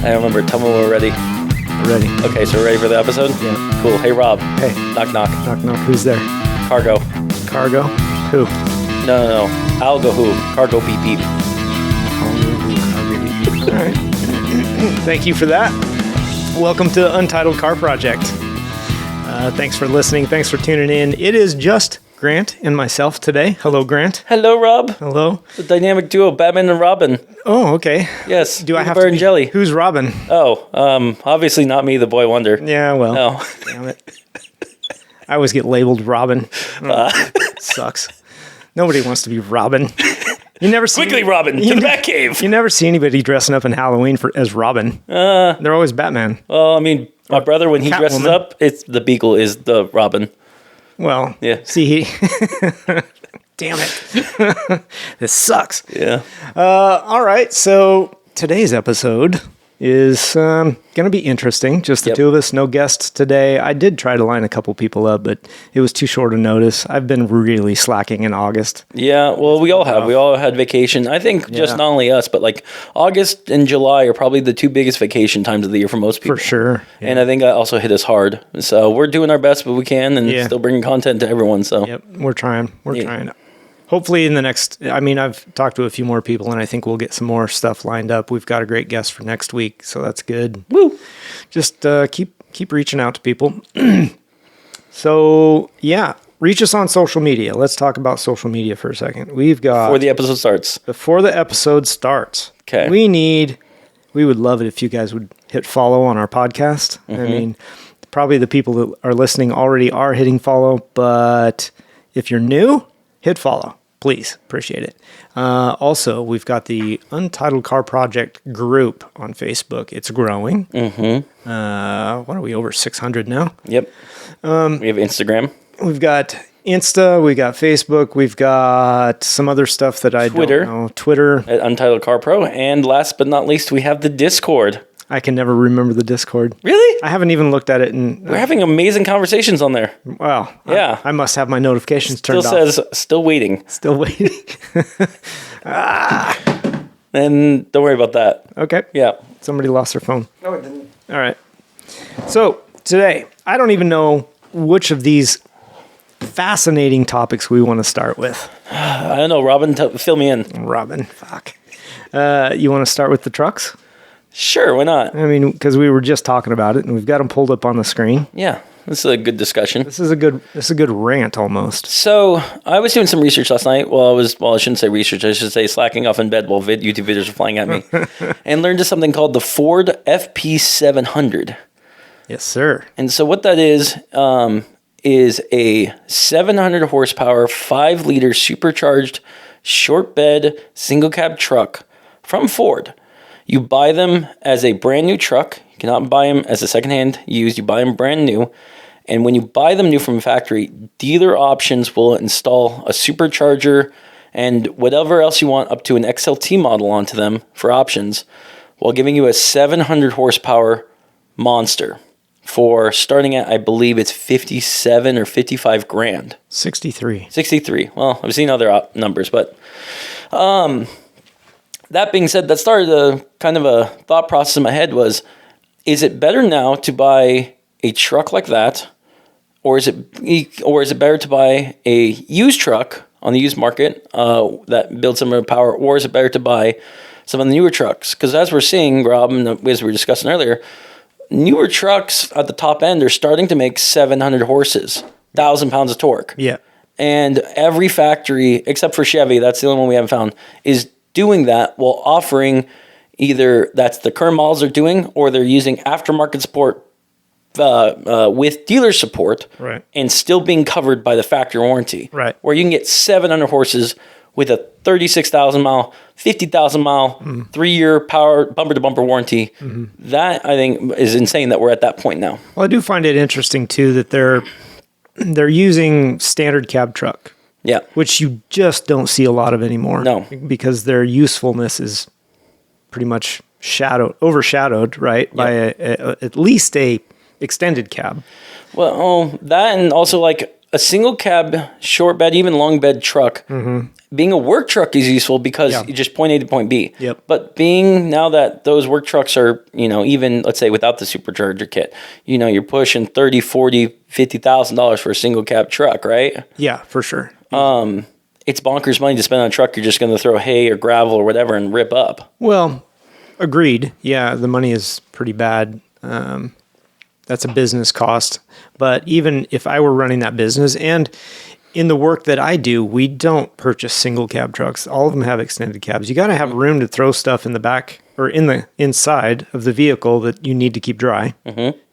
I remember. Tell me when we're ready. Ready. Okay, so we're ready for the episode? Yeah. Cool. Hey, Rob. Hey. Knock, knock. Knock, knock. Who's there? Cargo. Cargo? Who? No. Algo who? Cargo beep beep. All right. Thank you for that. Welcome to Untitled Car Project. Thanks for listening. Thanks for tuning in. It is just Grant and myself today. Hello, Grant. Hello, Rob. Hello. The dynamic duo, Batman and Robin. Oh, okay. Yes. Do I have Bird to and be, jelly? Who's Robin? Oh, obviously not me, the boy wonder. Yeah, well. No. Damn it. I always get labeled Robin. Sucks. Nobody wants to be Robin. You never see Quickly, Robin, to the Batcave. You never see anybody dressing up in Halloween as Robin. They're always Batman. Well, I mean, my brother, when he dresses Catwoman. up, it's the Beagle is the Robin. Well, Yeah. See, damn it. This sucks. Yeah. All right, so today's episode is going to be interesting. Just the Yep. two of us, no guests today. I did try to line a couple people up, but it was too short a notice. I've been really slacking in August. Yeah, well, we all have. We all had vacation. I think just Yeah. not only us, but like August and July are probably the two biggest vacation times of the year for most people. For sure. Yeah. And I think that also hit us hard. So we're doing our best, but we can, and Yeah. still bringing content to everyone. So Yep, we're trying. We're Yeah. trying. Hopefully in the next, I've talked to a few more people and I think we'll get some more stuff lined up. We've got a great guest for next week, so that's good. woo. Just keep reaching out to people. So, yeah, reach us on social media. Let's talk about social media for a second. We've got Before the episode starts. before the episode starts. 'Kay. We would love it if you guys would hit follow on our podcast. I mean, probably the people that are listening already are hitting follow, but if you're new, hit follow, please. Appreciate it. Also, we've got the Untitled Car Project group on Facebook. It's growing. What are we, over 600 now? Yep. We have Instagram. We've got Insta, we got Facebook, we've got some other stuff that I Twitter. don't know. Twitter. At Untitled Car Pro. And last but not least, we have the Discord. I can never remember the Discord. Really? I haven't even looked at it in, We're having amazing conversations on there. well, Yeah. I must have my notifications Still turned off. says, still waiting. Still waiting. And don't worry about that. Okay. Yeah. Somebody lost their phone. No, it didn't. All right. So today, I don't even know which of these fascinating topics we want to start with. I don't know, Robin, fill me in. Robin, fuck. You want to start with the trucks? Sure, why not? I mean, because we were just talking about it, and we've got them pulled up on the screen. Yeah, this is a good discussion. This is a good rant almost. So I was doing some research last night. I shouldn't say research. I should say slacking off in bed while YouTube videos are flying at me, and learned of something called the Ford FP700. Yes, sir. And so what that is a 700 horsepower, 5-liter supercharged short bed single cab truck from Ford. You buy them as a brand new truck. You cannot buy them as a secondhand used. You buy them brand new. And when you buy them new from a factory, dealer options will install a supercharger and whatever else you want up to an XLT model onto them for options, while giving you a 700 horsepower monster for starting at, I believe it's 57 or 55 grand. 63. 63. Well, I've seen other numbers, but that being said, that started a kind of a thought process in my head was, is it better now to buy a truck like that, or is it better to buy a used truck on the used market that builds some power, or is it better to buy some of the newer trucks? Because as we're seeing, Rob, and as we were discussing earlier, newer trucks at the top end are starting to make 700 horses, 1,000 pounds of torque. Yeah. And every factory, except for Chevy, that's the only one we haven't found, is doing that while offering either that's the current models they're doing, or they're using aftermarket support with dealer support, Right. and still being covered by the factory warranty. Right. Where you can get 700 horses with a 36,000 mile, 50,000 mile, 3-year power bumper to bumper warranty. That I think is insane that we're at that point now. Well, I do find it interesting too that they're using standard cab truck, Yeah. which you just don't see a lot of anymore. No. Because their usefulness is pretty much overshadowed, right, by at least a extended cab. Well, that, and also like a single cab, short bed, even long bed truck, being a work truck is useful because you just point A to point B. Yep. But being now that those work trucks are, even let's say without the supercharger kit, you're pushing $30,000, $40,000, $50,000 for a single cab truck, right? Yeah, for sure. It's bonkers money to spend on a truck you're just going to throw hay or gravel or whatever and rip up. Well, agreed. Yeah, the money is pretty bad. That's a business cost. But even if I were running that business, and in the work that I do, we don't purchase single cab trucks. All of them have extended cabs. You got to have room to throw stuff in the back or in the inside of the vehicle that you need to keep dry.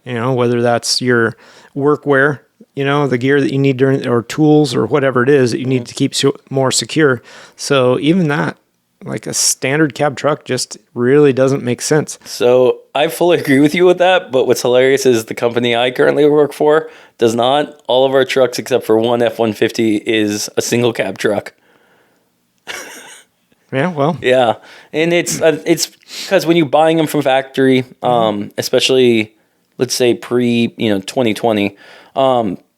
Whether that's your workwear, the gear that you need during, or tools or whatever it is that you need to keep more secure. So even that, like a standard cab truck, just really doesn't make sense. So I fully agree with you with that. But what's hilarious is the company I currently work for does not. All of our trucks, except for one F-150, is a single cab truck. Yeah, well. Yeah. And it's because when you're buying them from factory, especially, let's say pre-2020,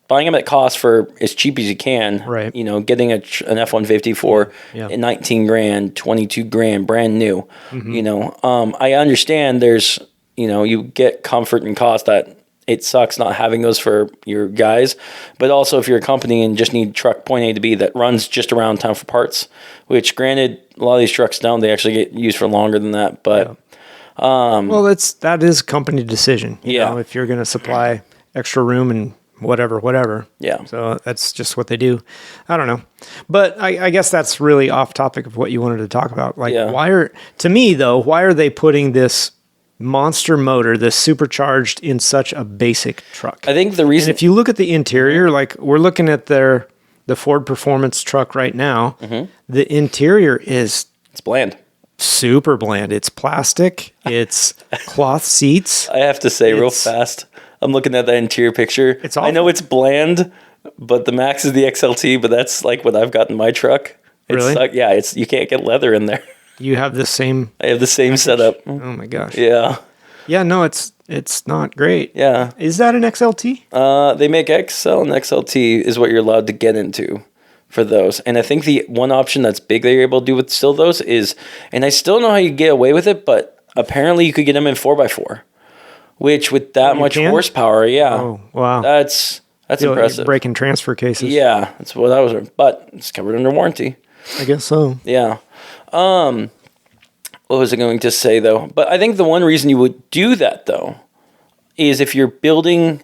buying them at cost for as cheap as you can, right? Getting an F-150 for $19,000, $22,000, brand new. I understand there's, you get comfort and cost that it sucks not having those for your guys, but also if you're a company and just need truck point A to B that runs just around town for parts, which granted a lot of these trucks don't, they actually get used for longer than that, but. Well, that is company decision. You know, if you're going to supply extra room and whatever. Yeah. So that's just what they do. I don't know. But I guess that's really off topic of what you wanted to talk about. Like, why are they putting this monster motor, this supercharged, in such a basic truck? I think the reason... And if you look at the interior, like we're looking at the Ford Performance truck right now, the interior is... It's bland. Super bland. It's plastic. It's cloth seats. I have to say real fast, I'm looking at that interior picture. It's awful. I know it's bland, but the Max is the XLT, but that's like what I've got in my truck. Really? You can't get leather in there. You have the same... I have the same setup. Oh my gosh. Yeah. Yeah, no, it's not great. Yeah. Is that an XLT? They make XL and XLT is what you're allowed to get into for those. And I think the one option that's big that you're able to do with still those is, and I still know how you get away with it, but apparently you could get them in 4x4, which with that much horsepower, Oh, wow. That's impressive. Breaking transfer cases. Yeah, that's what that was. But it's covered under warranty. I guess so. Yeah. What was I going to say, though? But I think the one reason you would do that, though, is if you're building,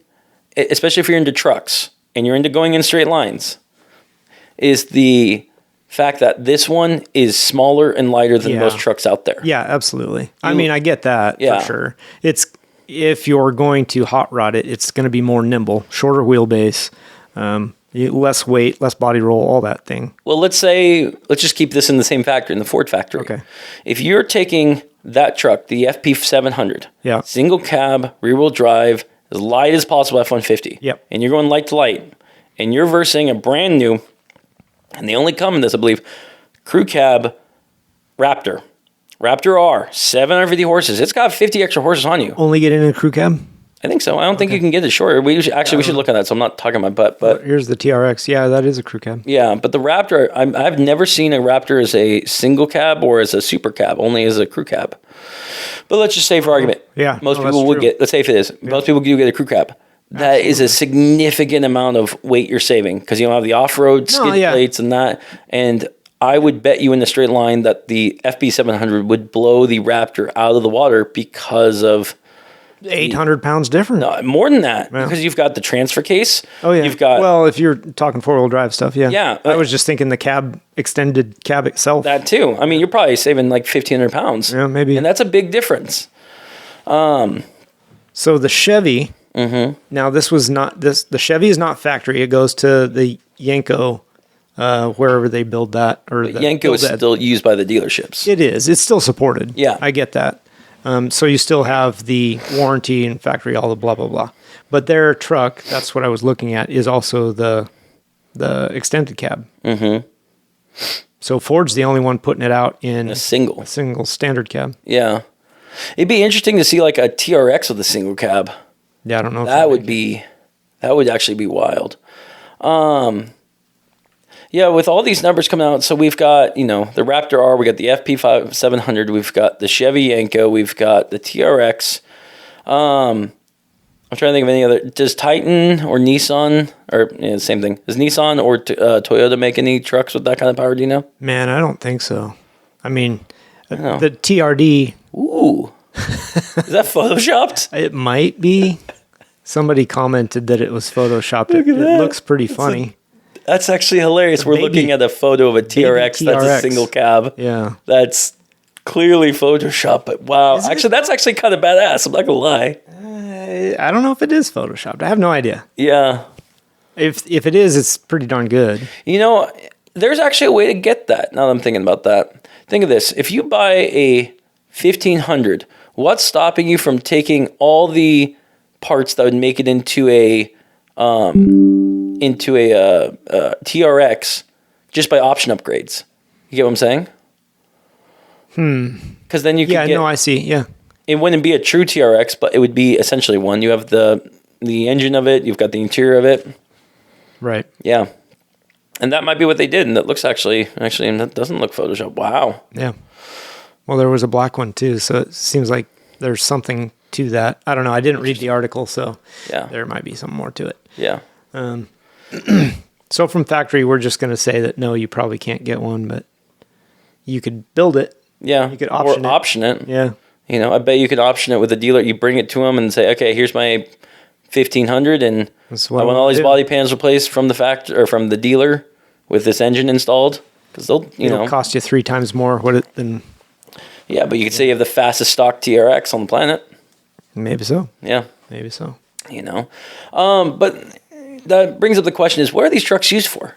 especially if you're into trucks and you're into going in straight lines, is the fact that this one is smaller and lighter than most trucks out there. Yeah, absolutely. I mean, I get that for sure. It's, if you're going to hot rod it, it's going to be more nimble, shorter wheelbase, less weight, less body roll, all that thing. Well, let's just keep this in the same factory, in the Ford factory. Okay. If you're taking that truck, the FP700, single cab, rear wheel drive, as light as possible F-150, and you're going light to light, and you're versing a brand new, and they only come in this, I believe, crew cab Raptor. Raptor R, 750 horses. It's got 50 extra horses on you. Only get in a crew cab? I think so. I don't think you can get it shorter. We should look at that, so I'm not talking my butt. But here's the TRX. Yeah, that is a crew cab. Yeah, but the Raptor, I've never seen a Raptor as a single cab or as a super cab, only as a crew cab. But let's just say for argument, most people would get, let's say if it is, most people do get a crew cab. That is a significant amount of weight you're saving because you don't have the off-road skid plates and that. And I would bet you in the straight line that the FB700 would blow the Raptor out of the water because of 800 pounds different. No, more than that, because you've got the transfer case. Oh yeah, you've got. Well, if you're talking 4-wheel drive stuff, yeah. I was just thinking the extended cab itself. That too. I mean, you're probably saving like 1,500 pounds. Yeah, maybe, and that's a big difference. So the Chevy. Now this was not this. The Chevy is not factory. It goes to the Yenko, wherever they build that. Or Yenko is still used by the dealerships. It is. It's still supported. Yeah, I get that. So you still have the warranty and factory, all the blah blah blah. But their truck, that's what I was looking at, is also the extended cab. So Ford's the only one putting it out in a single standard cab. Yeah, it'd be interesting to see like a TRX with a single cab. Yeah, I don't know. That would actually be wild. Yeah, with all these numbers coming out, so we've got, the Raptor R, we got the FP 700, we've got the Chevy Yenko, we've got the TRX. I'm trying to think of any other. Does Titan or Nissan, or same thing, does Nissan or Toyota make any trucks with that kind of power, do you know? Man, I don't think so. I mean, know. the TRD, Ooh. Is that photoshopped? it might be. Somebody commented that it was photoshopped. Look at It that. looks pretty funny. That's actually hilarious. We're baby- looking at a photo of a TRX that's a TRX. single cab. Yeah. That's clearly photoshopped, but wow. Actually, that's actually kind of badass. I'm not going to lie. I don't know if it is photoshopped. I have no idea. Yeah. If it is, it's pretty darn good. There's actually a way to get that. Now that I'm thinking about that. Think of this. If you buy a 1500, what's stopping you from taking all the parts that would make it into a TRX just by option upgrades? You get what I'm saying? Because then you could Yeah, get... no, I see. Yeah. It wouldn't be a true TRX, but it would be essentially one. You have the engine of it. You've got the interior of it. Right. Yeah. And that might be what they did. And that looks actually, and that doesn't look Photoshop. Wow. Yeah. Well, there was a black one too, so it seems like there's something to that. I don't know. I didn't read the article, so Yeah. there might be something more to it. Yeah. So from factory, we're just going to say that no, you probably can't get one, but you could build it. Yeah. You could option or it. option it. Yeah. I bet you could option it with a dealer. You bring it to them and say, okay, here's my 1500 and That's I what want I all wanna these do. body panels replaced from the factory or from the dealer with this engine installed. Because they'll, It'll cost you 3 times more than yeah, but you could say you have the fastest stock TRX on the planet. maybe so. Yeah. Maybe so. But that brings up the question is, what are these trucks used for?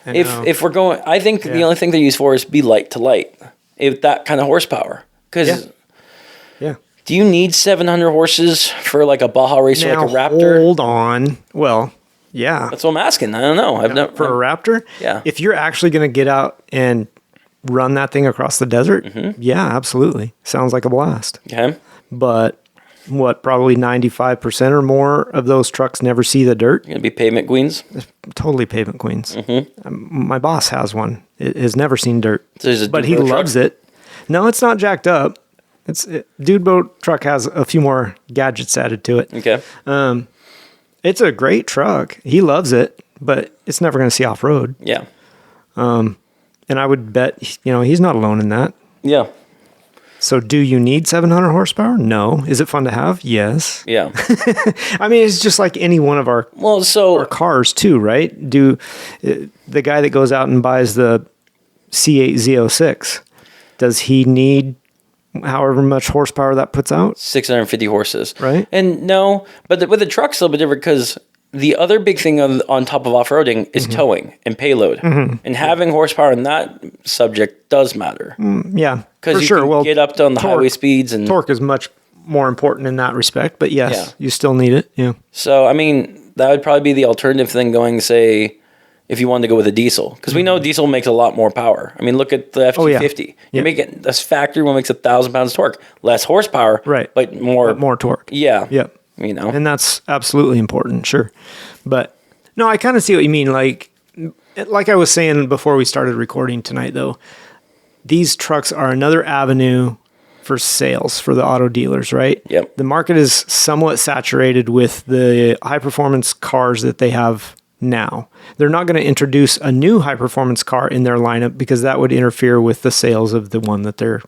I know. If we're going, I think the Yeah. only thing they're used for is be light to light. If that kind of horsepower. Because Yeah. do you need 700 horses for like a Baja racer Now, like a Raptor? hold on. Well, yeah. That's what I'm asking. I don't know. I've never For a Raptor? Yeah. If you're actually going to get out and run that thing across the desert, Mm-hmm. yeah, absolutely. Sounds like a blast. Okay. But probably 95% or more of those trucks never see the dirt? You're gonna be pavement queens. Totally pavement queens. Mm-hmm. My boss has one. It has never seen dirt, So there's a but Dude he Boat truck? loves it. No, it's not jacked up. Dude Boat truck has a few more gadgets added to it. Okay. It's a great truck. He loves it, but it's never going to see off road. Yeah. And I would bet he's not alone in that. Yeah. So, do you need 700 horsepower? No. Is it fun to have? Yes. Yeah. I mean, it's just like any one of our Well, so cars too, right? The guy that goes out and buys the C8 Z06, does he need however much horsepower that puts out? 650 horses. Right. And no, but with the truck's a little bit different because the other big thing on top of off-roading is Mm-hmm. towing and payload. And having horsepower in that subject does matter. Yeah, for Because you sure. can Well, get up to on the highway speeds. And torque is much more important in that respect, but yes, Yeah. you still need it. Yeah. so, I mean, that would probably be the alternative thing going, say, if you wanted to go with a diesel. Because we know diesel makes a lot more power. I mean, look at the F-250. Yeah. You're making, this factory one makes 1,000 pounds of torque. Less horsepower. Right. But more. More torque. Yeah. Yep. And that's absolutely important, sure. But no, I kind of see what you mean. Like I was saying before we started recording tonight, though, these trucks are another avenue for sales for the auto dealers, right? Yep. The market is somewhat saturated with the high performance cars that they have now. They're not going to introduce a new high performance car in their lineup because that would interfere with the sales of the one that they're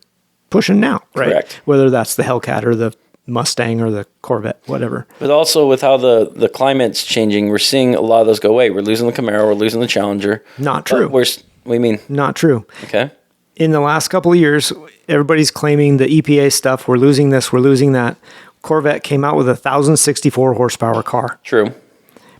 pushing now, right? Correct. Whether that's the Hellcat or the Mustang or the Corvette, whatever. But also with how the climate's changing, we're seeing a lot of those go away. We're losing the Camaro, we're losing the Challenger. Not true. What do you mean? Not true. Okay. In the last couple of years, everybody's claiming the EPA stuff. We're losing this, we're losing that. Corvette came out with a 1,064 horsepower car. True.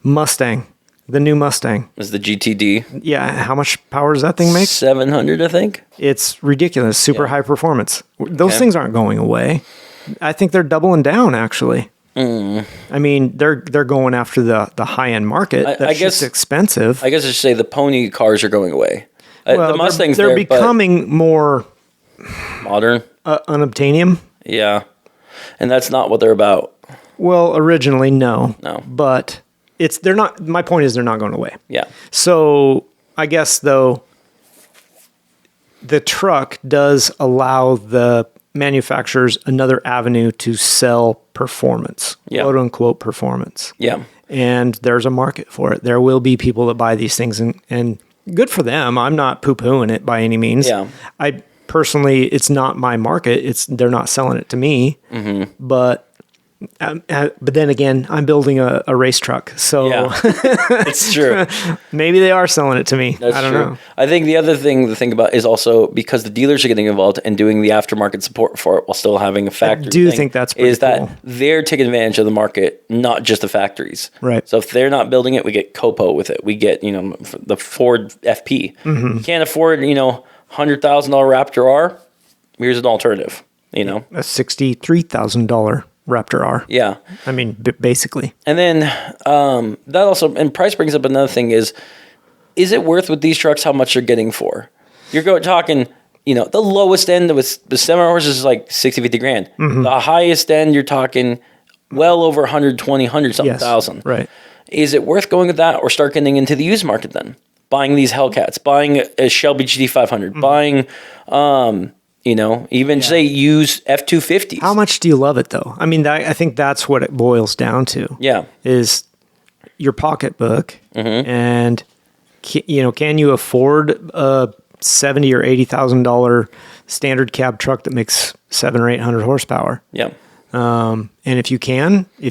Mustang, the new Mustang. Is the GTD Yeah, how much power does that thing make? 700, I think? It's ridiculous. Super high performance. Those Okay. things aren't going away. I think they're doubling down, actually. I mean, they're going after the high end market. I That shit's guess- expensive. I guess I should say the pony cars are going away. Well, the Mustangs, they're there, becoming more but modern. unobtainium. Yeah. And that's not what they're about. Well, originally, no. No. But they're not, my point is they're not going away. Yeah. So I guess though, the truck does allow the manufacturers another avenue to sell performance, quote unquote performance. Yeah. And there's a market for it. There will be people that buy these things, and good for them. I'm not poo-pooing it by any means. Yeah. I personally, it's not my market. They're not selling it to me, but then again, I'm building a race truck, so it's true. Maybe they are selling it to me. That's I don't true. know. I think the other thing to think about is also because the dealers are getting involved and doing the aftermarket support for it while still having a factory. I do think that's pretty cool. That they're taking advantage of the market, not just the factories. Right. So if they're not building it, we get Copo with it. We get the Ford FP. You can't afford $100,000 Raptor R. Here's an alternative. A $63,000 Raptor R. Yeah. I mean, basically. And then that also, and price brings up another thing is it worth with these trucks how much you're getting for? You're talking, the lowest end with the 7 horses is like 60, 50 grand. The highest end, you're talking well over 120, 100 something thousand. Right. Is it worth going with that or start getting into the used market then? Buying these Hellcats, buying a Shelby GT500, buying, even say use F-250s. How much do you love it though? I mean, I think that's what it boils down to. Yeah. Is your pocketbook and can you afford a $70,000 or $80,000 standard cab truck that makes 700 or 800 horsepower? Yeah. And if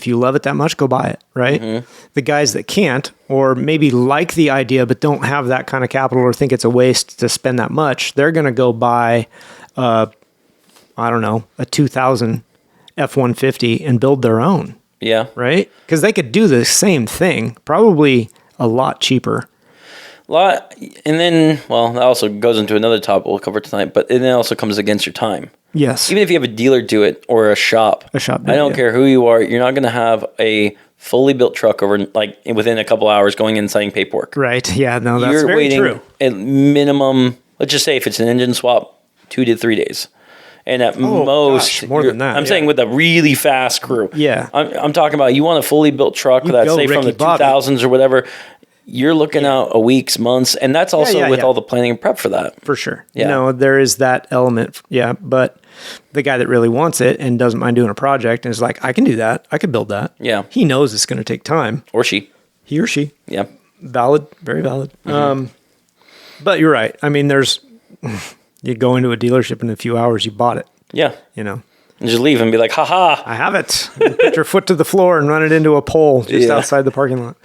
you love it that much, go buy it, right? The guys that can't, or maybe like the idea but don't have that kind of capital or think it's a waste to spend that much, they're going to go buy a 2000 F-150 and build their own. Yeah. Right? Because they could do the same thing, probably a lot cheaper. And then, that also goes into another topic we'll cover tonight, but it then also comes against your time. Yes. Even if you have a dealer do it or a shop. I don't care who you are, you're not going to have a fully built truck within a couple hours going in and signing paperwork. Right. Yeah, no, that's you're very waiting true. At minimum, let's just say if it's an engine swap, 2 to 3 days. And at most, more than that. I'm saying with a really fast crew. Yeah. I'm talking about you want a fully built truck that's say from the 2000s or whatever. You're looking out a week's, months, and that's also with all the planning and prep for that. For sure. Yeah. There is that element. Yeah, but the guy that really wants it and doesn't mind doing a project and is like, I can do that. I can build that. Yeah. He knows it's going to take time. Or she. He or she. Yeah. Valid. Very valid. But you're right. I mean, you go into a dealership in a few hours, you bought it. Yeah. And just leave and be like, haha. I have it. Put your foot to the floor and run it into a pole just outside the parking lot.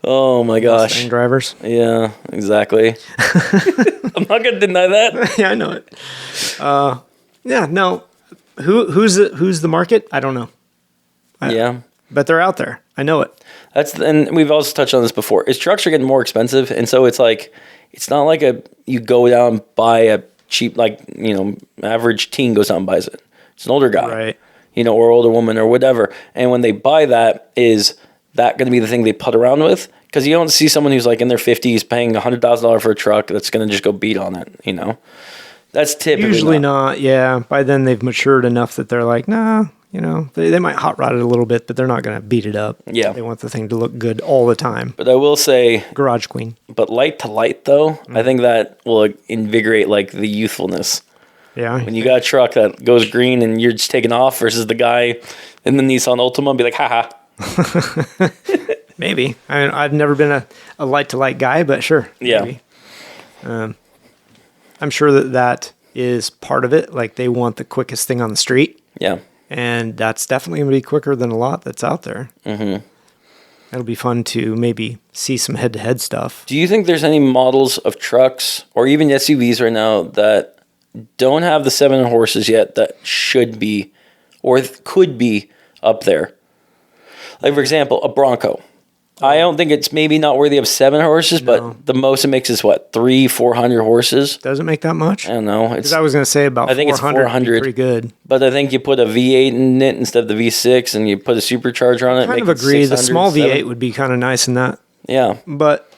Oh my gosh. Mustang drivers. Yeah, exactly. I'm not going to deny that. Yeah, I know it. No. Who's the market? I don't know. But they're out there. I know it. And we've also touched on this before. Is trucks are getting more expensive, and so it's like it's not like you go down and buy a cheap average teen goes out and buys it. It's an older guy, right? Or older woman or whatever. And when they buy that, is that going to be the thing they put around with? Because you don't see someone who's like in their 50s paying $100,000 for a truck that's going to just go beat on it. That's typically usually not. Yeah, by then they've matured enough that they're like, nah. They might hot rod it a little bit, but they're not going to beat it up. Yeah, they want the thing to look good all the time. But I will say, garage queen. But light to light though, I think that will invigorate the youthfulness. Yeah, when you got a truck that goes green and you're just taking off versus the guy in the Nissan Altima, be like, haha. Maybe. I mean, I've never been a light to light guy, but sure. Yeah. Maybe. I'm sure that is part of it. Like they want the quickest thing on the street. Yeah. And that's definitely going to be quicker than a lot that's out there. Mm-hmm. It'll be fun to maybe see some head-to-head stuff. Do you think there's any models of trucks or even SUVs right now that don't have the 7 horses yet that should be or could be up there? Like, for example, a Bronco. I don't think it's maybe not worthy of 7 horses, but the most it makes is what, 300-400 horses? Does it make that much? I don't know. Because I was going to say about 400. I think it's 400. Pretty good. But I think you put a V8 in it instead of the V6, and you put a supercharger on it. I kind of agree. The small V8 would be kind of nice in that. Yeah. But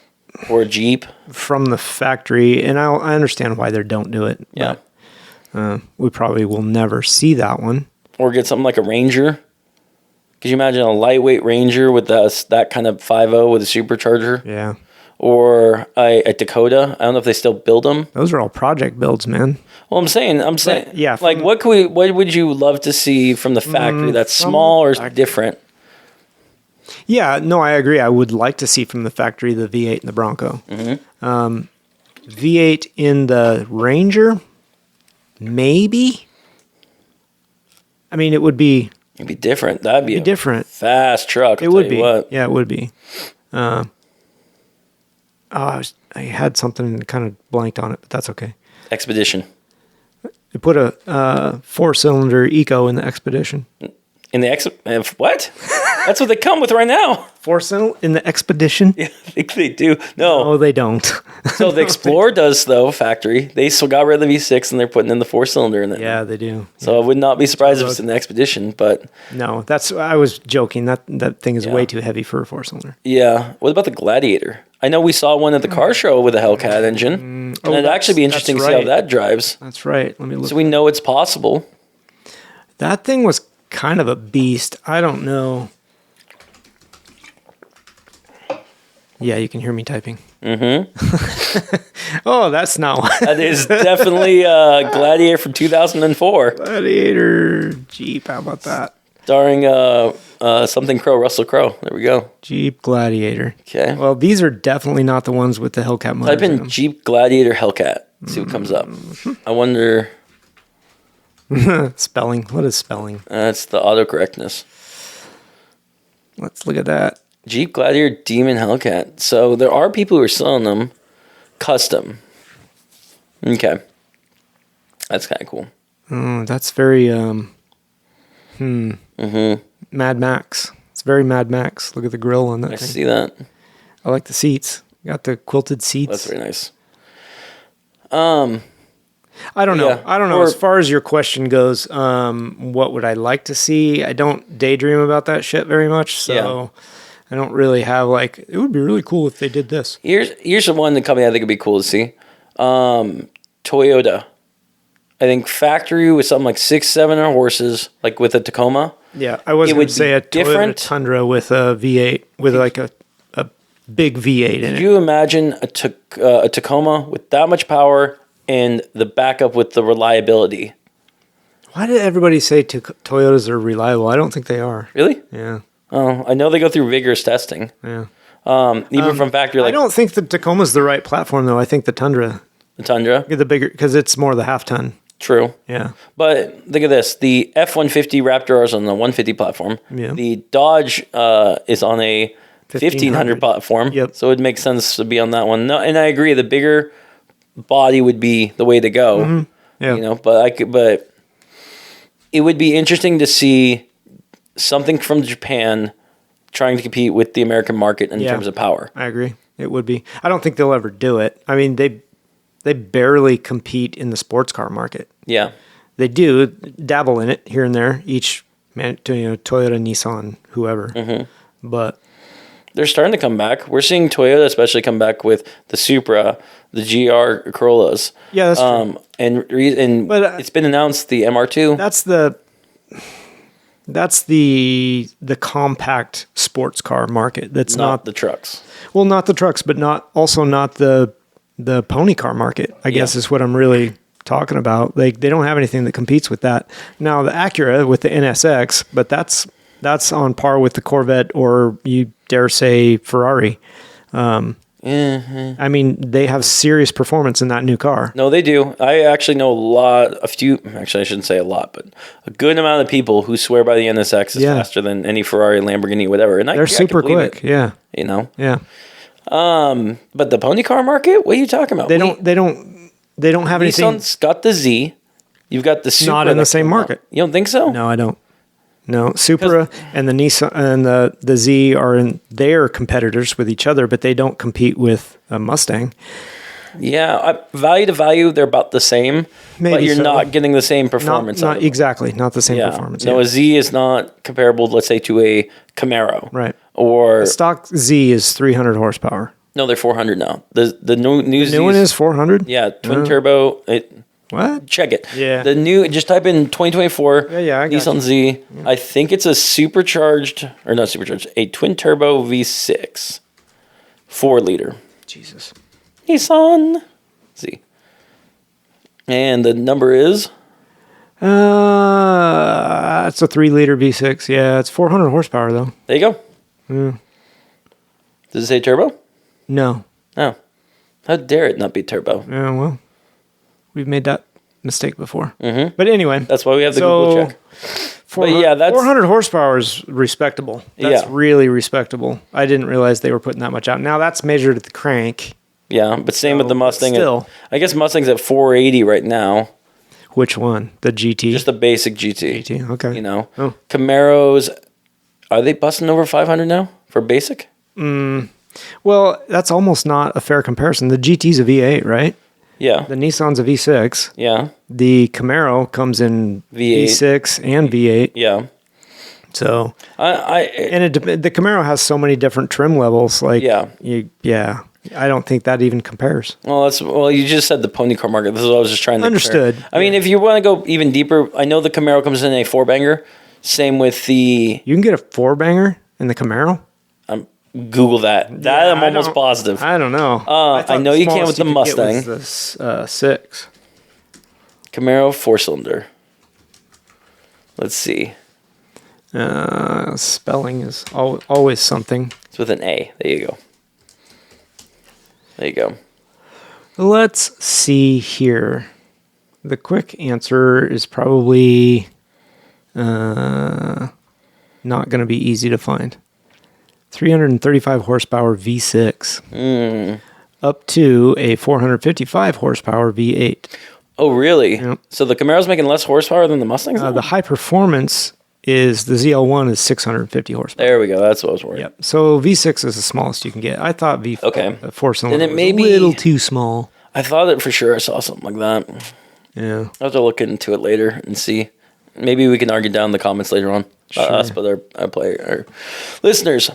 or a Jeep from the factory, and I understand why they don't do it. Yeah. But, we probably will never see that one. Or get something like a Ranger. Could you imagine a lightweight Ranger with that kind of 5.0 with a supercharger? Yeah. Or a Dakota? I don't know if they still build them. Those are all project builds, man. Well, I'm saying, yeah, like, what would you love to see from the factory that's small or different? Yeah, no, I agree. I would like to see from the factory the V8 and the Bronco. V8 in the Ranger, maybe. I mean, it would be. It'd be different. That'd be different. Fast truck. It would be. What. Yeah, it would be. I had something and kind of blanked on it, but that's okay. Expedition. They put a 4-cylinder Eco in the Expedition. In the what? That's what they come with right now. 4-cylinder in the Expedition? Yeah, I think they do. No, they don't. So the Explorer does though. Factory. They still got rid of the V6 and they're putting in the 4-cylinder in it. Yeah, they do. So I would not be surprised if it's in the Expedition, but no, I was joking. That thing is way too heavy for a 4-cylinder. Yeah. What about the Gladiator? I know we saw one at the car show with a Hellcat engine, and it'd actually be interesting to see how that drives. That's right. Let me look. So we know it's possible. That thing was kind of a beast. I don't know. Yeah, you can hear me typing. Oh, that's not what. That is definitely a Gladiator from 2004. Gladiator Jeep. How about that? Starring something Crow, Russell Crowe. There we go. Jeep Gladiator. Okay. Well, these are definitely not the ones with the Hellcat motors. Type in Jeep Gladiator Hellcat. See what comes up. I wonder. Spelling. What is spelling? That's the autocorrectness. Let's look at that. Jeep Gladiator Demon Hellcat. So there are people who are selling them custom. Okay. That's kind of cool. That's very Mad Max. It's very Mad Max. Look at the grill on that thing. I see that. I like the seats. Got the quilted seats. That's very nice. I don't know. Yeah. I don't know. As far as your question goes, what would I like to see? I don't daydream about that shit very much, so I don't really have it would be really cool if they did this. Here's the one company I think would be cool to see. Toyota. I think factory with something like 600-700 horses, like with a Tacoma. Yeah, I was going to say a Toyota Tundra with a V8, with a big V8 in it. Could you imagine a Tacoma with that much power and the backup with the reliability? Why did everybody say Toyotas are reliable? I don't think they are. Really? Yeah. Oh, I know they go through vigorous testing. Yeah. Even from factory. I don't think the Tacoma's the right platform, though. I think the Tundra. The Tundra? The bigger, because it's more the half ton. True. Yeah. But think of this. The F-150 Raptor is on the 150 platform. Yeah. The Dodge is on a 1500 platform. Yep. So it makes sense to be on that one. No, and I agree. The bigger body would be the way to go. Mm-hmm. Yeah. But it would be interesting to see something from Japan trying to compete with the American market in terms of power. I agree. It would be. I don't think they'll ever do it. I mean, they barely compete in the sports car market. Yeah. They do dabble in it here and there, each Toyota, Nissan, whoever. Mm-hmm. But they're starting to come back. We're seeing Toyota especially come back with the Supra, the GR Corollas. Yeah, that's true. But it's been announced the MR2. That's the compact sports car market. That's not the trucks. Well, not the trucks, but not the pony car market, I guess is what I'm really talking about. They don't have anything that competes with that. Now the Acura with the NSX, but that's on par with the Corvette, or you dare say Ferrari. I mean, they have serious performance in that new car. No, they do. I actually know actually I shouldn't say a lot, but a good amount of people who swear by the NSX is faster than any Ferrari, Lamborghini, whatever. And they're super quick. Yeah. Yeah. But the pony car market, what are you talking about? They don't have anything. Nissan's got the Z. You've got the Supra. Not in the same market. You don't think so? No, I don't. No, Supra and the Nissan and the Z they're competitors with each other, but they don't compete with a Mustang. Yeah, value to value, they're about the same, but you're not getting the same performance. Not the same performance. No, a Z is not comparable, let's say, to a Camaro. Right. Or a stock Z is 300 horsepower. No, they're 400 now. The new new one is 400. Yeah, twin turbo. What? Check it. Yeah. The new, just type in 2024 Yeah, I got Nissan you. Z. I think it's a supercharged, or not supercharged, a twin turbo V6, 4-liter Jesus. Nissan Z. And the number is It's a 3-liter V6. Yeah, it's 400 horsepower though. there you go. Does it say turbo? No. Oh, how dare it not be turbo? Yeah, well, we've made that mistake before. Mm-hmm. But anyway, That's why we have the Google check. 400, yeah, that's- 400 horsepower is respectable. That's Yeah. really respectable. I didn't realize they were putting that much out. Now that's measured at the crank. Yeah, but same with the Mustang. still. I guess Mustang's at 480 right now. Which one? The GT? Just the basic GT. GT, okay. You know, Oh. Camaros, are they busting over 500 now for basic? Well, that's almost not a fair comparison. The GT's a V8, right? Yeah. The Nissan's a V6. Yeah. The Camaro comes in V8. V6 and V8. Yeah. So, I and the Camaro has so many different trim levels. Like, Yeah. I don't think that even compares. well, you just said the pony car market. This is what I was just trying to Understood. compare. I mean, if you want to go even deeper, I know the Camaro comes in a 4-banger. Same with the You can get a 4-banger in the Camaro. Google that. That I'm I almost don't- positive. I don't know. I thought know the you can with smallest the could Mustang. get was the 6. Camaro 4-cylinder. Let's see. Spelling is always something. It's with an A. There you go. There you go. Let's see here. The quick answer is probably not going to be easy to find. 335 horsepower V6 up to a 455 horsepower V8. Oh, really? Yep. So the Camaro's making less horsepower than the Mustangs? now? The high performance is the ZL1 is 650 horsepower. There we go. That's what I was worried. Yep. So V6 is the smallest you can get. I thought V4 Okay. 4-cylinder Then it was may a be- little too small. I thought that for sure I saw something like that. Yeah. I'll have to look into it later and see. Maybe we can argue down in the comments later on. Not us, but our listeners.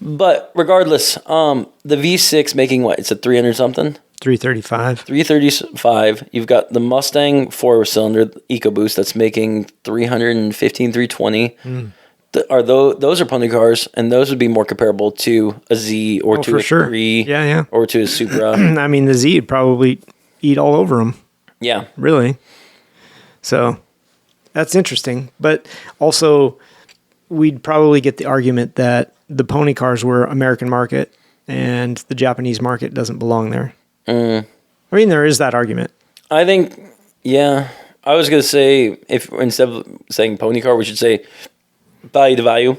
But regardless, the V6 making what? It's a 300 something? 335. 335. You've got the Mustang 4-cylinder EcoBoost that's making 315, 320. Those are pony cars, and those would be more comparable to a Z or to for a sure. 3 Yeah. or to a Supra. I mean, the Z would probably eat all over them, Yeah. really. So that's interesting. But also, we'd probably get the argument that the pony cars were American market and the Japanese market doesn't belong there. I mean, there is that argument. I think, yeah. I was going to say, if instead of saying pony car, we should say value to value.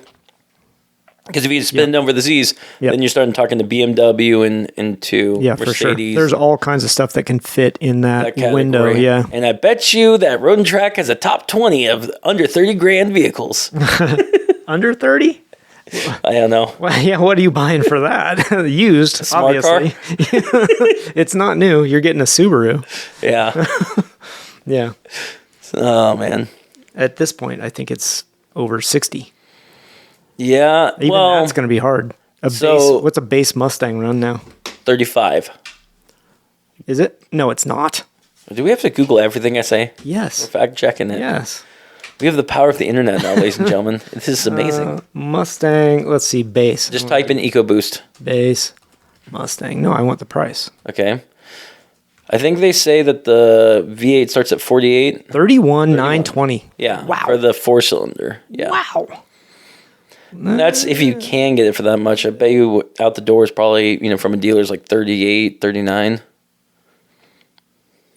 Because if you spend over the Z's, then you're starting talking to BMW and to Yeah, Mercedes. for sure. There's all kinds of stuff that can fit in that category. window. Yeah. And I bet you that Road and Track has a top 20 of under 30 grand vehicles. Under 30? I don't know. Well, yeah, what are you buying for that? Used, smart obviously. It's not new. You're getting a Subaru. Yeah. Yeah. Oh, man. At this point, I think it's over 60. Yeah. Even well, that's going to be hard. so- What's a base Mustang run now? 35. Is it? No, it's not. Do we have to Google everything I say? Yes. Fact checking it. Yes. We have the power of the internet now, ladies and gentlemen. This is amazing. Mustang. Let's see. Base. Just type in EcoBoost. Base Mustang. No, I want the price. Okay. I think they say that the V8 starts at 48. 31,920. Yeah. Wow. For the 4-cylinder. Yeah. Wow. That's if you can get it for that much. I bet you out the door is probably, from a dealer's like 38, 39.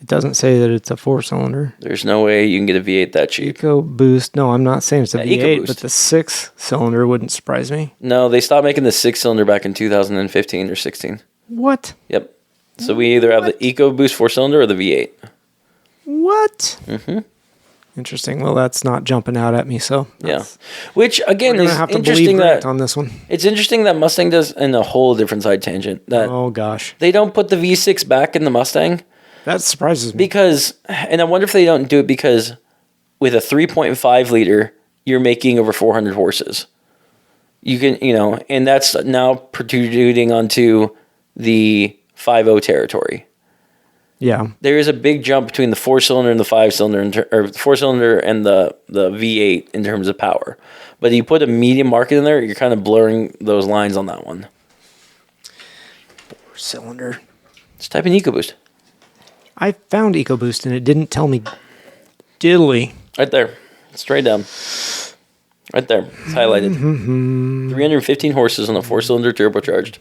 It doesn't say that it's a 4-cylinder. There's no way you can get a V8 that cheap. EcoBoost. No, I'm not saying it's a Yeah, V8, EcoBoost. but the 6-cylinder wouldn't surprise me. No, they stopped making the 6-cylinder back in 2015 or 16. What? Yep. So we either have the EcoBoost 4-cylinder or the V8. What? Mm-hmm. Interesting. Well, that's not jumping out at me, so Yeah. Which, again, we're is gonna have to interesting believe Grant that on this one. it's interesting that Mustang does in a whole different side tangent that Oh gosh, they don't put the V6 back in the Mustang that surprises me. because, and I wonder if they don't do it because with a 3.5 liter, you're making over 400 horses. You can, and that's now protruding onto the 5.0 territory. Yeah. there is a big jump between the 4-cylinder and the 5-cylinder, or the 4-cylinder and the V8 in terms of power. But you put a medium market in there, you're kind of blurring those lines on that one. 4-cylinder. Just type in EcoBoost. I found EcoBoost and it didn't tell me diddly. Right there. Straight down. Right there. It's highlighted. 315 horses on a 4-cylinder turbocharged.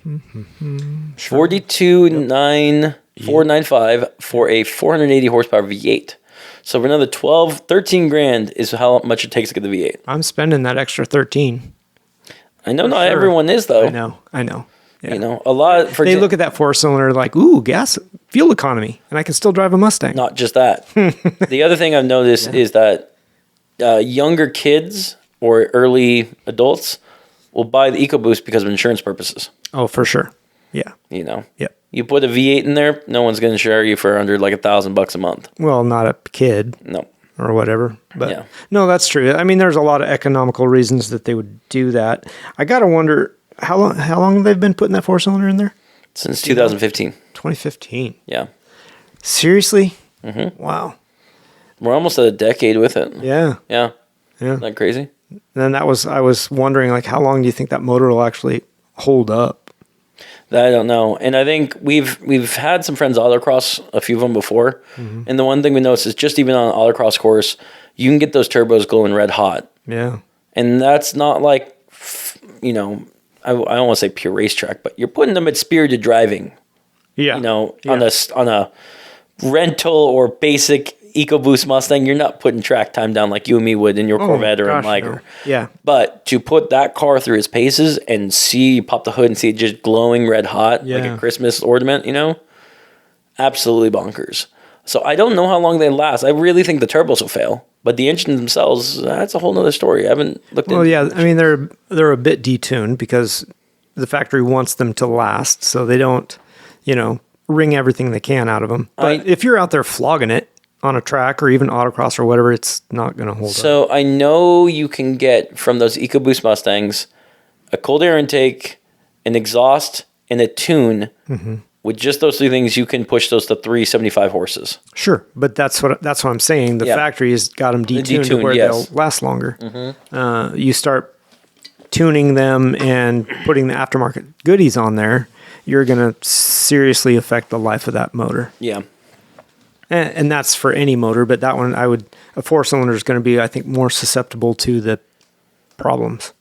42,495 for a 480 horsepower V8. So for another 13 grand is how much it takes to get the V8. I'm spending that extra 13. I know not everyone is, though. I know. Yeah. You know, a lot. They look at that 4-cylinder like, ooh, gas, fuel economy, and I can still drive a Mustang. Not just that. The other thing I've noticed is that younger kids or early adults will buy the EcoBoost because of insurance purposes. Oh, for sure. Yeah. You know. Yep. You put a V8 in there, no one's going to insure you for under like $1,000 a month. Well, not a kid. No. Or whatever. But Yeah. no, that's true. I mean, there's a lot of economical reasons that they would do that. I got to wonder how long they've been putting that 4-cylinder in there? Since 2015. 2015. Yeah. Seriously? Mm-hmm. Wow. We're almost at a decade with it. Yeah. Yeah. Yeah. Isn't that crazy? And I was wondering, like, how long do you think that motor will actually hold up? That I don't know. And I think we've had some friends autocross, a few of them before. And the one thing we noticed is just even on an autocross course, you can get those turbos glowing red hot. Yeah. And that's not like, you know, I don't want to say pure racetrack, but you're putting them at spirited driving. Yeah. You know, on a rental or basic EcoBoost Mustang, you're not putting track time down like you and me would in your Corvette or in Liger. No. Yeah. But to put that car through its paces and see, pop the hood and see it just glowing red hot like a Christmas ornament, you know, absolutely bonkers. So I don't know how long they last. I really think the turbos will fail, but the engines themselves, that's a whole nother story. I haven't looked into. Well, yeah, I mean they're a bit detuned because the factory wants them to last, so they don't, you know, wring everything they can out of them. But if you're out there flogging it on a track or even autocross or whatever, it's not going to hold up. So I know you can get from those EcoBoost Mustangs a cold air intake, an exhaust, and a tune. With just those three things, you can push those to 375 horses. Sure, but that's what I'm saying. The factory has got them detuned to where they'll last longer. You start tuning them and putting the aftermarket goodies on there, you're going to seriously affect the life of that motor. Yeah. And that's for any motor, but that one, a 4-cylinder is going to be, I think, more susceptible to the problems.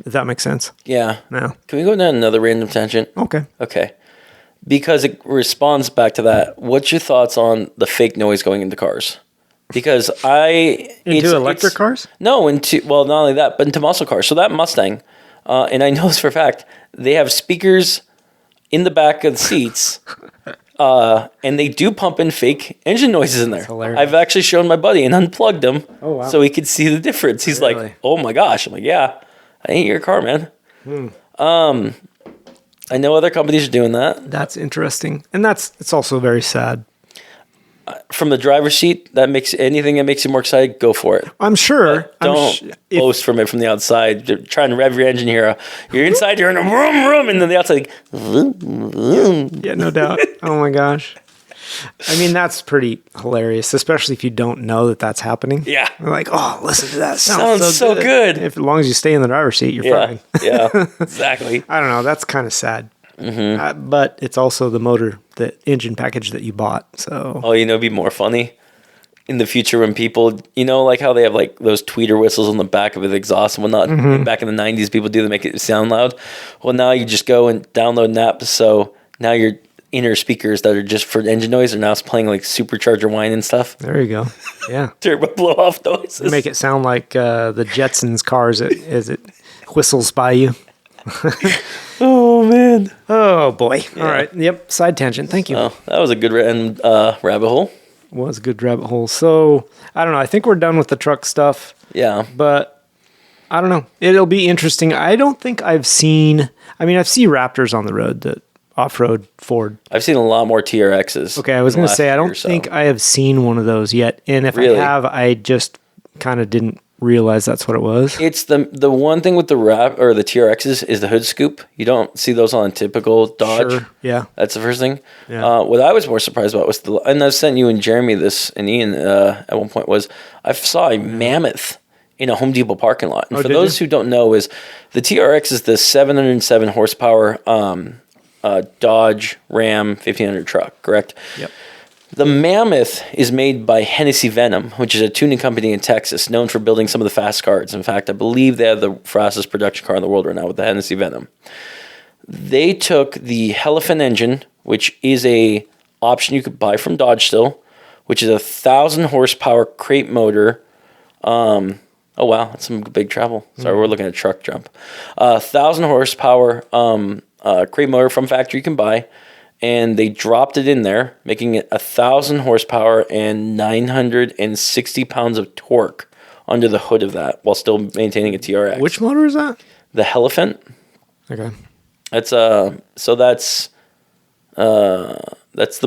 If that makes sense. Yeah. No. Can we go down another random tangent? Okay. Okay. Because it responds back to that. What's your thoughts on the fake noise going into cars? Because into electric cars? No, not only that, but into muscle cars. So that Mustang, and I know this for a fact, they have speakers in the back of the seats, and they do pump in fake engine noises in there. That's hilarious. I've actually shown my buddy and unplugged them, wow. so he could see the difference. He's Really? like, "Oh my gosh!" I'm like, "Yeah, I ain't your car, man." I know other companies are doing that. That's interesting. And it's also very sad. From the driver's seat, anything that makes you more excited, go for it. I'm sure. Don't boast from it from the outside. You're trying to rev your engine here. You're inside, you're in a room, and then the outside, Yeah, no doubt. Oh my gosh. I mean, that's pretty hilarious, especially if you don't know that that's happening. Yeah. You're like, oh, listen to that. Sounds so good. As long as you stay in the driver's seat, you're fine. Yeah, exactly. I don't know. That's kind of sad. But it's also the engine package that you bought. So, Oh, it'd be more funny in the future when people, like how they have like those tweeter whistles on the back of the exhaust and whatnot. Back in the 90s, people do to make it sound loud. Well, now you just go and download an app. So now your inner speakers that are just for engine noise are now playing like supercharger whine and stuff. there you go. Yeah. Turbo blow off noises. Make it sound like the Jetsons cars as it whistles by you. Oh, man. Oh, boy. All right. Yep. Side tangent. Thank you. Oh, that was a good rabbit hole. Was a good rabbit hole. So, I don't know. I think we're done with the truck stuff. Yeah. But I don't know. It'll be interesting. I don't think I've seen Raptors on the road, the off-road Ford. I've seen a lot more TRXs. Okay, I was going to say, I don't think I have seen one of those yet. And if Really? I have, I just kind of didn't realize that's what it was. It's the one thing with the the TRXs is the hood scoop. You don't see those on a typical Dodge. Sure. Yeah. That's the first thing. Yeah. What I was more surprised about was and I've sent you and Jeremy this and Ian at one point was I saw a Mammoth in a Home Depot parking lot. And for those who don't know, is the TRX is the 707 horsepower Dodge Ram 1500 truck, correct? Yep. The Mammoth is made by Hennessy Venom, which is a tuning company in Texas, known for building some of the fast cars. In fact, I believe they have the fastest production car in the world right now with the Hennessy Venom. They took the Hellephant engine, which is a option you could buy from Dodge still, which is a 1,000 horsepower crate motor. Oh wow, that's some big travel. Sorry, we're looking at a truck jump. 1,000 horsepower crate motor from factory you can buy. And they dropped it in there, making it 1,000 horsepower and 960 pounds of torque under the hood of that, while still maintaining a TRX. Which motor is that? The Hellephant. Okay. That's the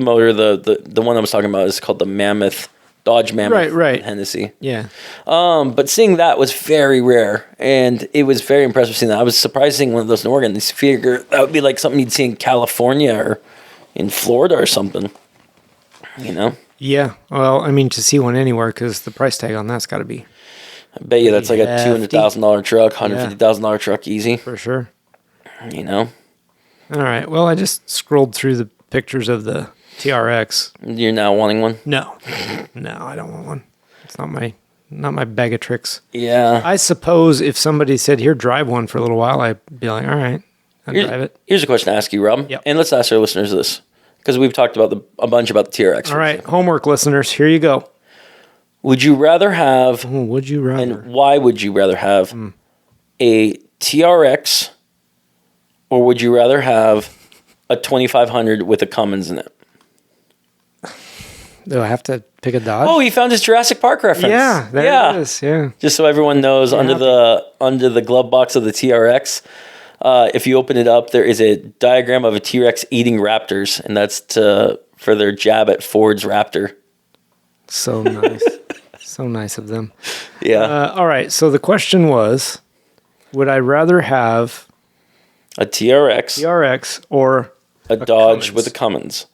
motor. The one I was talking about is called the Mammoth, Dodge Mammoth, right. Hennessy. Yeah. But seeing that was very rare, and it was very impressive seeing that. I was surprised seeing one of those in Oregon. I figure that would be like something you'd see in California or in Florida or something, you know? Yeah. Well, I mean, to see one anywhere, because the price tag on that's got to be. I bet you that's like a $200,000 truck, $150,000 truck easy. For sure. You know? All right. Well, I just scrolled through the pictures of the TRX. You're now wanting one? No, I don't want one. It's not my bag of tricks. Yeah. I suppose if somebody said, here, drive one for a little while, I'd be like, all right, I'll drive it. Here's a question to ask you, Rob. Yep. And let's ask our listeners this, because we've talked about a bunch about the TRX. All right, homework, listeners. Here you go. Would you rather have, would you rather? and why would you rather have a TRX, or would you rather have a 2500 with a Cummins in it? Do I have to pick a Dodge? Oh, he found his Jurassic Park reference. Yeah, there it is. Yeah. Just so everyone knows, under the glove box of the TRX, if you open it up, there is a diagram of a T-Rex eating raptors, and that's for their jab at Ford's Raptor. So nice. So nice of them. Yeah. All right. So the question was, would I rather have A TRX or a Dodge Cummins? with a Cummins.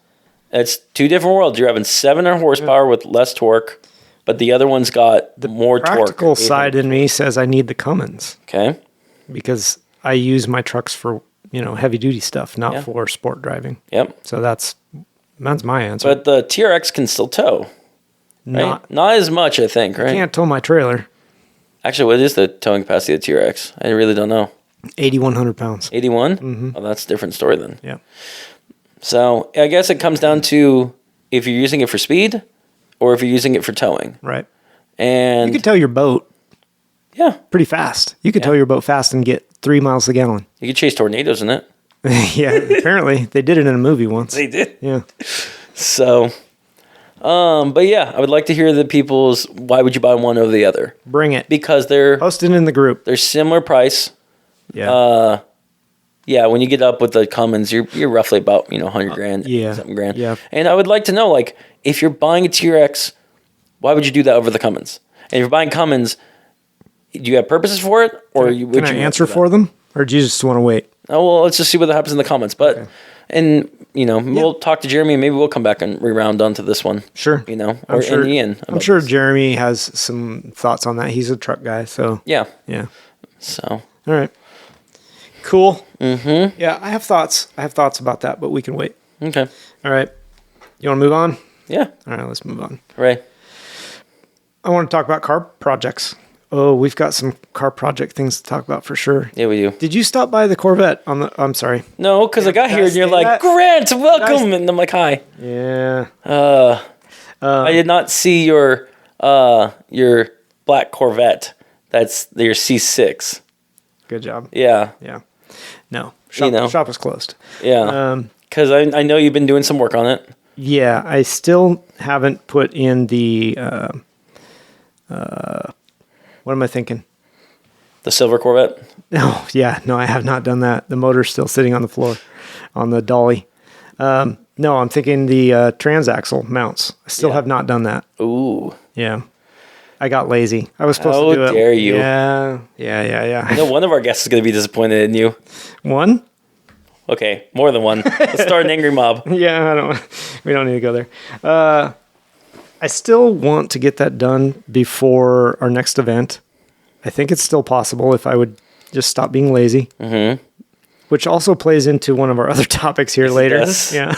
It's two different worlds. You're having 700 horsepower with less torque, but the other one's got more torque. practical side in me says I need the Cummins Okay. because I use my trucks for, heavy duty stuff, not for sport driving. Yep. So that's my answer. But the TRX can still tow. Right? Not as much, I think, right? Can't tow my trailer. Actually, what is the towing capacity of the TRX? I really don't know. 8,100 pounds. 81? Mm-hmm. Oh, that's a different story then. Yeah. So I guess it comes down to if you're using it for speed or if you're using it for towing. Right. And You could tow your boat yeah, pretty fast. You could tow your boat fast and get 3 miles a gallon. you could chase tornadoes in it. Yeah, apparently they did it in a movie once. They did. Yeah. So, but yeah, I would like to hear the people's why would you buy one over the other? Bring it. Because they're Post it in the group. similar price. Yeah. Yeah, when you get up with the Cummins, you're roughly about 100 grand, yeah. something grand. Yeah. And I would like to know, like, if you're buying a TRX, why would you do that over the Cummins? And if you're buying Cummins, do you have purposes for it, or would Can I you answer for them, or do you just want to wait? Oh well, let's just see what happens in the comments. But we'll talk to Jeremy, and maybe we'll come back and reround onto this one. Sure. Or Ian. I'm sure Jeremy has some thoughts on that. He's a truck guy, so Yeah. yeah. So. All right. Cool. Mm-hmm. Yeah, I have thoughts. About that, but we can wait. Okay. All right. You want to move on? Yeah. All right, let's move on. Right. I want to talk about car projects. Oh, we've got some car project things to talk about for sure. Yeah, we do. Did you stop by the Corvette I'm sorry. No, because I got here and you're like, Grant, welcome, and I'm like, hi. Yeah. I did not see your black Corvette. That's your C6. Good job. Yeah. Yeah. No. Shop is closed. Yeah. Because I know you've been doing some work on it. Yeah, I still haven't put in the what am I thinking? The silver Corvette? No, I have not done that. The motor's still sitting on the floor on the dolly. No, I'm thinking the transaxle mounts. I still have not done that. Ooh. Yeah. I got lazy. I was supposed How to do it. dare you. Yeah. I know one of our guests is going to be disappointed in you. One? Okay, more than one. Let's start an angry mob. Yeah, we don't need to go there. I still want to get that done before our next event. I think it's still possible if I would just stop being lazy. Mm-hmm. Which also plays into one of our other topics here later. Yes. Yeah.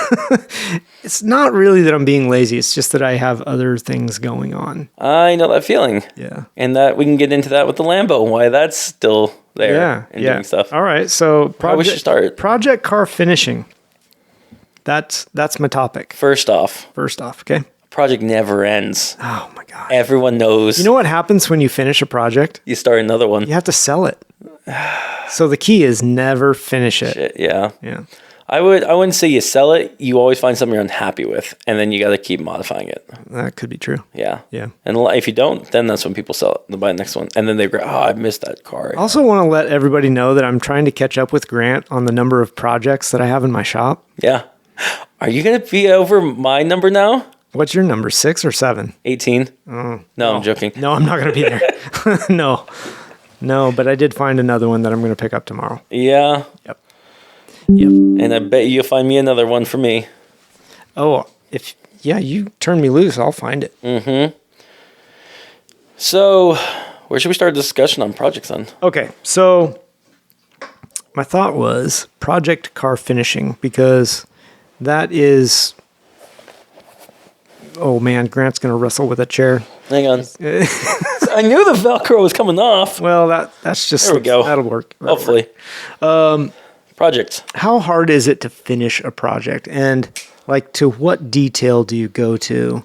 It's not really that I'm being lazy. It's just that I have other things going on. I know that feeling. Yeah. And that we can get into that with the Lambo, why that's still there and doing stuff. All right. So We should start. project car finishing. That's my topic. First off, Okay. project never ends. Oh my God. Everyone knows. You know what happens when you finish a project? You start another one. You have to sell it. So the key is never finish it. Shit, yeah. Yeah. I wouldn't say you sell it. You always find something you're unhappy with, and then you got to keep modifying it. That could be true. Yeah. Yeah. And if you don't, then that's when people sell it. They'll buy the next one, and then they go, "Oh, I missed that car." I also want to let everybody know that I'm trying to catch up with Grant on the number of projects that I have in my shop. Yeah. Are you gonna be over my number now? What's your number, 6 or 7? 18. No, I'm joking. No, I'm not going to be there. No, but I did find another one that I'm going to pick up tomorrow. Yeah. Yep. And I bet you'll find me another one for me. Oh, you turn me loose, I'll find it. So, where should we start a discussion on projects then? Okay, so my thought was project car finishing because that is... Oh man, Grant's going to wrestle with a chair. Hang on. I knew the Velcro was coming off. Well, that's just... There we go. That'll work. Hopefully. Projects. How hard is it to finish a project? And like, to what detail do you go to?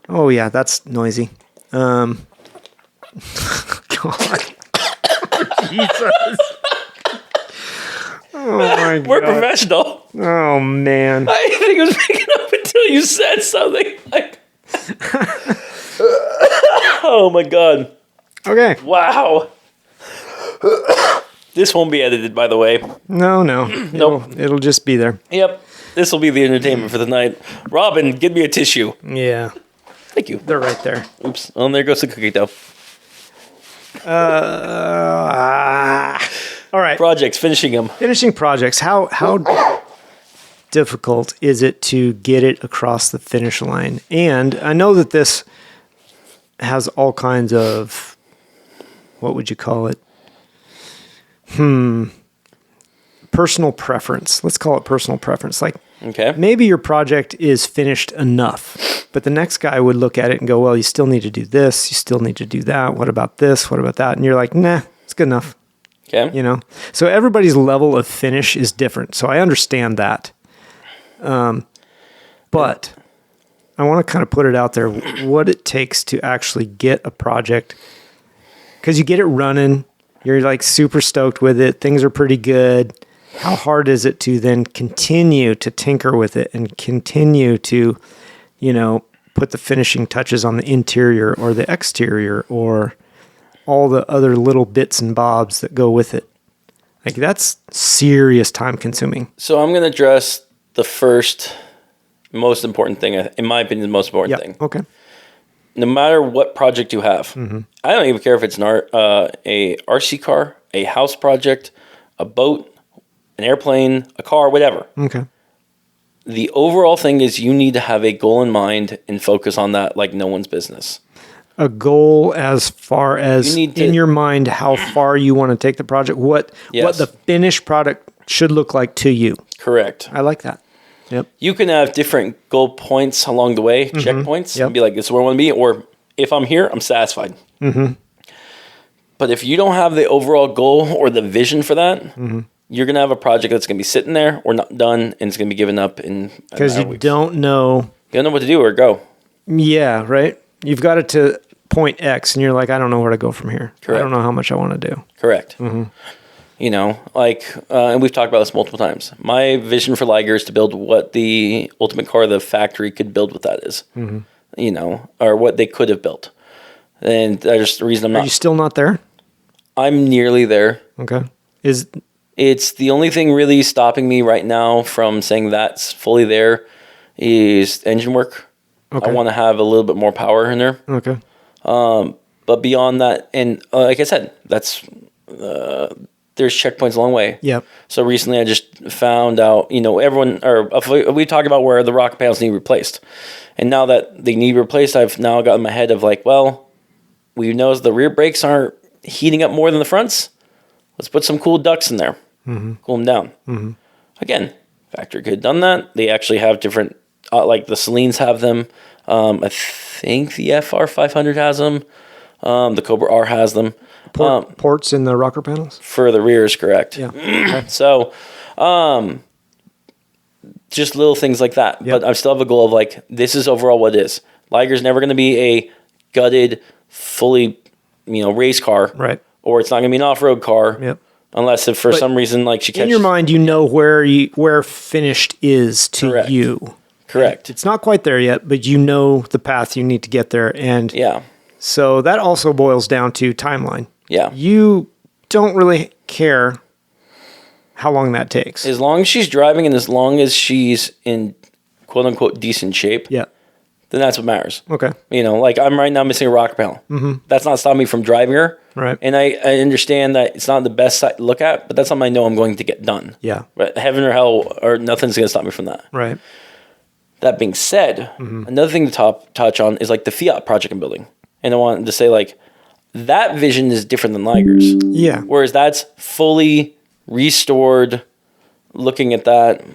Oh yeah, that's noisy. God. Jesus. Oh my God. We're professional. Oh man. I didn't think it was picking up until you said something. Oh my God. Okay. Wow. This won't be edited, by the way. No. Nope. It'll just be there. Yep. This will be the entertainment for the night. Robin, give me a tissue. Yeah. Thank you. They're right there. Oops. Oh, there goes the cookie dough. All right. Projects, finishing them. Finishing projects. How difficult is it to get it across the finish line? And I know that this has all kinds of, what would you call it? Personal preference. Let's call it personal preference. Like, Okay. maybe your project is finished enough, but the next guy would look at it and go, well, you still need to do this. You still need to do that. What about this? What about that? And you're like, nah, it's good enough. Okay. You know? So everybody's level of finish is different. So I understand that. But I want to kind of put it out there, what it takes to actually get a project, because you get it running, you're like super stoked with it, things are pretty good. How hard is it to then continue to tinker with it and continue to, put the finishing touches on the interior or the exterior or all the other little bits and bobs that go with it? Like, that's serious time consuming. So I'm going to address the first most important thing, in my opinion, the most important thing. Okay. No matter what project you have, I don't even care if it's a RC car, a house project, a boat, an airplane, a car, whatever. Okay. The overall thing is you need to have a goal in mind and focus on that like no one's business. A goal as far as You need to- in your mind how far you want to take the project, what Yes. the finished product should look like to you. Correct. I like that. Yep. You can have different goal points along the way, checkpoints, Yep. and be like, this is where I want to be, or if I'm here, I'm satisfied. But if you don't have the overall goal or the vision for that, you're going to have a project that's going to be sitting there or not done, and it's going to be given up in Because you don't know. You don't know what to do or go. Yeah, right. You've got it to point X, and you're like, I don't know where to go from here. I Correct. don't know how much I want to do. Correct. And we've talked about this multiple times. My vision for Liger is to build what the ultimate car the factory could build what that is, or what they could have built. And there's the reason Are you still not there? I'm nearly there. Okay. It's the only thing really stopping me right now from saying that's fully there is engine work. Okay. I want to have a little bit more power in there. Okay. But beyond that, and like I said, that's there's checkpoints a long way. Yep. So recently I just found out, we talked about where the rocker panels need replaced. And now that they need replaced, I've now got in my head of like, well, we know the rear brakes aren't heating up more than the fronts. Let's put some cool ducts in there. Cool them down. Again, factory could have done that. They actually have different, like the Salines have them. I think the FR500 has them. The Cobra R has them. Ports in the rocker panels? For the rear is correct. Yeah. Okay. So, just little things like that. Yep. But I still have a goal of like, this is overall what it is. Liger's never going to be a gutted, fully, race car. Right. Or it's not going to be an off-road car. Yep. Unless if for some reason like she catches... In your mind, you know where finished is to Correct. you. Correct. It's not quite there yet, but you know the path you need to get there. And Yeah. so that also boils down to timeline. Yeah. You don't really care how long that takes. As long as she's driving and as long as she's in quote-unquote decent shape, Yeah. then that's what matters. Okay. Like I'm right now missing a rocker panel. That's not stopping me from driving her. Right. And I understand that it's not the best site to look at, but that's something I know I'm going to get done. Yeah. But heaven or hell, or nothing's going to stop me from that. Right. That being said, another thing to touch on is like the Fiat project I'm building. And I wanted to say like, that vision is different than Liger's. Yeah. Whereas that's fully restored, looking at that. Do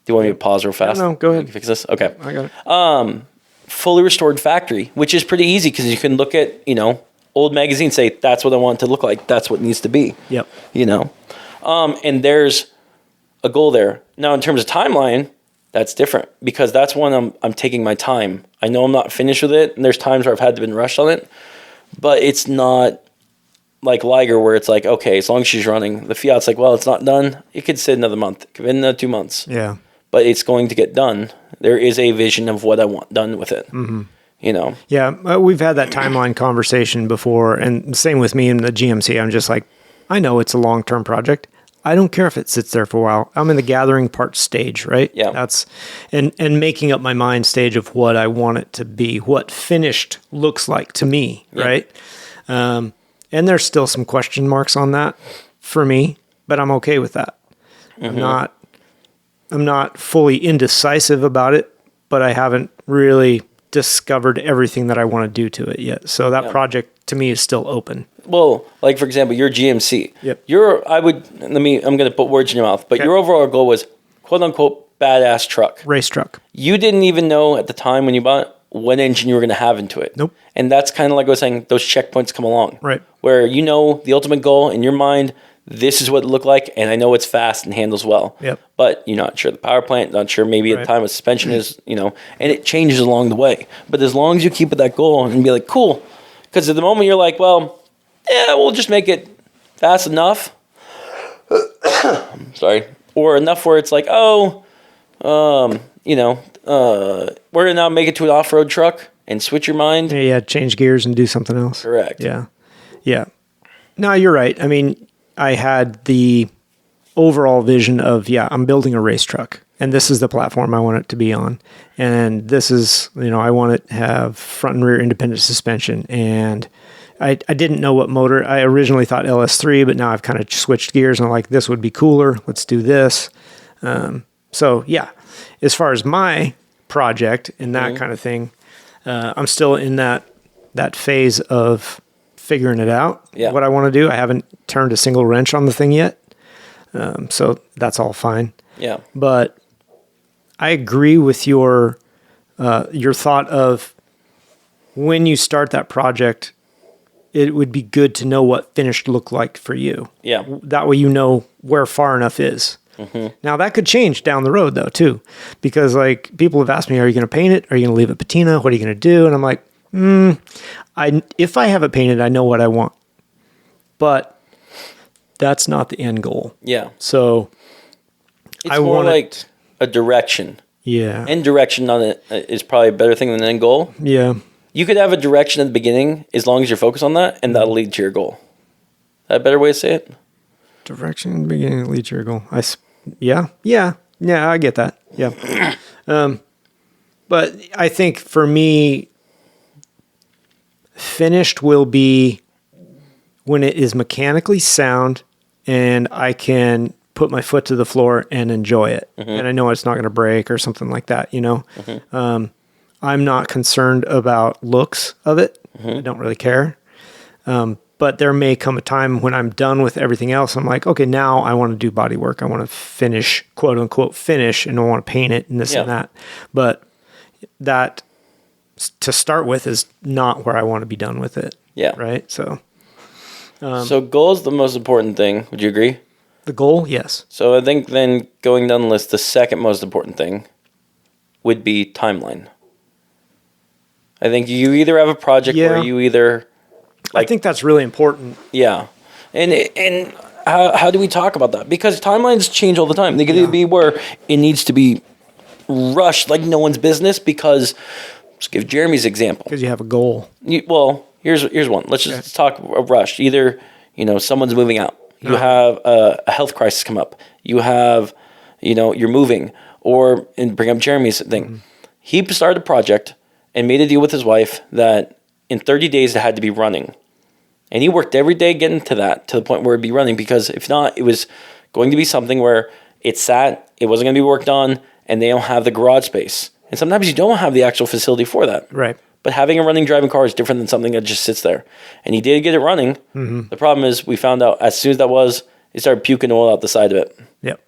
you want me to pause real fast? No, go ahead. You can fix this? Okay. I got it. Fully restored factory, which is pretty easy because you can look at, old magazines, say, that's what I want it to look like. That's what it needs to be. Yep. And there's a goal there. Now, in terms of timeline, that's different because that's when I'm taking my time. I know I'm not finished with it, and there's times where I've had to been rushed on it, but it's not like Liger where it's like, okay, as long as she's running. The Fiat's like, well, it's not done. It could sit another month. It could be another 2 months. Yeah. But it's going to get done. There is a vision of what I want done with it. Yeah, we've had that timeline conversation before, and same with me and the GMC. I'm just like, I know it's a long-term project. I don't care if it sits there for a while. I'm in the gathering part stage, right? Yeah. That's and making up my mind stage of what I want it to be, what finished looks like to me, right? And there's still some question marks on that for me, but I'm okay with that. I'm not fully indecisive about it, but I haven't really discovered everything that I want to do to it yet. So that project to me is still open. Well, like for example, your GMC. Yep. I'm going to put words in your mouth, but your overall goal was quote unquote badass truck. Race truck. You didn't even know at the time when you bought it what engine you were going to have into it. Nope. And that's kind of like I was saying, those checkpoints come along. Right. Where the ultimate goal in your mind, this is what it looked like, and I know it's fast and handles well. Yep. But you're not sure the power plant, not sure maybe at the time what suspension is, and it changes along the way. But as long as you keep with that goal and be like, cool, because at the moment you're like, well, yeah, we'll just make it fast enough. Sorry. Or enough where it's like, we're going to now make it to an off-road truck and switch your mind. Yeah, change gears and do something else. Correct. Yeah. Yeah. No, you're right. I mean, I had the overall vision of, I'm building a race truck, and this is the platform I want it to be on. And this is, I want it to have front and rear independent suspension. And I didn't know what motor. I originally thought LS3, but now I've kind of switched gears and I'm like, this would be cooler. Let's do this. As far as my project and that kind of thing, I'm still in that phase of figuring it out, what I want to do. I haven't turned a single wrench on the thing yet. So that's all fine. Yeah. But I agree with your thought of when you start that project, it would be good to know what finished looked like for you. Yeah. That way you know where far enough is. Mm-hmm. Now that could change down the road though too, because like people have asked me, are you going to paint it? Are you going to leave it patina? What are you going to do? And I'm like, if I have it painted, I know what I want, but that's not the end goal. Yeah. So it's more like a direction. Yeah. End direction on it is probably a better thing than an end goal. Yeah. You could have a direction at the beginning as long as you're focused on that, and that'll lead to your goal. Is that a better way to say it? Direction in the beginning leads to your goal. Yeah, I get that. Yeah. But I think for me, Finished will be when it is mechanically sound and I can put my foot to the floor and enjoy it. And I know it's not going to break or something like that, you know? I'm not concerned about looks of it. I don't really care. But there may come a time when I'm done with everything else. I'm like, okay, now I want to do body work. I want to finish, quote unquote, finish, and I want to paint it and this and that. But that, to start with, is not where I want to be done with it. Yeah. Right? So So goal is the most important thing. Would you agree? the goal, yes. So I think then going down the list, the second most important thing would be timeline. I think you either have a project where you either... I think that's really important. Yeah. And how do we talk about that? Because timelines change all the time. They could be where it needs to be rushed like no one's business because... Let's give Jeremy's example. Because you have a goal. Here's one. Let's just talk a rush. Either, someone's moving out. You have a health crisis come up. You have, you're moving. And bring up Jeremy's thing. He started a project and made a deal with his wife that in 30 days it had to be running. And he worked every day getting to that, to the point where it'd be running, because if not, it was going to be something where it sat, it wasn't going to be worked on, and they don't have the garage space. And sometimes you don't have the actual facility for that. Right. But having a running driving car is different than something that just sits there. And he did get it running. The problem is we found out as soon as that was, it started puking oil out the side of it. Yep.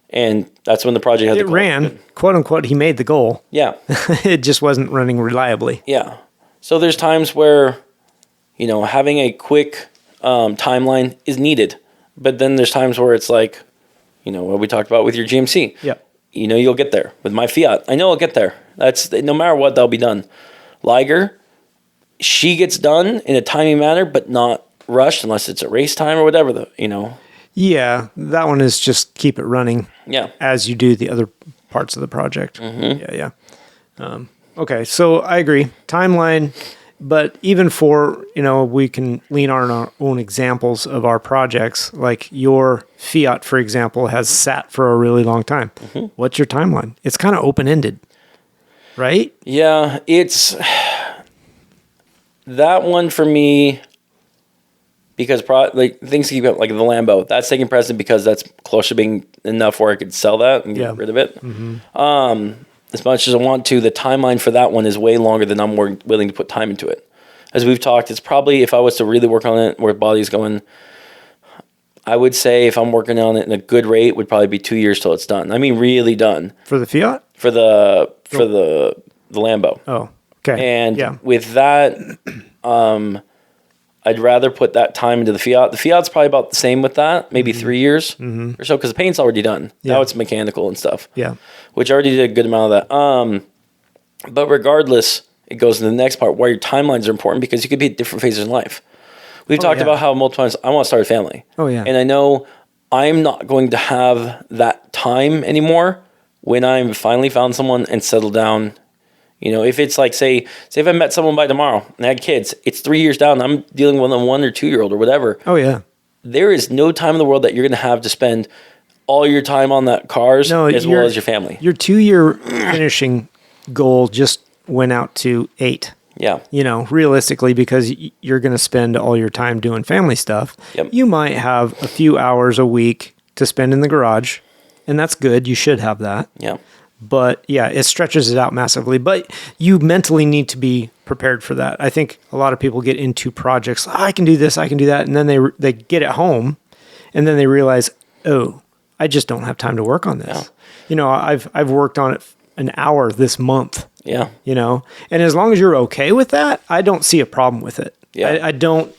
And that's when the project had to It ran, quote unquote, he made the goal. Yeah. It just wasn't running reliably. Yeah. So there's times where, having a quick timeline is needed. But then there's times where it's like, what we talked about with your GMC. Yep. You'll get there. With my Fiat, I know I'll get there. That's no matter what, that'll be done. Liger, she gets done in a timely manner, but not rushed unless it's a race time or whatever. Yeah, that one is just keep it running. Yeah. As you do the other parts of the project. Yeah. Okay, so I agree. Timeline, but even for, we can lean on our own examples of our projects. Like your Fiat, for example, has sat for a really long time. What's your timeline? It's kind of open-ended, right? Yeah, it's that one for me, because things keep up, like the Lambo. That's taking precedent because that's close to being enough where I could sell that and get rid of it. As much as I want to, the timeline for that one is way longer than I'm more willing to put time into it. As we've talked, it's probably, if I was to really work on it, where the body's going, I would say if I'm working on it in a good rate, would probably be 2 years till it's done. I mean, really done. For the Fiat? For the Lambo. Oh, okay. And with that, I'd rather put that time into the Fiat. The Fiat's probably about the same with that, maybe 3 years or so, because the paint's already done. Now it's mechanical and stuff. Yeah. Which I already did a good amount of that. But regardless, it goes to the next part where your timelines are important because you could be at different phases in life. We've talked about how multiple times I want to start a family. Oh, yeah. And I know I'm not going to have that time anymore when I'm finally found someone and settled down. If it's like, say if I met someone by tomorrow and had kids, it's 3 years down, I'm dealing with a 1 or 2 year old or whatever. Oh, yeah. There is no time in the world that you're going to have to spend all your time on that cars as well as your family. Your 2-year finishing goal just went out to 8. Yeah. Realistically, because you're going to spend all your time doing family stuff. Yep. You might have a few hours a week to spend in the garage, and that's good. You should have that. Yeah. But yeah, it stretches it out massively. But you mentally need to be prepared for that. I think a lot of people get into projects. I can do this, I can do that, and then they get at home, and then they realize, oh, I just don't have time to work on this. Yeah. I've worked on it an hour this month. Yeah. And as long as you're okay with that, I don't see a problem with it. Yeah.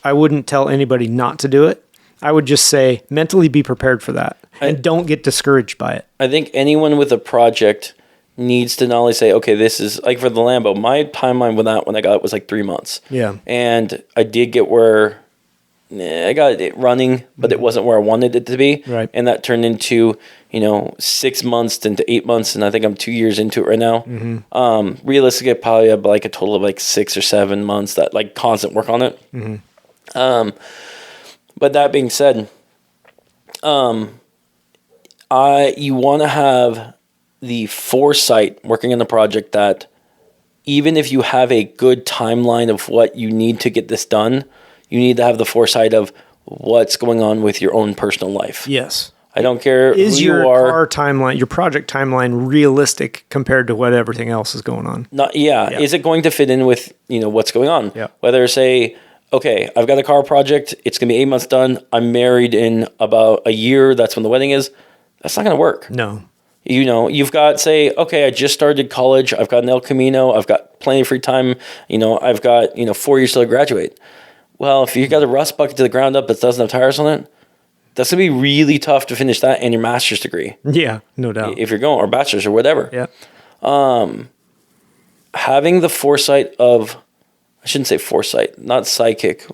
I wouldn't tell anybody not to do it. I would just say mentally be prepared for that and don't get discouraged by it. I think anyone with a project needs to not only say, okay, this is like for the Lambo, my timeline with that when I got it was like 3 months. Yeah. And I did get where I got it running, but it wasn't where I wanted it to be. Right. And that turned into, 6 months into 8 months. And I think I'm 2 years into it right now. Realistically, I probably have like a total of like 6 or 7 months that like constant work on it. But that being said, you want to have the foresight working on the project that even if you have a good timeline of what you need to get this done, you need to have the foresight of what's going on with your own personal life. Yes. I don't care Is who your you are. car timeline, your project timeline, realistic compared to what everything else is going on? Yeah. Is it going to fit in with, what's going on? Yeah. Whether say, okay, I've got a car project. It's going to be 8 months done. I'm married in about a year. That's when the wedding is. That's not going to work. No. You've got, say, okay, I just started college. I've got an El Camino. I've got plenty of free time. I've got, 4 years till I graduate. Well, if you got a rust bucket to the ground up that doesn't have tires on it, that's going to be really tough to finish that and your master's degree. Yeah, no doubt. If you're going, or bachelor's or whatever. Yeah. Having the foresight of, I shouldn't say foresight, not psychic.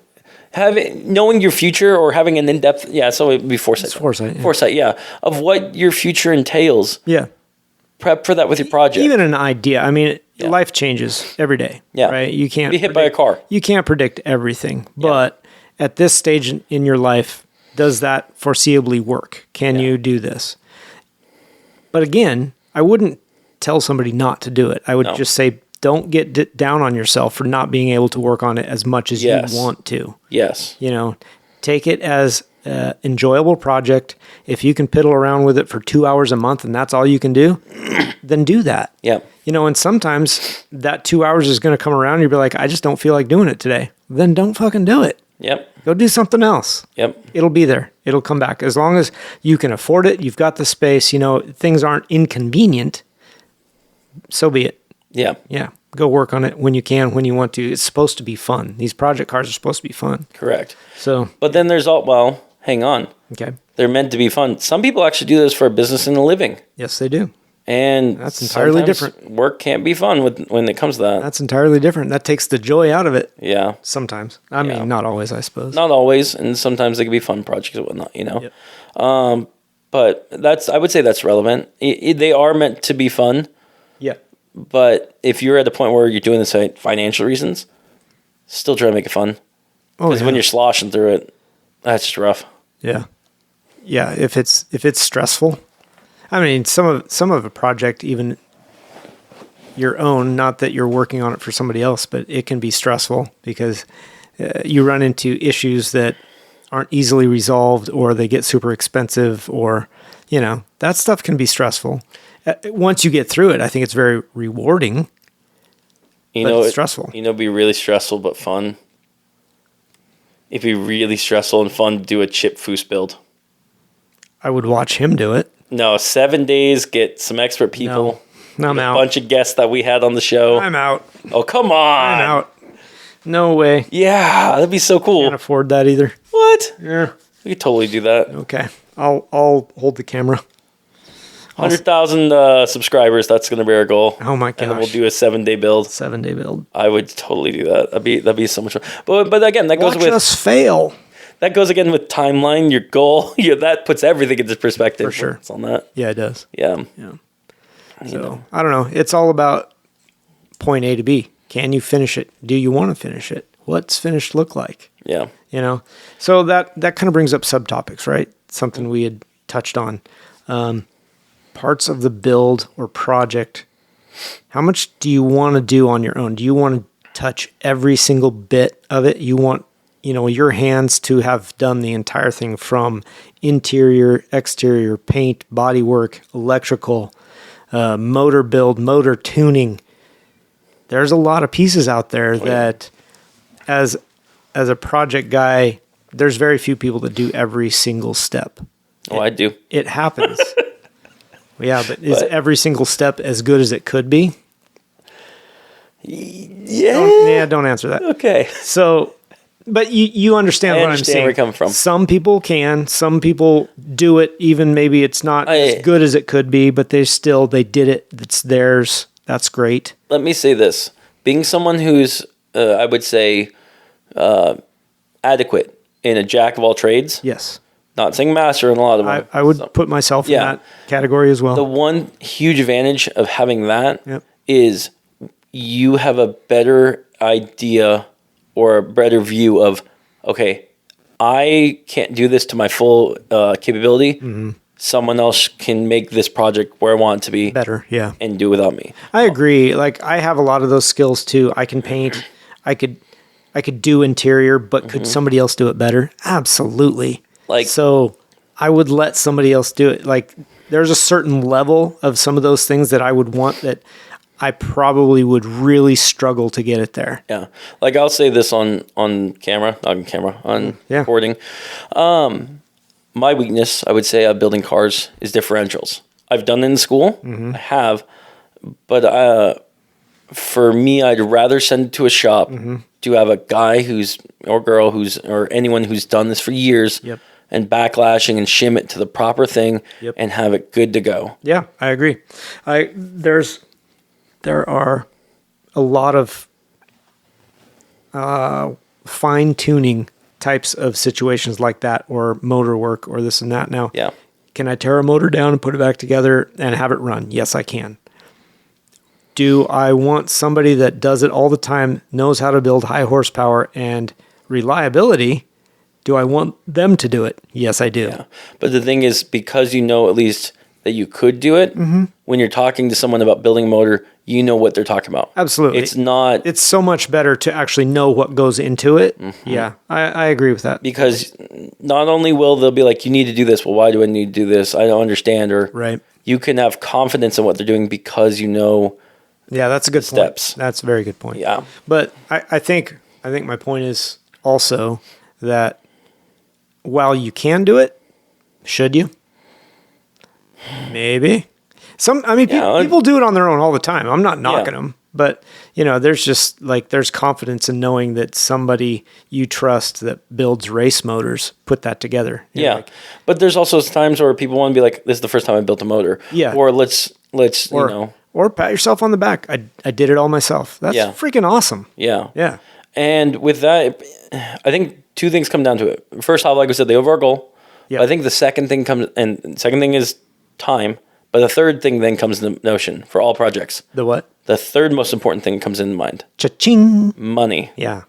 Knowing your future or having an in-depth, so it would be foresight. It's foresight. Yeah. Foresight, of what your future entails. Yeah. Prep for that with your project. Even an idea. I mean, life changes every day. Yeah. Right? You can't be hit by a car. You can't predict everything. But at this stage in your life, does that foreseeably work? Can you do this? But again, I wouldn't tell somebody not to do it. I would just say, don't get down on yourself for not being able to work on it as much as you want to. Yes. Take it as an enjoyable project. If you can piddle around with it for 2 hours a month and that's all you can do, then do that. Yeah. And sometimes that 2 hours is going to come around and you'll be like, I just don't feel like doing it today. Then don't fucking do it. Yep. Go do something else. Yep. It'll be there. It'll come back. As long as you can afford it, you've got the space, things aren't inconvenient, so be it. Yeah. Yeah. Go work on it when you can, when you want to. It's supposed to be fun. These project cars are supposed to be fun. Correct. So. But then there's hang on. Okay. They're meant to be fun. Some people actually do this for a business and a living. Yes, they do. And that's entirely different. Work can't be fun when it comes to that. That's entirely different. That takes the joy out of it. Yeah. Sometimes. I mean, not always, I suppose. Not always. And sometimes they can be fun projects and whatnot, Yep. But I would say that's relevant. They are meant to be fun. Yeah. But if you're at the point where you're doing this for financial reasons, still try to make it fun. Because when you're sloshing through it, that's just rough. Yeah. Yeah. If it's stressful. I mean, some of a project, even your own, not that you're working on it for somebody else, but it can be stressful because you run into issues that aren't easily resolved, or they get super expensive, or, that stuff can be stressful. Once you get through it, I think it's very rewarding. But it's stressful. It'd be really stressful but fun. It'd be really stressful and fun to do a Chip Foose build. I would watch him do it. No, 7 days, get some expert people. No, I'm out. A bunch of guests that we had on the show. I'm out. Oh, come on. I'm out. No way. Yeah, that'd be so cool. Can't afford that either. What? Yeah. We could totally do that. Okay. I'll hold the camera. 100,000 subscribers, that's going to be our goal. Oh my gosh. And then we'll do a 7-day build. 7-day build. I would totally do that. That'd be so much fun. But again, that goes Watch with us fail. That goes again with timeline, your goal. That puts everything into perspective. For sure. It's on that. Yeah, it does. Yeah. So, I don't know. It's all about point A to B. Can you finish it? Do you want to finish it? What's finished look like? Yeah. So that kind of brings up subtopics, right? Something we had touched on. Parts of the build or project. How much do you want to do on your own? Do you want to touch every single bit of it? You want, your hands to have done the entire thing, from interior, exterior, paint, bodywork, electrical, motor build, motor tuning. There's a lot of pieces out there that, as a project guy, there's very few people that do every single step. I do. It happens. Yeah, but is every single step as good as it could be? Yeah. Don't answer that. Okay. So, but you understand what I'm saying. Where you're coming from. Some people can. Some people do it, even maybe it's not as good as it could be, but they did it. It's theirs. That's great. Let me say this. Being someone who's, I would say, adequate in a jack of all trades. Yes. Not saying master in a lot of them. I would put myself in that category as well. The one huge advantage of having that is you have a better idea or a better view of, okay, I can't do this to my full capability, someone else can make this project where I want it to be Better, yeah. and do without me. I agree. Like I have a lot of those skills too. I can paint. I could do interior, but could somebody else do it better? Absolutely. Like- so I would let somebody else do it. Like there's a certain level of some of those things that I would want that I probably would really struggle to get it there. Yeah. Like I'll say this on camera, not on camera, on Yeah. recording. My weakness, I would say, of building cars is differentials. I've done it in school. I have. But for me, I'd rather send it to a shop to have a guy or girl or anyone who's done this for years Yep. and backlashing and shim it to the proper thing Yep. and have it good to go. Yeah, I agree. There are a lot of fine tuning types of situations like that, or motor work, or this and that. Now, Yeah. can I tear a motor down and put it back together and have it run? Yes, I can. Do I want somebody that does it all the time, knows how to build high horsepower and reliability? Do I want them to do it? Yes, I do. Yeah. But the thing is, because you know at least that you could do it, when you're talking to someone about building a motor, you know what they're talking about. Absolutely. It's not It's so much better to actually know what goes into it. Yeah, I agree with that. because not only will they'll be like, you need to do this. Well, why do I need to do this? I don't understand. Or Right. you can have confidence in what they're doing because you know. Yeah, that's a good Steps. point. That's a very good point. Yeah. But I think my point is also that while you can do it, should you? Maybe. Yeah, People do it on their own all the time. I'm not knocking Yeah. them, but there's just there's confidence in knowing that somebody you trust that builds race motors put that together. Yeah. But there's also times where people want to be like, this is the first time I built a motor. Yeah. Or let's or pat yourself on the back. I did it all myself. That's Yeah. freaking awesome. Yeah. Yeah. And with that, I think two things come down to it. First off, like I said, the overall goal. Yeah. I think the second thing is time. But the third thing then comes in the notion for all projects. The what? The third most important thing comes in mind. Cha-ching. Money. Yeah.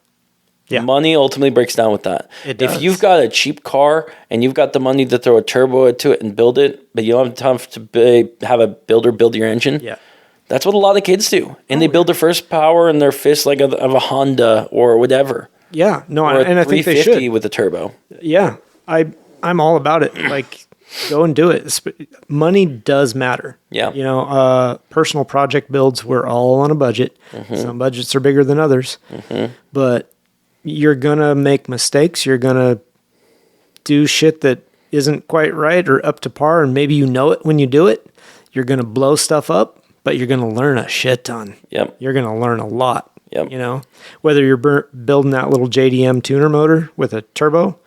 Yeah. Money ultimately breaks down with that. It does. If you've got a cheap car and you've got the money to throw a turbo into it and build it, but you don't have time to have a builder build your engine, Yeah. that's what a lot of kids do. And they build their first power in their fist like of a Honda or whatever. Yeah. No, Or and I think they 350 should. with a turbo. Yeah. I'm all about it. Like, go and do it. Money does matter. Yeah. Personal project builds, we're all on a budget. Some budgets are bigger than others. But you're going to make mistakes. You're going to do shit that isn't quite right or up to par, and maybe you know it when you do it. You're going to blow stuff up, but you're going to learn a shit ton. Yep. You're going to learn a lot. Yep. Whether you're building that little JDM tuner motor with a turbo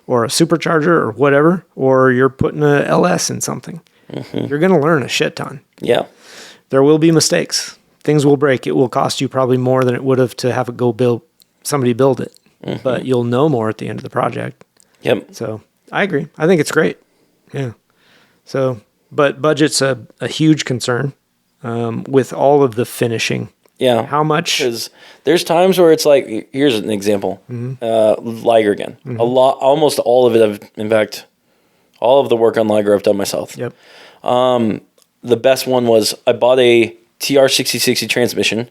or a supercharger or whatever, or you're putting a LS in something, you're going to learn a shit ton. Yeah. There will be mistakes. Things will break. It will cost you probably more than it would have to have it somebody build it, but you'll know more at the end of the project. Yep. So I agree. I think it's great. Yeah. So, but budget's a huge concern with all of the finishing. Yeah. How much? Because there's times where it's like, here's an example. Liger again. Almost all of it, in fact, all of the work on Liger I've done myself. Yep. The best one was I bought a TR6060 transmission.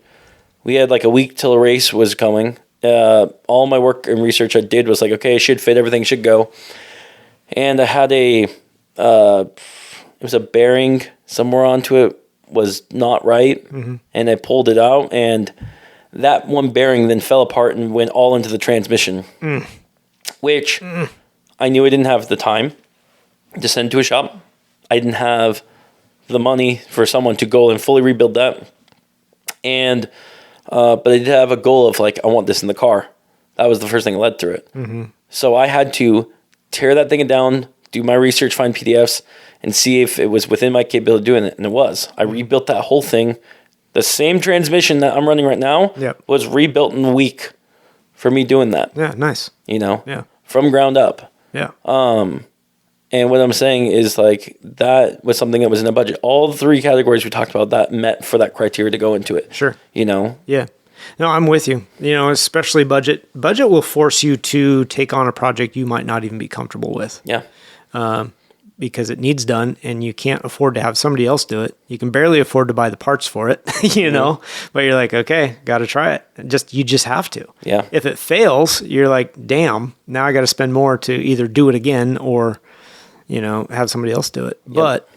We had like a week till a race was coming. All my work and research I did was like, okay, it should fit, everything should go. And I had it was a bearing somewhere onto it was not right, and I pulled it out, and that one bearing then fell apart and went all into the transmission, which I knew I didn't have the time to send to a shop. I didn't have the money for someone to go and fully rebuild that, and but I did have a goal of like, I want this in the car. That was the first thing that led through it. So I had to tear that thing down, do my research, find PDFs, and see if it was within my capability of doing it. And it was. I rebuilt that whole thing. The same transmission that I'm running right now was rebuilt in a week for me doing that. Yeah, nice. Yeah. From ground up. Yeah. And what I'm saying is like that was something that was in a budget. All the three categories we talked about that met for that criteria to go into it. Sure. Yeah. No, I'm with you. Especially budget. Budget will force you to take on a project you might not even be comfortable with. Yeah. because it needs done and you can't afford to have somebody else do it. You can barely afford to buy the parts for it, you know, but you're like, okay, got to try it. You just have to. Yeah. If it fails, you're like, damn, now I got to spend more to either do it again or, you know, have somebody else do it. Yep. But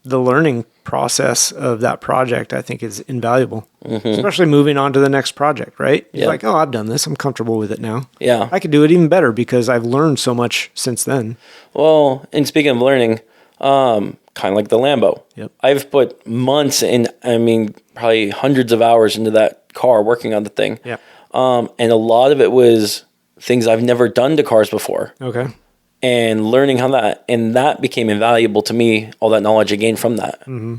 the learning process of that project, I think, is invaluable, especially moving on to the next project, right? You're Yeah. like, oh, I've done this. I'm comfortable with it now. Yeah. I could do it even better because I've learned so much since then. Well, and speaking of learning, kind of like the Lambo. Yep. I've put months in, I mean, probably hundreds of hours into that car working on the thing. Yeah. And a lot of it was things I've never done to cars before. Okay. And learning how that became invaluable to me, all that knowledge I gained from that. Mm-hmm.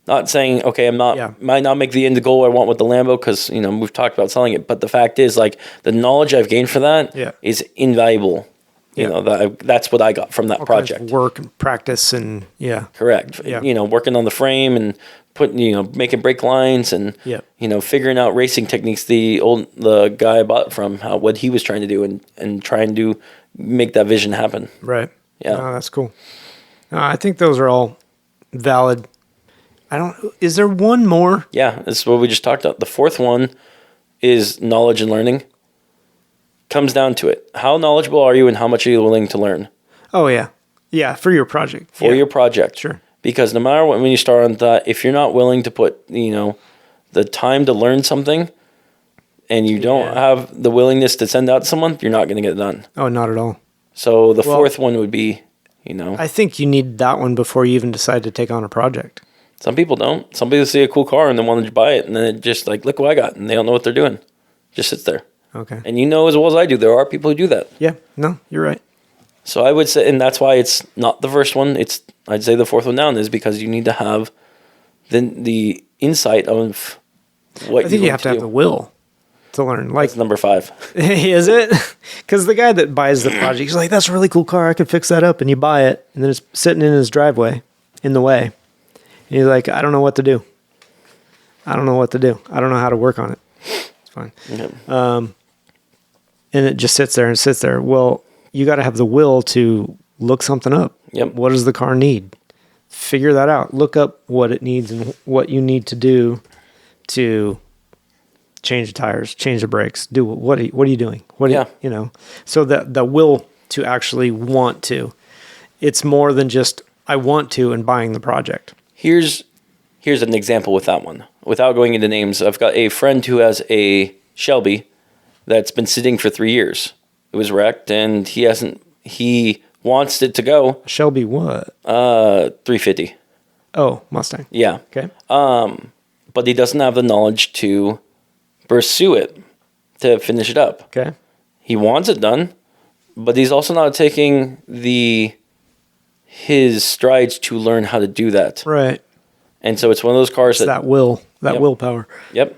Not saying, okay, might not make the end goal I want with the Lambo because, you know, we've talked about selling it. But the fact is, like, the knowledge I've gained for that is invaluable. You know, that's what I got from that All kinds project. of work and practice and Correct. Yeah. You know, working on the frame and making brake lines and, Yep. you know, figuring out racing techniques. The guy I bought it from, what he was trying to do and trying to make that vision happen. Right. Yeah. Oh, that's cool. I think those are all valid. Is there one more? Yeah. This is what we just talked about. The fourth one is knowledge and learning. Comes down to it. How knowledgeable are you and how much are you willing to learn? Oh, yeah. Yeah, for your project. For your project. Sure. Because no matter what, when you start on that, if you're not willing to put, you know, the time to learn something and you don't have the willingness to send out to someone, you're not going to get it done. Oh, not at all. So the fourth one would be, you know. I think you need that one before you even decide to take on a project. Some people don't. Some people see a cool car and they want to buy it and then it just like, look what I got. And they don't know what they're doing. Just sits there. Okay. And you know as well as I do, there are people who do that. Yeah. No, you're right. So I would say, and that's why it's not the first one. I'd say the fourth one down is because you need to have the insight of what I think you have to have the will to learn. Like, That's number 5. is it? Because the guy that buys the project, he's like, that's a really cool car. I could fix that up. And you buy it, and then it's sitting in his driveway in the way. And he's like, I don't know what to do. I don't know what to do. I don't know how to work on it. It's fine. Okay. And it just sits there and sits there. Well, you got to have the will to look something up. Yep. What does the car need? Figure that out. Look up what it needs and what you need to do to change the tires, change the brakes. What are you doing? You know? So the will to actually want to. It's more than just I want to and buying the project. Here's an example with that one. Without going into names, I've got a friend who has a Shelby that's been sitting for 3 years. It was wrecked, and he wants it to go. Shelby what? 350. Oh, Mustang. Yeah. Okay. But he doesn't have the knowledge to pursue it, to finish it up. Okay. He wants it done, but he's also not taking his strides to learn how to do that. Right. And so it's one of those cars It's that willpower. Yep.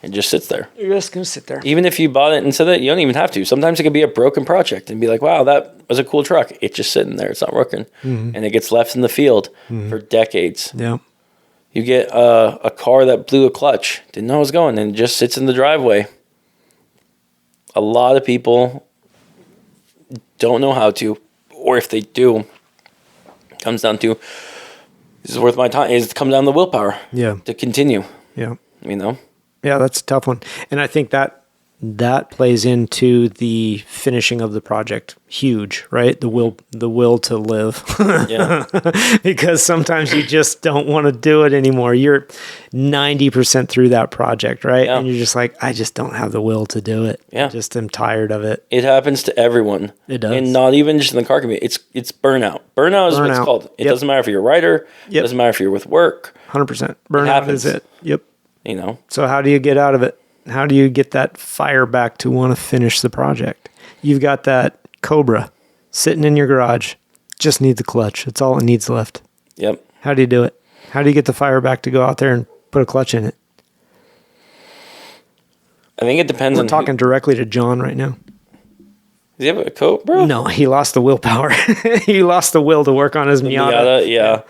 It just sits there. You're just going to sit there. Even if you bought it and said that, you don't even have to. Sometimes it could be a broken project and be like, wow, that was a cool truck. It's just sitting there. It's not working. Mm-hmm. And it gets left in the field for decades. Yeah. You get a car that blew a clutch, didn't know it was going, and it just sits in the driveway. A lot of people don't know how to, or if they do, it comes down to, this is worth my time. It comes down to willpower to continue. Yeah. You know? Yeah, that's a tough one. And I think that plays into the finishing of the project huge, right? The will to live. Yeah. Because sometimes you just don't want to do it anymore. You're 90% through that project, right? Yeah. And you're just like, I just don't have the will to do it. Yeah. I just am tired of it. It happens to everyone. It does. And not even just in the car community. It's burnout. Burnout is what it's called. It doesn't matter if you're a writer. It doesn't matter if you're with work. 100%. Burnout is it. Yep. You know? So how do you get out of it? How do you get that fire back to want to finish the project? You've got that Cobra sitting in your garage. Just needs a clutch. That's all it needs left. Yep. How do you do it? How do you get the fire back to go out there and put a clutch in it? I think it depends on... We're talking directly to John right now. Does he have a coat, bro? No, he lost the willpower. He lost the will to work on his Miata. Yeah.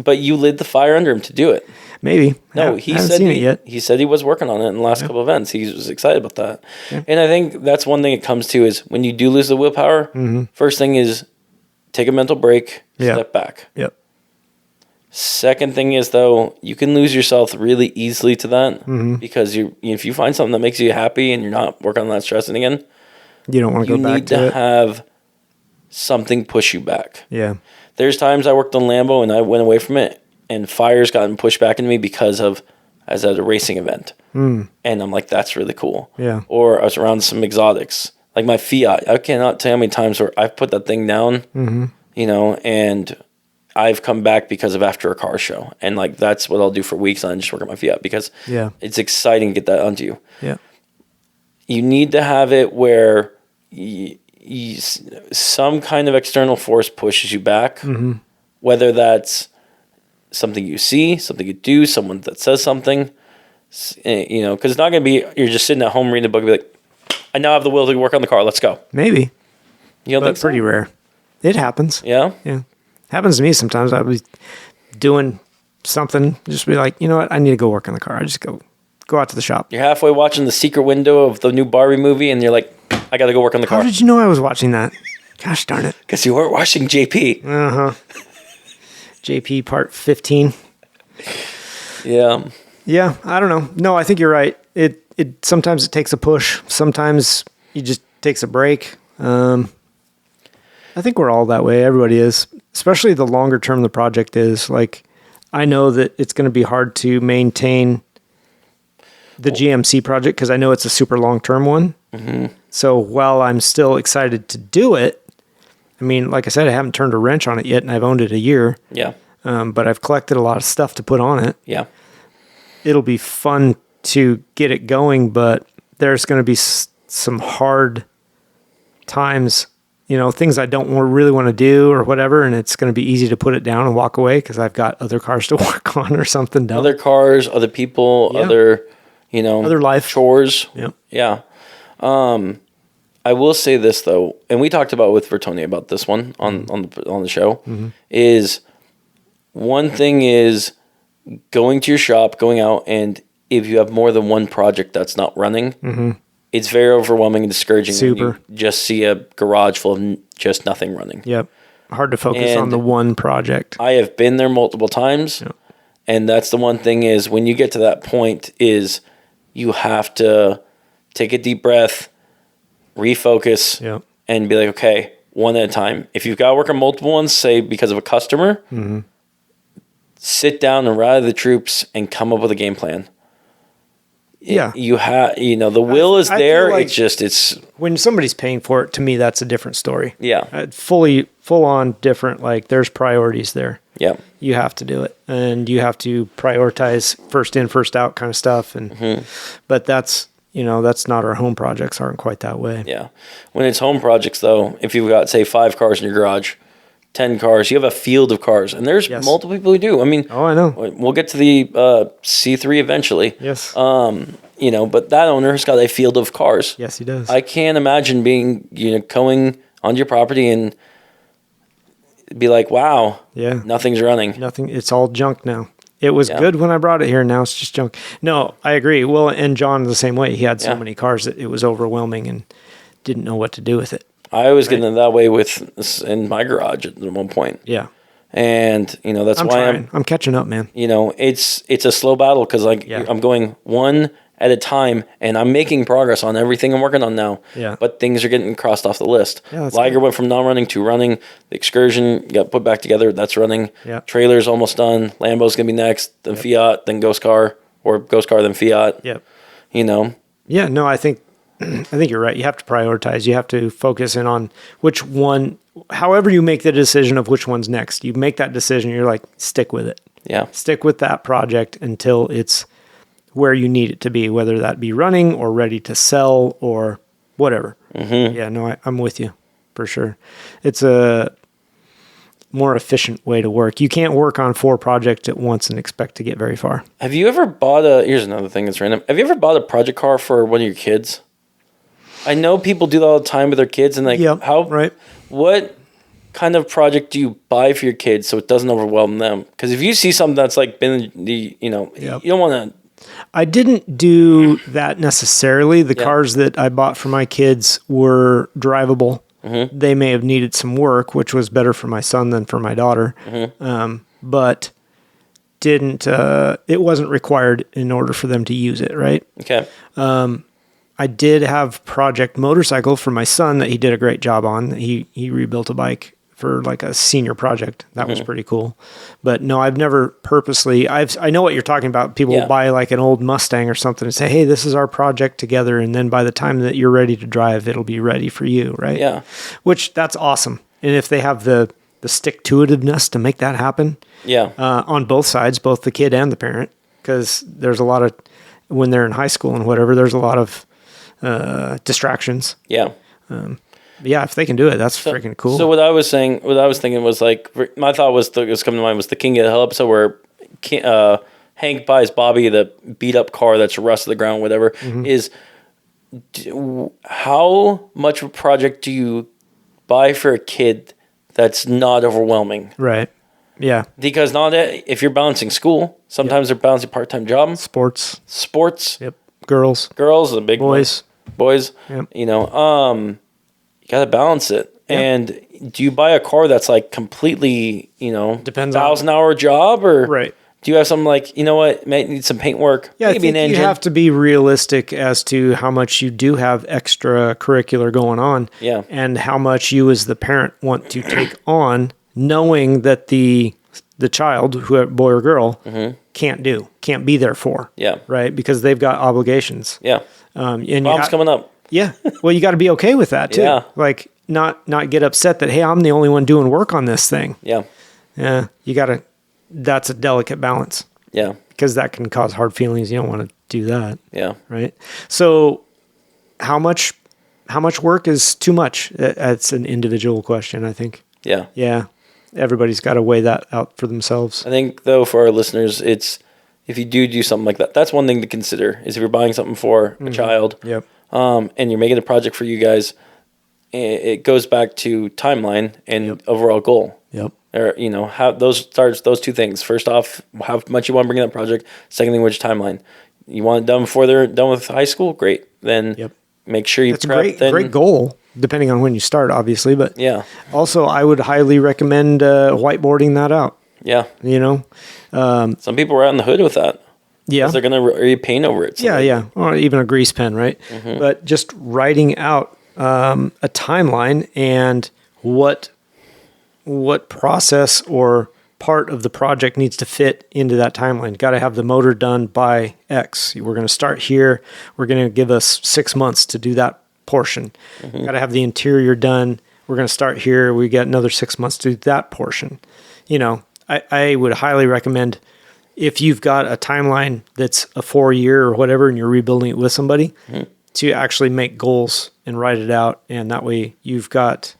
But you lit the fire under him to do it. Maybe. No, I haven't seen it yet. He said he was working on it in the last couple of events. He was excited about that. Yeah. And I think that's one thing it comes to is when you do lose the willpower, first thing is take a mental break, Yeah. step back. Yep. Second thing is, though, you can lose yourself really easily to that because if you find something that makes you happy and you're not working on that stressing again, You don't want to you go back need to to it. have something push you back. Yeah. There's times I worked on Lambo and I went away from it, and fire's gotten pushed back into me because of as at a racing event, and I'm like, that's really cool. Yeah. Or I was around some exotics, like my Fiat. I cannot tell you how many times where I've put that thing down, and I've come back because of after a car show, and like that's what I'll do for weeks on just work on my Fiat because Yeah. it's exciting to get that onto you. Yeah. You need to have it where some kind of external force pushes you back, whether that's something you see, something you do, someone that says something, because it's not going to be you're just sitting at home reading a book and be like, I now have the will to work on the car. Let's go. Maybe. You know, But that's pretty rare. It happens. Yeah. Yeah. Happens to me sometimes. I'll be doing something, just be like, you know what? I need to go work on the car. I just go out to the shop. You're halfway watching the secret window of the new Barbie movie, and you're like, I got to go work on the How car did you know I was watching that? Gosh darn it. because you weren't watching JP. JP part 15. Yeah. Yeah, I don't know. No, I think you're right. It sometimes it takes a push. Sometimes it just takes a break. I think we're all that way. Everybody is, especially the longer term the project is. Like, I know that it's going to be hard to maintain the GMC project because I know it's a super long term one. So while I'm still excited to do it, I mean, like I said, I haven't turned a wrench on it yet, and I've owned it a year. Yeah. But I've collected a lot of stuff to put on it. Yeah. It'll be fun to get it going, but there's going to be some hard times, things I don't really want to do or whatever, and it's going to be easy to put it down and walk away because I've got other cars to work on or something. Other cars, other people, Yeah. other life chores. Yep. Yeah. I will say this though, and we talked about with Vertoni about this one on the show, is one thing is going to your shop, going out, and if you have more than one project that's not running, it's very overwhelming and discouraging. Super. When you just see a garage full of just nothing running. Yep. Hard to focus And on the one project. I have been there multiple times, and that's the one thing is when you get to that point is you have to take a deep breath, refocus, Yep. and be like, okay, one at a time. If you've got to work on multiple ones, say because of a customer, sit down and rally the troops and come up with a game plan. Yeah. You have, the will is I there. feel like it's When somebody's paying for it, to me, that's a different story. yeah, Full on different. Like, there's priorities there. yeah, You have to do it, and you have to prioritize first in, first out kind of stuff. And but that's not our home projects aren't quite that way. yeah. When it's home projects, though, if you've got say 5 cars in your garage, 10 cars, you have a field of cars, and there's Yes. multiple people who do. I mean, Oh, I know. we'll get to the C3 eventually. Yes. But that owner's got a field of cars. Yes, he does. I can't imagine being, going onto your property and be like, wow, Yeah. nothing's running. Nothing. It's all junk now. It was Yeah. good when I brought it here. Now it's just junk. No, I agree. Well, and John the same way. He had so Yeah. many cars that it was overwhelming and didn't know what to do with it. I was getting that way with in my garage at one point. Yeah. And, that's I'm why trying. I'm catching up, man. it's a slow battle because Yeah. I'm going one at a time and I'm making progress on everything I'm working on now. Yeah. But things are getting crossed off the list. Yeah, that's Liger good. went from non-running to running. The Excursion got put back together. That's running. Yeah. Trailer's almost done. Lambo's going to be next. Then Fiat, then Ghost Car. Or Ghost Car, then Fiat. Yep. Yeah. No, I think you're right. You have to prioritize. You have to focus in on which one, however you make the decision of which one's next. You make that decision, you're like, stick with it. Yeah. Stick with that project until it's where you need it to be, whether that be running or ready to sell or whatever. Yeah, no, I'm with you for sure. It's a more efficient way to work. You can't work on 4 projects at once and expect to get very far. Have you ever bought here's another thing that's random. Have you ever bought a project car for one of your kids? I know people do that all the time with their kids and Yep, right. What kind of project do you buy for your kids so it doesn't overwhelm them? Because if you see something that's like been you don't want to. I didn't do that necessarily. The cars that I bought for my kids were drivable. They may have needed some work, which was better for my son than for my daughter. But didn't, it wasn't required in order for them to use it, right? Okay. I did have Project Motorcycle for my son that he did a great job on. He rebuilt a bike for like a senior project. That was pretty cool. But no, I've never purposely, I know what you're talking about. People will buy like an old Mustang or something and say, hey, this is our project together. And then by the time that you're ready to drive, it'll be ready for you, right? Yeah. Which that's awesome. And if they have the stick-to-itiveness to make that happen, on both sides, both the kid and the parent, because there's a lot of, when they're in high school and whatever, there's a lot of distractions. Yeah. Yeah, if they can do it, that's freaking cool. So what I was thinking was like, my thought was coming to mind was the King of the Hill episode where Hank buys Bobby the beat up car that's rust to the ground, whatever. Is how much of a project do you buy for a kid that's not overwhelming? Right. Yeah. Because if you're balancing school, sometimes they're balancing part-time job, sports. Yep. Girls, the big boys. Yep. You got to balance it. Yep. And do you buy a car that's like completely, depends 1,000-hour job, or right? Do you have something like, might need some paint work? Yeah, maybe I think you have to be realistic as to how much you do have extracurricular going on. Yeah. And how much you as the parent want to take on, knowing that the child, whoever, boy or girl, can't be there for. Yeah. Right? Because they've got obligations. Yeah. And Mom's coming up. Yeah. Well, you got to be okay with that too. Yeah. Like not get upset that, hey, I'm the only one doing work on this thing. Yeah. Yeah. That's a delicate balance. Yeah. Because that can cause hard feelings. You don't want to do that. Yeah. Right. So how much work is too much? That's an individual question, I think. Yeah. Yeah. Everybody's got to weigh that out for themselves. I think though, for our listeners, it's, if you do something like that, that's one thing to consider, is if you're buying something for a child. Yep. And you're making a project for you guys, it goes back to timeline and overall goal. Yep. Or, how those two things. First off, how much you want to bring in that project. Second thing, which timeline. You want it done before they're done with high school? Great. Then make sure you That's a great goal, depending on when you start, obviously. But also, I would highly recommend whiteboarding that out. Yeah. Some people are out in the hood with that. Yeah. They're going to repaint over it. So yeah. Or even a grease pen, right? But just writing out a timeline and what process or part of the project needs to fit into that timeline. Got to have the motor done by X. We're going to start here. We're going to give us 6 months to do that portion. Got to have the interior done. We're going to start here. We got another 6 months to do that portion. I would highly recommend, if you've got a timeline that's a 4-year or whatever, and you're rebuilding it with somebody, to actually make goals and write it out. And that way you've got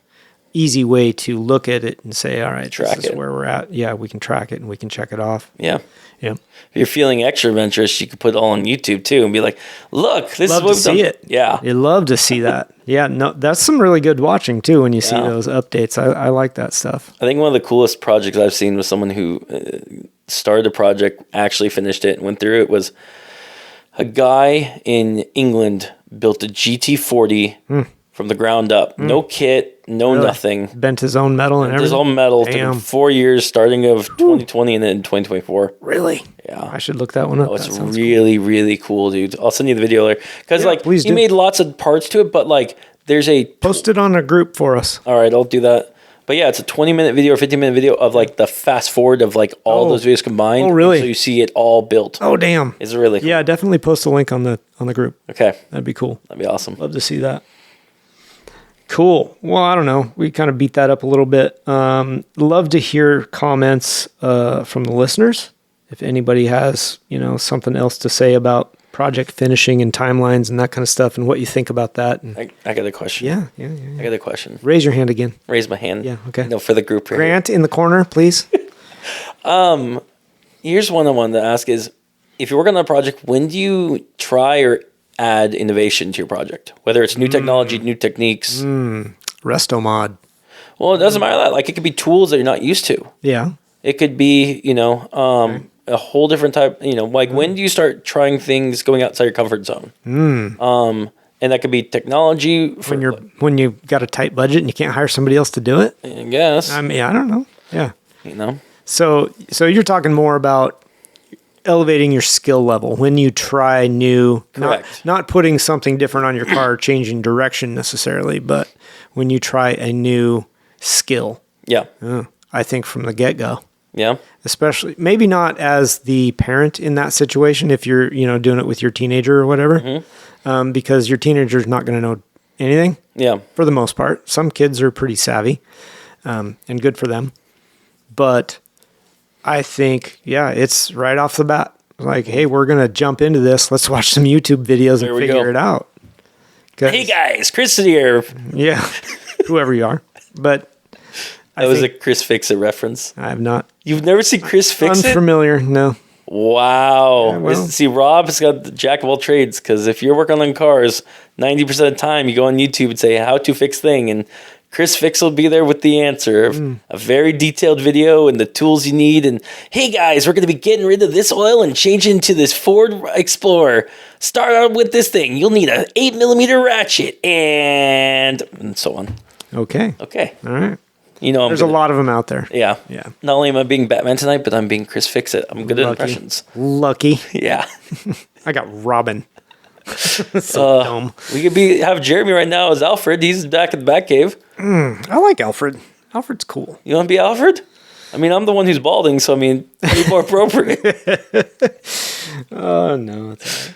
easy way to look at it and say, all right, this is where we're at. Yeah, we can track it and we can check it off. Yeah. Yeah. If you're feeling extra adventurous, you could put it all on YouTube too and be like, look, this is what we've done. It. Yeah. You'd love to see that. Yeah, no, that's some really good watching too when you see those updates. I like that stuff. I think one of the coolest projects I've seen was someone who started a project, actually finished it, and went through it. Was a guy in England built a GT40 from the ground up. No kit, nothing. Bent his own metal and everything? His own metal. Took him 4 years, starting of 2020 and then 2024. Really? Yeah. I should look that one up. Oh, it's really, really cool, dude. I'll send you the video later. Because he made lots of parts to it, but there's a... Post it on a group for us. All right, I'll do that. But yeah, it's a 20-minute video or 15-minute video of the fast forward of all those videos combined. Oh, really? So you see it all built. Oh, damn. It's really cool. Yeah, definitely post a link on the group. Okay. That'd be cool. That'd be awesome. Love to see that. Cool. Well, I don't know. We kind of beat that up a little bit. Love to hear comments from the listeners. If anybody has, something else to say about project finishing and timelines and that kind of stuff and what you think about that. And I got a question. Yeah. I got a question. Raise your hand again. Raise my hand. Yeah, okay. No, for the group here. Grant in the corner, please. Here's one I wanted to ask is, if you're working on a project, when do you try or add innovation to your project? Whether it's new technology, new techniques. Restomod. Well, it doesn't matter that. It could be tools that you're not used to. Yeah. It could be, a whole different type, when do you start trying things going outside your comfort zone? And that could be technology for, when you got a tight budget and you can't hire somebody else to do it. I guess. I mean, I don't know. Yeah. You know? So you're talking more about elevating your skill level when you try new, Correct. not putting something different on your car, changing direction necessarily, but when you try a new skill. Yeah. I think from the get-go. Yeah. Especially, maybe not as the parent in that situation if you're, doing it with your teenager or whatever, because your teenager's not going to know anything. Yeah. For the most part. Some kids are pretty savvy, and good for them. But I think, it's right off the bat. Like, hey, we're going to jump into this. Let's watch some YouTube videos and figure it out. Hey guys, Chris here. Yeah, whoever you are. But that was a Chris Fix-It reference. I have not. You've never seen Chris Fix-It? Unfamiliar, no. Wow. Yeah, well. See, Rob's got the jack of all trades because if you're working on cars, 90% of the time you go on YouTube and say how to fix thing, and Chris Fix will be there with the answer. A very detailed video and the tools you need. And hey guys, we're going to be getting rid of this oil and changing to this Ford Explorer. Start out with this thing. You'll need an 8mm ratchet and so on. Okay. All right. There's a lot of them out there. Yeah. Yeah. Not only am I being Batman tonight, but I'm being Chris Fix-It. I'm good at impressions. Lucky. Yeah. I got Robin. So dumb. We could have Jeremy right now as Alfred. He's back at the Batcave. I like Alfred. Alfred's cool. You want to be Alfred? I mean, I'm the one who's balding, so I mean, pretty more appropriate. Oh, no. It's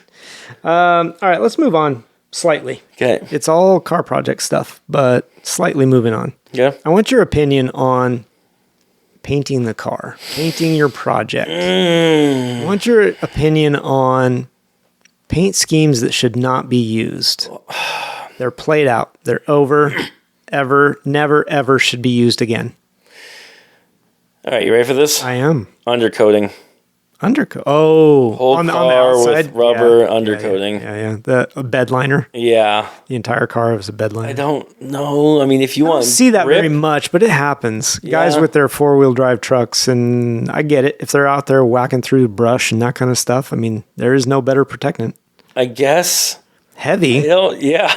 all right. All right, let's move on slightly. Okay. It's all car project stuff, but slightly moving on. Yeah. I want your opinion on painting the car, painting your project. I want your opinion on paint schemes that should not be used. They're played out. They're over. Never, ever should be used again. All right, you ready for this? I am. Undercoating. Undercoat. Oh, Whole on the car outside with rubber undercoating. Yeah. The bed liner. Yeah. The entire car was a bed liner. I don't know. I mean, if you want don't see that grip, very much, but it happens. Yeah. Guys with their 4-wheel drive trucks, and I get it. If they're out there whacking through brush and that kind of stuff, I mean, there is no better protectant. I guess. Heavy. Yeah.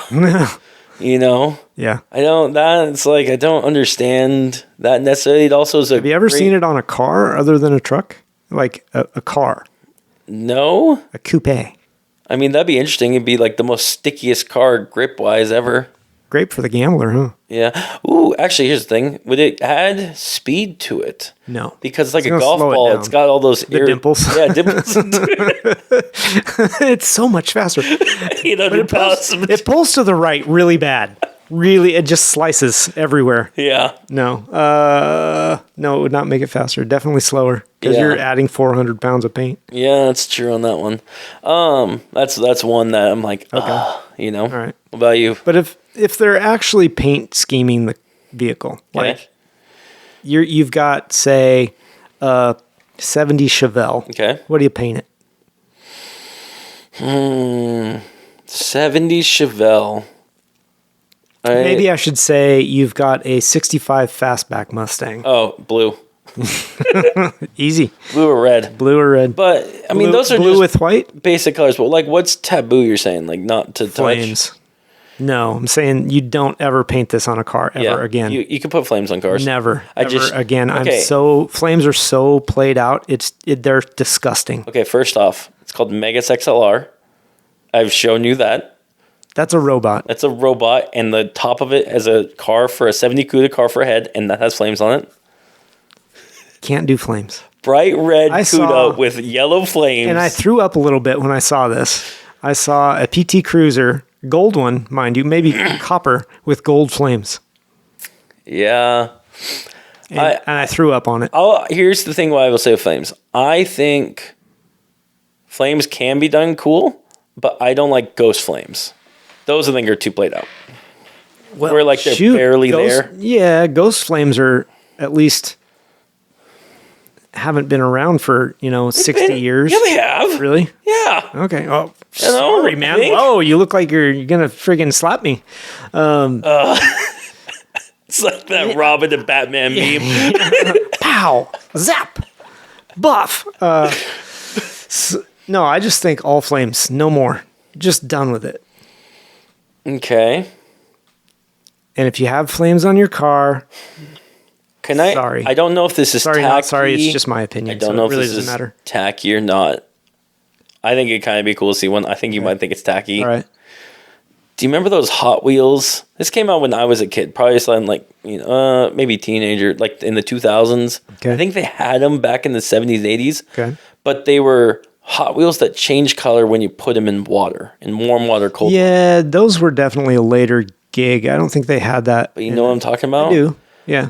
Yeah. It's like, I don't understand that necessarily. It also is Have you ever seen it on a car other than a truck? Like a car. No. A coupe. I mean, that'd be interesting. It'd be like the most stickiest car grip-wise ever. Great for the gambler, huh? Yeah. Ooh, actually, here's the thing. Would it add speed to it? No. Because it's like It's a gonna golf slow it ball. down. It's got all those... dimples. Yeah, dimples. It's so much faster. 800 pounds. It pulls to the right really bad. Really, it just slices everywhere. Yeah. No, it would not make it faster. Definitely slower because Yeah. you're adding 400 pounds of paint. Yeah, that's true on that one. That's one that I'm like, All right. right. What about you? But if they're actually paint scheming the vehicle, like you've got say 70 Chevelle. Okay. What do you paint it? 70 Chevelle. Maybe I should say you've got a 65 Fastback Mustang. Oh, blue. Easy. Blue or red. Blue or red. But, I mean, those are blue just with white? basic colors. But, like, what's taboo you're saying? Like, not to Flames. touch? No, I'm saying you don't ever paint this on a car ever again. You can put flames on cars. Never. I ever just again. okay. Flames are so played out. They're disgusting. Okay, first off, it's called Megas XLR. I've shown you that. That's a robot. That's a robot, and the top of it has a car for a 70 CUDA car for a head, and that has flames on it. Can't do flames. Bright red I CUDA saw- with yellow flames. And I threw up a little bit when I saw this. I saw a PT Cruiser, gold one, mind you, maybe copper with gold flames. Yeah. And I threw up on it. Here's the thing why I will say with flames. I think flames can be done cool, but I don't like ghost flames. Those I think are too played out. Well, Where like they're barely there. Yeah, ghost flames are at least haven't been around for 60 years. Yeah, they have. Really? Yeah. Okay. Oh, You know, sorry, I man. think. Whoa, you look like you're gonna friggin' slap me. It's like that Robin and Batman meme. Pow, zap, buff. No, I just think all flames, no more. Just done with it. Okay. And if you have flames on your car, Can I? Sorry. I don't know if this is sorry, tacky. not sorry. It's just my opinion. I don't so know it if really this doesn't is matter. tacky or not. I think it'd kind of be cool to see one. I think you might think it's tacky. All right. Do you remember those Hot Wheels? This came out when I was a kid, probably something like maybe teenager, like in the 2000s. Okay. I think they had them back in the 70s, 80s. Okay. But they were Hot Wheels that change color when you put them in water, in warm water, cold. Yeah, those were definitely a later gig. I don't think they had that. But you know what I'm talking about? I do. Yeah.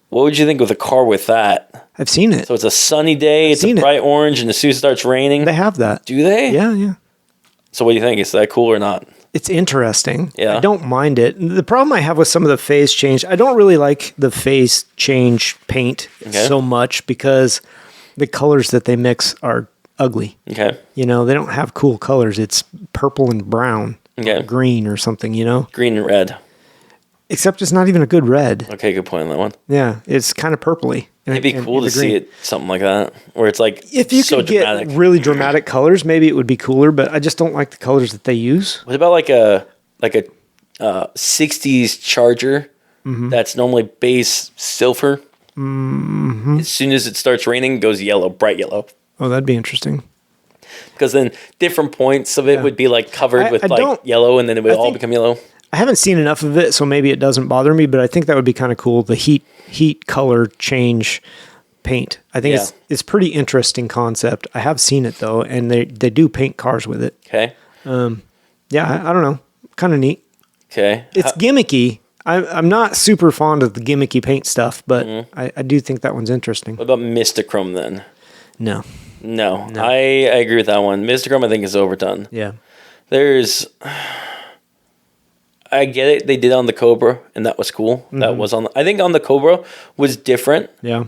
What would you think with a car with that? I've seen it. So it's a sunny day, it's a seen it. bright orange, and as soon as it starts raining, They have that. do they? Yeah, yeah. So what do you think? Is that cool or not? It's interesting. Yeah. I don't mind it. The problem I have with some of the phase change, I don't really like the phase change paint so much because the colors that they mix are ugly. Okay. You know, they don't have cool colors. It's purple and brown, Okay. or green or something, you know? Green and red. Except it's not even a good red. Okay, good point on that one. Yeah, it's kind of purpley. It'd be cool to see it something like that, where it's like If you so could dramatic. get really dramatic colors, maybe it would be cooler, but I just don't like the colors that they use. What about like a 60s Charger that's normally base silver? Mm-hmm. As soon as it starts raining, it goes yellow, bright yellow. Oh, that'd be interesting. Because then different points of it would be like covered with I like don't- yellow, and then it would all think- become yellow. I haven't seen enough of it, so maybe it doesn't bother me, but I think that would be kind of cool. The heat color change paint. I think it's pretty interesting concept. I have seen it though, and they do paint cars with it. Okay. Yeah, I don't know. Kind of neat. Okay. It's gimmicky. I'm not super fond of the gimmicky paint stuff, but I do think that one's interesting. What about Mistachrome then? No. No. I agree with that one. Mistachrome I think is overdone. Yeah. There's, I get it. They did on the Cobra, and that was cool. That was on. I think on the Cobra was different. Yeah.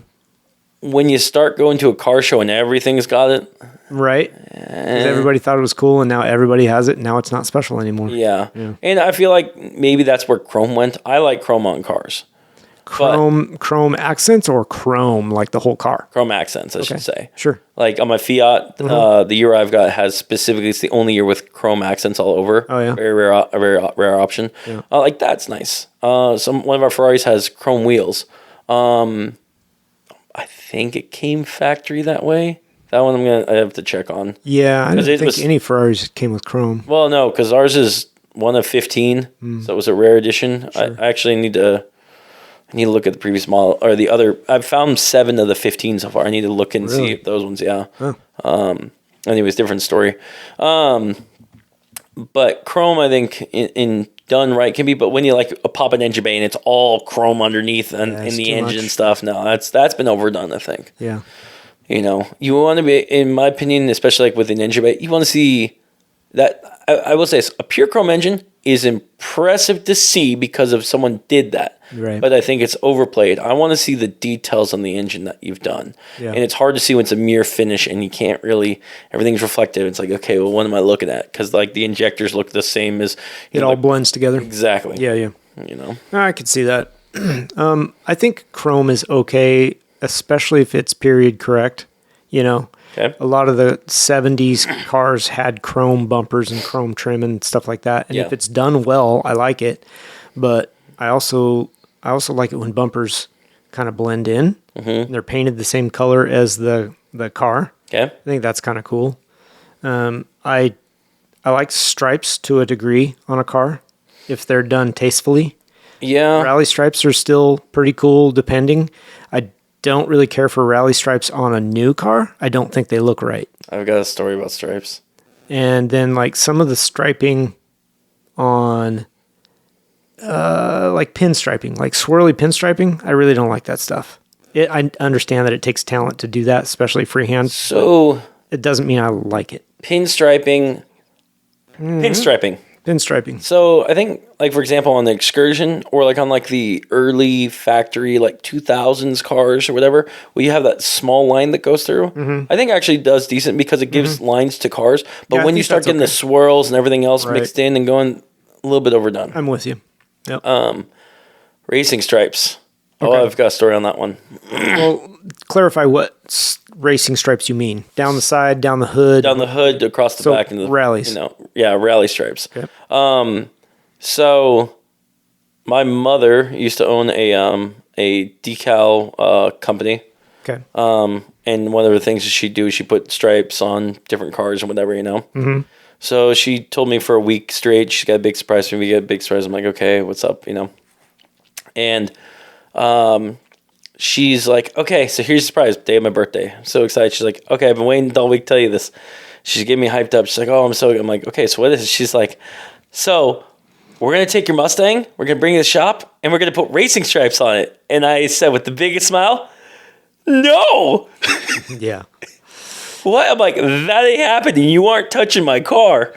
When you start going to a car show and everything's got it. Right. 'Cause everybody thought it was cool, and now everybody has it. And now it's not special anymore. Yeah. And I feel like maybe that's where Chrome went. I like Chrome on cars. Chrome accents or chrome like the whole car. Chrome accents, I should say. Sure. Like on my Fiat, the year I've got has specifically, it's the only year with chrome accents all over. Oh, yeah. Very rare, a very rare option. Yeah. Like that's nice. One of our Ferraris has chrome wheels. I think it came factory that way. That one I have to check on. Yeah, I don't it think was- any Ferraris came with chrome. Well, no, because ours is one of 15, so it was a rare edition. I actually need to look at the previous model or the other. I've found 7 of the 15 so far. I need to look and see Really? if those ones. Yeah. Oh. Anyways, different story. But chrome, I think, in done right can be. But when you like pop an engine bay and it's all chrome underneath and in it's the too engine much. and stuff, no, that's been overdone. I think. Yeah. You know, you want to be, in my opinion, especially like with an engine bay, you want to see that. I will say this, a pure chrome engine is impressive to see because of someone did that. Right. But I think it's overplayed. I want to see the details on the engine that you've done. Yeah. And it's hard to see when it's a mere finish and you can't really, everything's reflective. It's like, okay, well, what am I looking at? Because like the injectors look the same as, It all blends together. exactly. Yeah, yeah. You know, I could see that. I think chrome is okay, especially if it's period correct. You know, okay. a lot of the 70s cars had chrome bumpers and chrome trim and stuff like that. And Yeah. if it's done well, I like it. But I also like it when bumpers kind of blend in. And they're painted the same color as the car. Okay. I think that's kind of cool. I like stripes to a degree on a car if they're done tastefully. Yeah. Rally stripes are still pretty cool depending. I don't really care for rally stripes on a new car. I don't think they look right. I've got a story about stripes. And then like some of the striping on like pinstriping, like swirly pinstriping, I really don't like that stuff. I understand that it takes talent to do that, especially freehand. So It doesn't mean I like it. pinstriping. Pinstriping. Pinstriping. So I think, like for example, on the Excursion or like on like the early factory like 2000s cars or whatever, where you have that small line that goes through, I think actually does decent because it gives lines to cars. But Yeah, I when you think start that's getting the okay. swirls and everything else Right. mixed in and going a little bit overdone, I'm with you. Yep. racing stripes. Oh, Okay. I've got a story on that one. Well, clarify what racing stripes you mean. Down the side, down the hood. Down the hood, across the So, back, into the rallies. You know, yeah, rally stripes. Okay. So my mother used to own a decal company. Okay. And one of the things that she'd do is she put stripes on different cars and whatever, Mm-hmm. So she told me for a week straight, she's got a big surprise for me. We get a big surprise. I'm like, okay, what's up, And she's like, okay, so here's the surprise, day of my birthday. I'm so excited. She's like, okay, I've been waiting all week to tell you this. She's getting me hyped up. She's like, oh, I'm like, okay, so what is it? She's like, so we're going to take your Mustang, we're going to bring it to the shop, and we're going to put racing stripes on it. And I said with the biggest smile, no. Yeah. What? I'm like, that ain't happening. You aren't touching my car.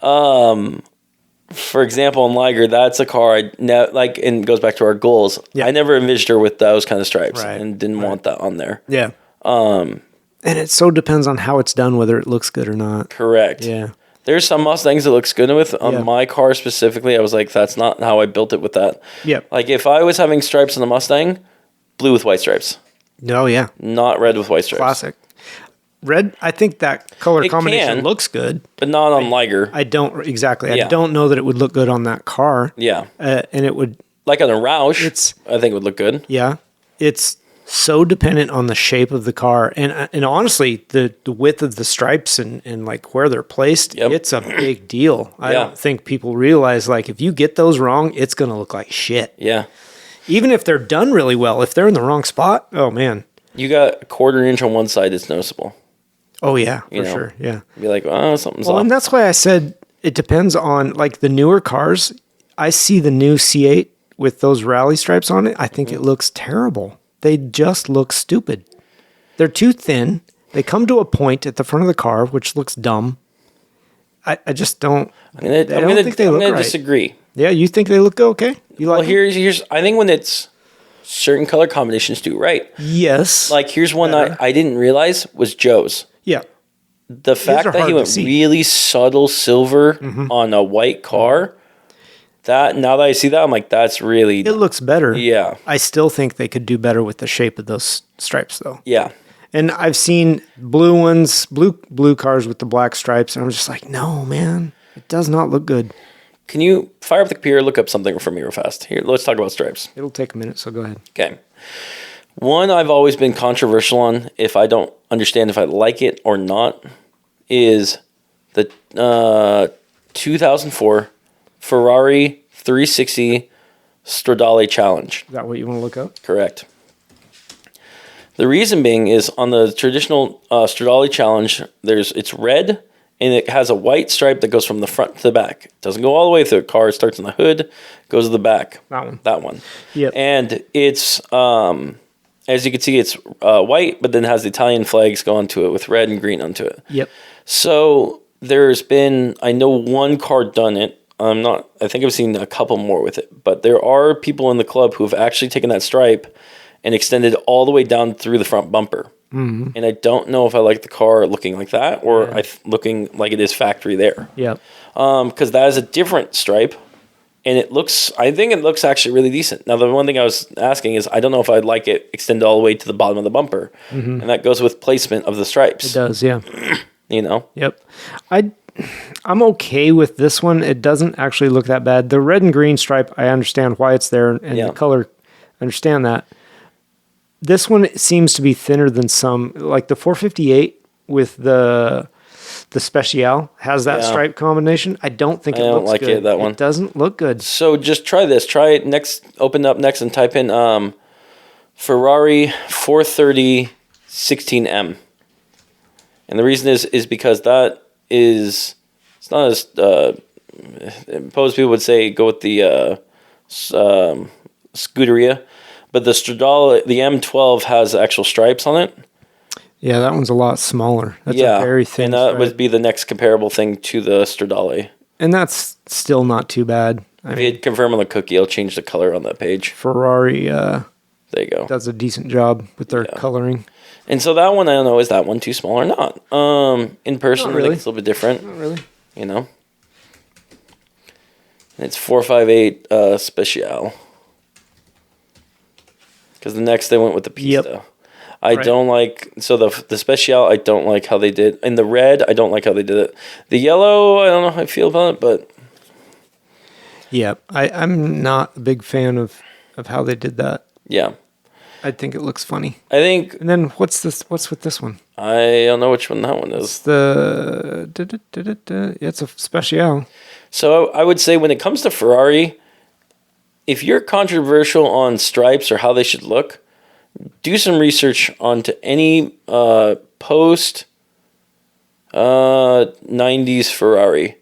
For example, in Liger, that's a car and it goes back to our goals. Yeah. I never envisioned her with those kind of stripes Right. and didn't want that on there. Yeah. And it so depends on how it's done, whether it looks good or not. Correct. Yeah. There's some Mustangs that looks good with. On Yeah. my car specifically, I was like, that's not how I built it with that. Yep. Like, if I was having stripes on the Mustang, blue with white stripes, No, yeah. not red with white stripes. Classic. Red, I think that color It combination can. looks good. But not on Liger. I don't, exactly. Yeah. I don't know that it would look good on that car. Yeah. And it would, Like on a Roush, It's- I think it would look good. yeah. It's so dependent on the shape of the car. And honestly, the width of the stripes and like where they're placed, Yep. it's a big deal. I Yeah. don't think people realize, like, if you get those wrong, it's going to look like shit. Yeah. Even if they're done really well, if they're in the wrong spot, oh man. You got a quarter inch on one side, it's noticeable. Oh yeah, for You know. sure. Yeah. Be like, oh, something's Well, off. and that's why I said it depends on, like, the newer cars. I see the new C8 with those rally stripes on it. I think it looks terrible. They just look stupid. They're too thin. They come to a point at the front of the car, which looks dumb. I just don't. I'm gonna disagree. Yeah, you think they look okay? You Well, like? here's I think when it's certain color combinations do right. Yes. Like, here's one that I didn't realize was Joe's. Yeah. The fact are that hard he to went see. really subtle silver on a white car. That now that I see that, I'm like, that's really It looks better. yeah, I still think they could do better with the shape of those stripes, though. yeah. And I've seen blue ones, blue cars with the black stripes, and I'm just like, no, man, it does not look good. Can you fire up the computer, look up something for me real fast? Here, let's talk about stripes. It'll take a minute, so go ahead. Okay. One I've always been controversial on, if I don't understand if I like it or not, is the 2004 Ferrari 360 Stradale Challenge. Is that what you want to look up? Correct. The reason being is on the traditional Stradale Challenge, it's red and it has a white stripe that goes from the front to the back. It doesn't go all the way through the car. It starts in the hood, goes to the back. That one. Yep. And it's, as you can see, it's white, but then has the Italian flags go onto it with red and green onto it. Yep. So there's been, I know one car done it. I think I've seen a couple more with it, but there are people in the club who have actually taken that stripe and extended all the way down through the front bumper. Mm-hmm. And I don't know if I like the car looking like that or looking like it is factory there. Yep. Because that is a different stripe. And I think it looks actually really decent. Now, the one thing I was asking is, I don't know if I'd like it extended all the way to the bottom of the bumper. Mm-hmm. And that goes with placement of the stripes. It does, yeah. You know? Yep. I'm okay with this one. It doesn't actually look that bad. The red and green stripe, I understand why it's there, and the color, I understand that. This one seems to be thinner than some, like the 458 with the Special has that stripe combination. I don't think it looks good. I don't like it, that one. It doesn't look good. So just try this. Try it next. Open up next and type in Ferrari 430 16M. And the reason is because that is, it's not as, most people would say go with the Scuderia, but the Stradale, the M12 has actual stripes on it. Yeah, that one's a lot smaller. That's a very thin and that stripe. would be the next comparable thing to the Stradale. And that's still not too bad. If you confirm on the cookie, I'll change the color on that page. Ferrari there you go. does a decent job with their coloring. And so that one, I don't know, is that one too small or not? In person, Not really. I think it's a little bit different. Not really. You know? And it's 458 Special. Because the next they went with the Pista. Yep. I don't like, so the Special, I don't like how they did. And the red, I don't like how they did it. The yellow, I don't know how I feel about it, but Yeah, I'm not a big fan of how they did that. Yeah. I think it looks funny. I think, And then what's with this one? I don't know which one that one is. It's a Special. So I would say when it comes to Ferrari, if you're controversial on stripes or how they should look, do some research onto any post 90s Ferrari.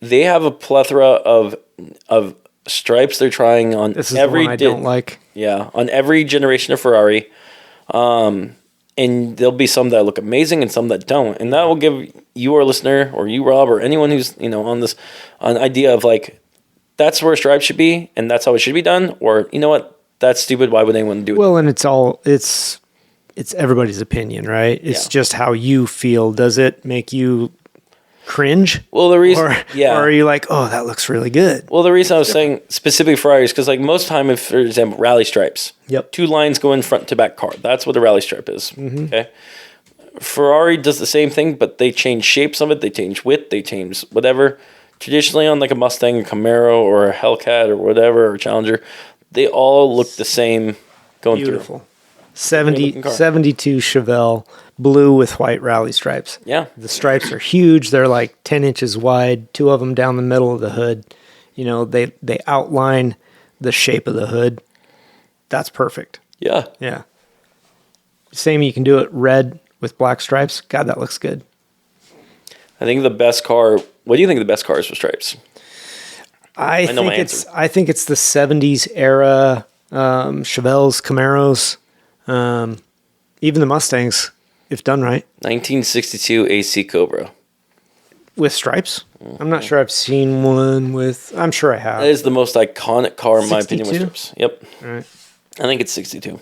They have a plethora of stripes they're trying on This is every the one I don't like. Yeah, on every generation of Ferrari. And there'll be some that look amazing and some that don't. And that will give you, our listener, or you, Rob, or anyone who's, on this, an idea of like, that's where stripes should be and that's how it should be done. Or, you know what, that's stupid. Why would anyone do it? Well, and it's everybody's opinion, right? It's just how you feel. Does it make you cringe? Well, the reason, Or are you like, oh, that looks really good? Well, the reason I was saying specifically Ferrari is because, like, most time, if, for example, rally stripes, Yep. 2 lines go in front to back car. That's what a rally stripe is. Okay. Ferrari does the same thing, but they change shapes of it. They change width. They change whatever. Traditionally, on like a Mustang, a Camaro, or a Hellcat, or whatever, or Challenger, they all look the same going Beautiful. through. 72 Chevelle blue with white rally stripes. Yeah. The stripes are huge. They're like 10 inches wide, 2 of them down the middle of the hood. They outline the shape of the hood. That's perfect. Yeah. Yeah. Same, you can do it red with black stripes. God, that looks good. I think the best car. What do you think the best car is for stripes? I know my think it's the 70s era Chevelles, Camaros, even the Mustangs, if done right. 1962 AC Cobra. With stripes? I'm not sure I've seen one with... I'm sure I have. That is the most iconic car, in my opinion, with 62? stripes. Yep. All right. I think it's 62.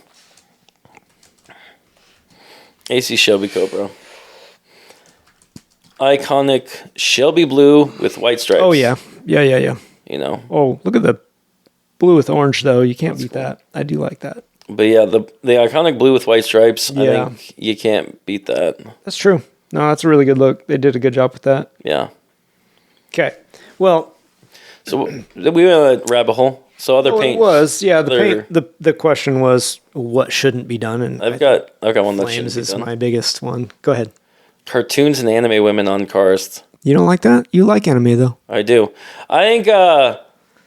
AC Shelby Cobra. Iconic Shelby blue with white stripes. Oh, yeah. Yeah. Oh, look at the blue with orange, though. You can't beat that. I do like that. But yeah, the iconic blue with white stripes, Yeah. I think you can't beat that. That's true. No, that's a really good look. They did a good job with that. Yeah. Okay. Well, So we went on a rabbit hole. So other paint. it was. Yeah, the They're- paint. The question was what shouldn't be done, and I've got one that Flames shouldn't be is done. my biggest one. Go ahead. Cartoons and anime women on cars. You don't like that? You like anime though. I do. I think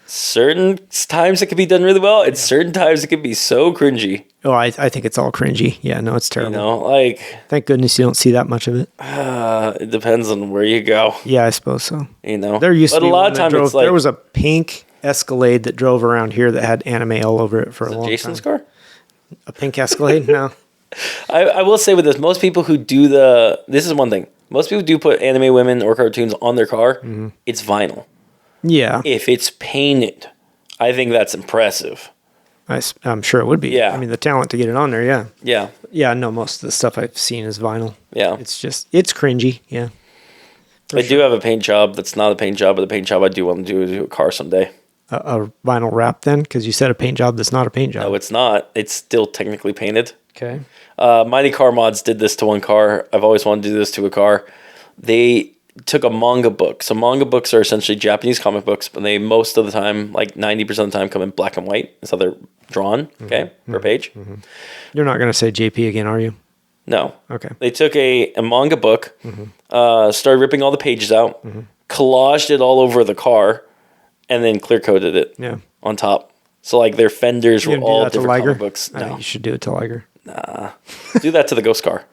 certain times it can be done really well, and certain times it can be so cringy. Oh, I think it's all cringy. Yeah, no, it's terrible. Like Thank goodness you don't see that much of it. it depends on where you go. Yeah, I suppose so. There There used to but be a lot one of that times drove, it's like there was a pink Escalade that drove around here that had anime all over it for a long Jason's time. car. A pink Escalade? No. I will say with this, most people who do this is one thing. Most people do put anime women or cartoons on their car. Mm-hmm. It's vinyl. Yeah, If it's painted, I think that's impressive. I'm sure it would be. Yeah. I mean, the talent to get it on there, yeah. Yeah, Yeah, no, most of the stuff I've seen is vinyl. yeah. It's cringy, yeah. I do have a paint job that's not a paint job, but the paint job I do want to do a car someday. A vinyl wrap then? Because you said a paint job that's not a paint job. No, it's not. It's still technically painted. Okay. Mighty Car Mods did this to one car. I've always wanted to do this to a car. They took a manga book. So manga books are essentially Japanese comic books, but they most of the time, like 90% of the time, come in black and white. That's how they're drawn, okay, per page. You're not going to say JP again, are you? No. Okay. They took a manga book, started ripping all the pages out, collaged it all over the car, and then clear coated it Yeah. on top. So like their fenders You were gonna do all that to different Liger? comic books. I think No, you should do it to Liger. do that to the ghost car.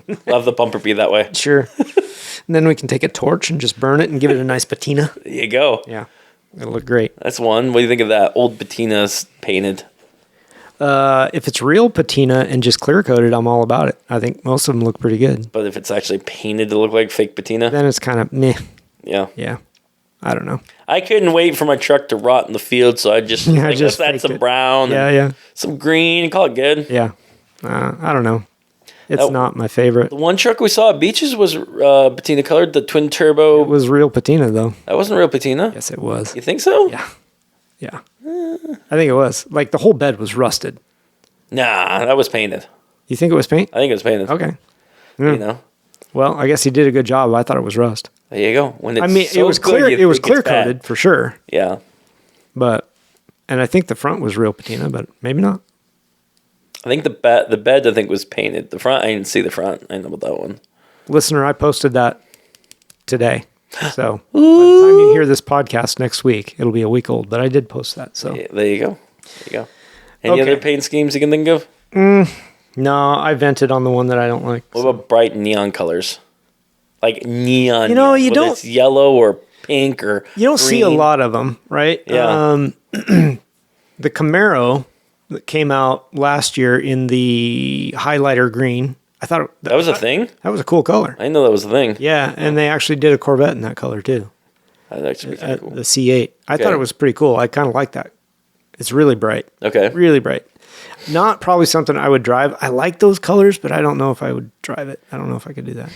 We'll have the bumper be that way. Sure. And then we can take a torch and just burn it and give it a nice patina. There you go. Yeah. It'll look great. That's one. What do you think of that? Old patina's painted. If it's real patina and just clear coated, I'm all about it. I think most of them look pretty good. But if it's actually painted to look like fake patina, Then it's kind of meh. yeah. Yeah. I don't know. I couldn't wait for my truck to rot in the field, so I just, Yeah, like, just let's add faked some it. brown Yeah, and yeah. some green, call it good. Yeah. I don't know. It's That- not my favorite. The one truck we saw at Beaches was patina colored, the twin turbo. It was real patina, though. That wasn't real patina? Yes, it was. You think so? Yeah. Yeah. I think it was. Like, the whole bed was rusted. Nah, that was painted. You think it was paint? I think it was painted. Okay. You know? Well, I guess he did a good job. I thought it was rust. There you go. When it's I mean, so it was good, clear. you It was think it's clear coated bad. for sure. Yeah. And I think the front was real patina, but maybe not. I think the bed I think was painted. The front, I didn't see the front. I know about that one. Listener, I posted that today. So by the time you hear this podcast next week, it'll be a week old, but I did post that. So yeah, there you go. Any other paint schemes you can think of? No, I vented on the one that I don't like. What about bright neon colors? Like neon. You know, you whether don't- it's yellow or pink or You don't see a green. lot of them, right? Yeah. The Camaro that came out last year in the highlighter green, I thought That was a thing? that was a cool color. I didn't know that was a thing. Yeah, and they actually did a Corvette in that color too. That'd actually be kind of cool. The C8. I thought it was pretty cool. I kind of like that. It's really bright. Okay. Really bright. Not probably something I would drive. I like those colors, but I don't know if I would drive it. I don't know if I could do that.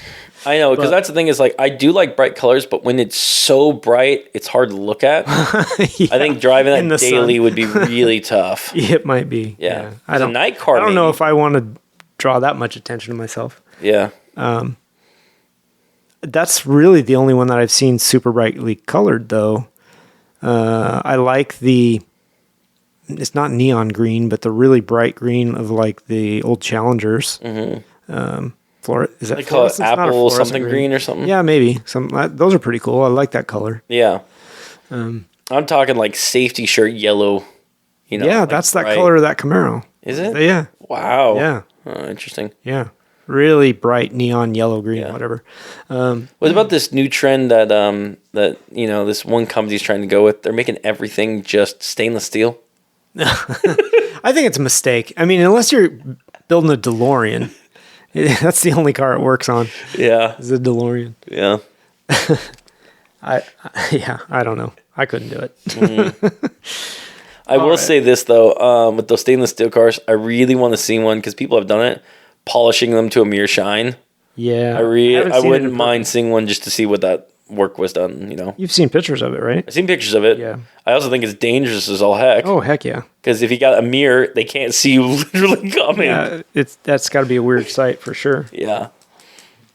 I know, because that's the thing is like, I do like bright colors, but when it's so bright, it's hard to look at. I think driving in that the daily sun. would be really tough. It might be. Yeah. I As a don't. night car, I don't know maybe. if I want to draw that much attention to myself. Yeah. That's really the only one that I've seen super brightly colored, though. I like it's not neon green, but the really bright green of like the old Challengers. Mm-hmm. Is that They call it fluorescent? It's not a apple fluorescent something green or something? Yeah, maybe. Those are pretty cool. I like that color. Yeah. I'm talking like safety shirt yellow. You know, Yeah, like that's that bright. color of that Camaro. Is it? Yeah, Wow. Yeah. Oh, interesting. yeah. Really bright neon yellow, green, Yeah. whatever. What about this new trend that this one company's trying to go with? They're making everything just stainless steel. I think it's a mistake. I mean, unless you're building a DeLorean, that's the only car it works on Yeah. is a DeLorean. Yeah. I don't know. I couldn't do it. I will say this though, with those stainless steel cars, I really want to see one because people have done it, polishing them to a mere shine. Yeah. I haven't seen it wouldn't in mind person. seeing one just to see what that work was done. You know, You've seen pictures of it, right? I've seen pictures of it. Yeah. I also think it's dangerous as all heck. Oh, heck yeah. Because if you got a mirror, they can't see you literally coming. Yeah, that's got to be a weird sight for sure. Yeah.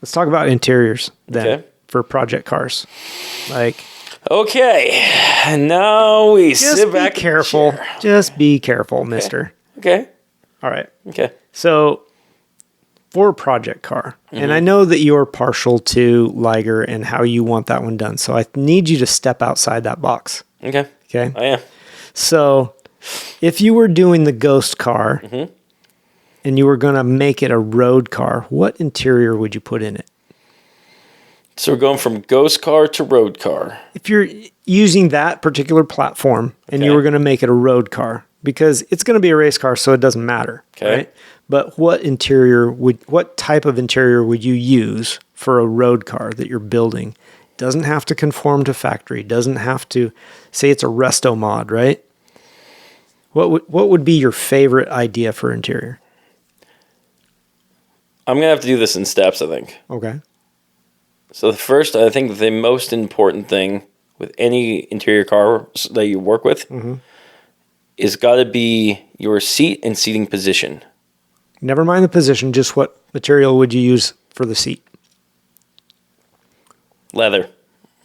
Let's talk about interiors then Okay. for project cars. Like, Okay. Now we just sit be back. in the careful. chair. Just be careful, mister. Okay. All right. Okay. So, for a project car, Mm-hmm. and I know that you're partial to Liger and how you want that one done. So, I need you to step outside that box. Okay. Okay. I am. So, if you were doing the ghost car Mm-hmm. and you were going to make it a road car, what interior would you put in it? So we're going from ghost car to road car. If you're using that particular platform and you Okay. were going to make it a road car, because it's going to be a race car, so it doesn't matter. Okay. Right? But what type of interior would you use for a road car that you're building? Doesn't have to conform to factory. Doesn't have to say it's a resto mod, right? What would be your favorite idea for interior? I'm going to have to do this in steps, I think. Okay. So the first, I think the most important thing with any interior car that you work with is got to be your seat and seating position. Never mind the position, just what material would you use for the seat? Leather.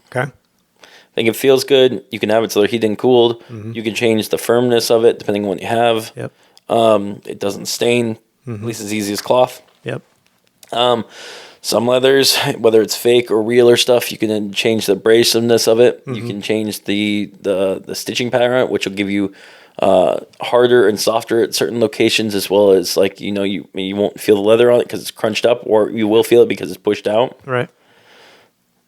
Okay. I think it feels good. You can have it so they're heated and cooled. You can change the firmness of it depending on what you have. Yep. It doesn't stain. At least as easy as cloth. Yep. Some leathers, whether it's fake or real or stuff, you can change the abrasiveness of it. You can change the stitching pattern, which will give you harder and softer at certain locations, as well as like you won't feel the leather on it because it's crunched up, or you will feel it because it's pushed out. Right.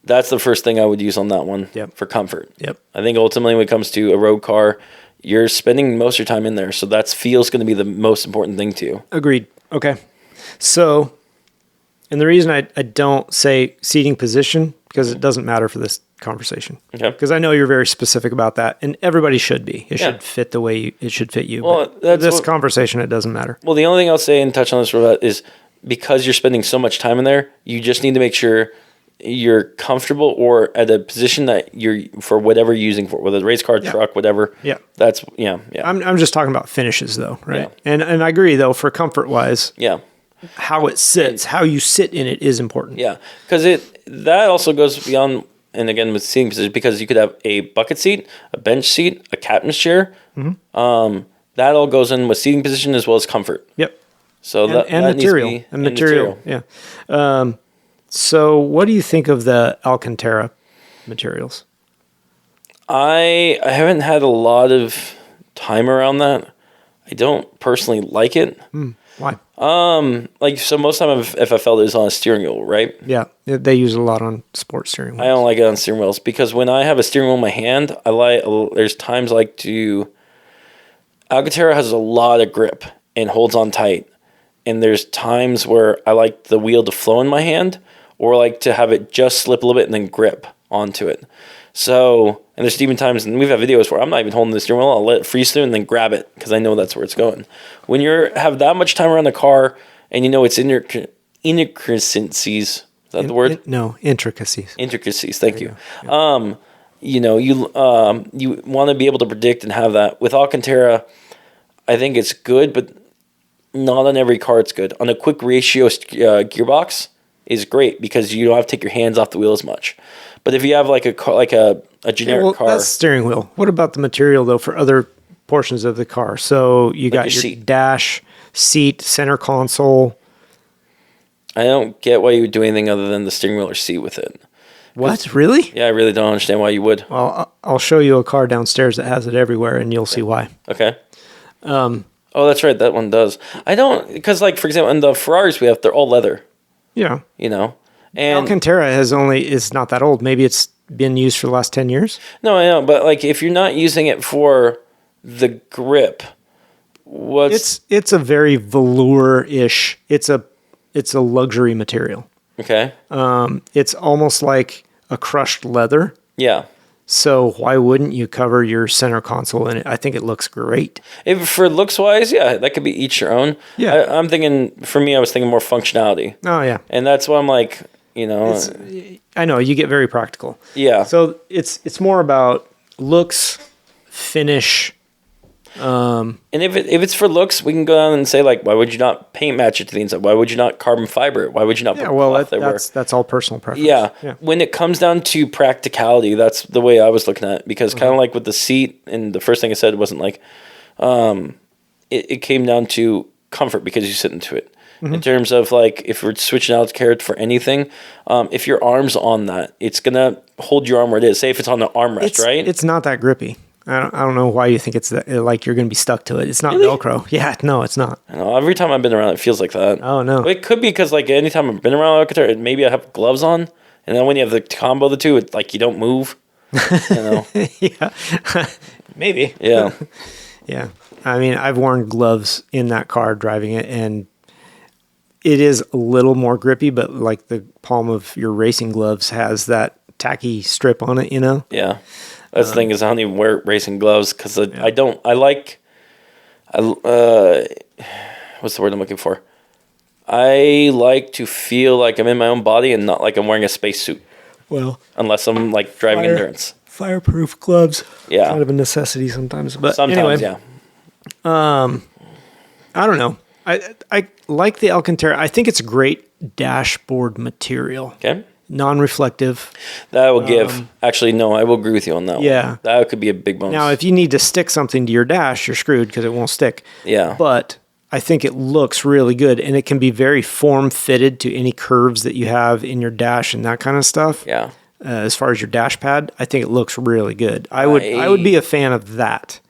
That's the first thing I would use on that one. Yep. For comfort. Yep. I think ultimately when it comes to a road car, you're spending most of your time in there, so that feels going to be the most important thing to you. Agreed. Okay. So, and the reason I don't say seating position, because it doesn't matter for this conversation. Okay. Because I know you're very specific about that, and everybody should be. It Yeah. should fit the way it should fit you. Well, but that's this what- conversation, it doesn't matter. Well, the only thing I'll say and touch on this real bit is because you're spending so much time in there, you just need to make sure you're comfortable or at a position that you're for whatever you're using for, whether it's race car, truck, whatever. Yeah. That's yeah. I'm just talking about finishes, though, right? Yeah. And I agree, though, for comfort wise, Yeah. how it sits, how you sit in it is important. Yeah. Because that also goes beyond and again with seating position, because you could have a bucket seat, a bench seat, a captain's chair. That all goes in with seating position as well as comfort. Yep. So that material. needs to be, And material. Yeah. So what do you think of the Alcantara materials? I haven't had a lot of time around that. I don't personally like it. Why? Like, so most of the time if I felt it was on a steering wheel, right? Yeah, they use it a lot on sports steering wheels. I don't like it on steering wheels because when I have a steering wheel in my hand, there's times I like to. Alcantara has a lot of grip and holds on tight, and there's times where I like the wheel to flow in my hand, or like to have it just slip a little bit and then grip onto it. So, and there's even times, and we've had videos where I'm not even holding the steering wheel, I'll let it freeze through and then grab it because I know that's where it's going. When you have that much time around the car and you know it's in your intricacies, is that the word? No, intricacies. Intricacies, thank you. Yeah. You want to be able to predict and have that. With Alcantara, I think it's good, but not on every car it's good. On a quick ratio gearbox is great because you don't have to take your hands off the wheel as much. But if you have like a car, like a generic car, that's steering wheel. What about the material though for other portions of the car? So you got your seat. Dash, seat, center console. I don't get why you would do anything other than the steering wheel or seat with it. What? Really? Yeah, I really don't understand why you would. Well, I'll show you a car downstairs that has it everywhere, and you'll see why. Okay. Oh, that's right. That one does. I don't, because like, for example, in the Ferraris we have, they're all leather. Yeah. You know? And Alcantara is not that old. Maybe it's been used for the last 10 years. No, I know. But like, if you're not using it for the grip, it's a very velour-ish. It's a luxury material. Okay. It's almost like a crushed leather. Yeah. So why wouldn't you cover your center console in it? I think it looks great. If for looks wise, yeah, that could be each your own. Yeah. I'm thinking, for me, I was thinking more functionality. Oh, yeah. And that's why I'm like, you know. I know, you get very practical. Yeah. So it's more about looks, finish. And if it's for looks, we can go down and say, like, why would you not paint match it to the inside? Why would you not carbon fiber it? Why would you not put cloth there? That's all personal preference. Yeah. When it comes down to practicality, that's the way I was looking at it. Because kind of like with the seat, and the first thing I said wasn't like, it came down to comfort because you sit into it. In terms of like, if we're switching out carrot for anything, if your arm's on that, it's going to hold your arm where it is. Say if it's on the armrest, right? It's not that grippy. I don't know why you think it's like you're going to be stuck to it. It's not really? Velcro. Yeah, no, it's not. I know, every time I've been around, it feels like that. Oh, no. It could be because like anytime I've been around Alcantara, maybe I have gloves on, and then when you have the combo of the two, it's like you don't move. You know? Yeah, maybe. Yeah. Yeah. I mean, I've worn gloves in that car driving it, and it is a little more grippy, but like the palm of your racing gloves has that tacky strip on it, you know? Yeah. That's the thing is I don't even wear racing gloves because what's the word I'm looking for? I like to feel like I'm in my own body and not like I'm wearing a spacesuit. Well, unless I'm like driving endurance. Fireproof gloves. Yeah. Kind of a necessity sometimes. But sometimes, anyway, yeah. I don't know. I like the Alcantara. I think it's a great dashboard material. Okay. Non-reflective. That will give. Actually, no, I will agree with you on that yeah. one. That could be a big bonus. Now, if you need to stick something to your dash, you're screwed because it won't stick. Yeah. But I think it looks really good, and it can be very form-fitted to any curves that you have in your dash and that kind of stuff. Yeah. As far as your dash pad, I think it looks really good. I would be a fan of that.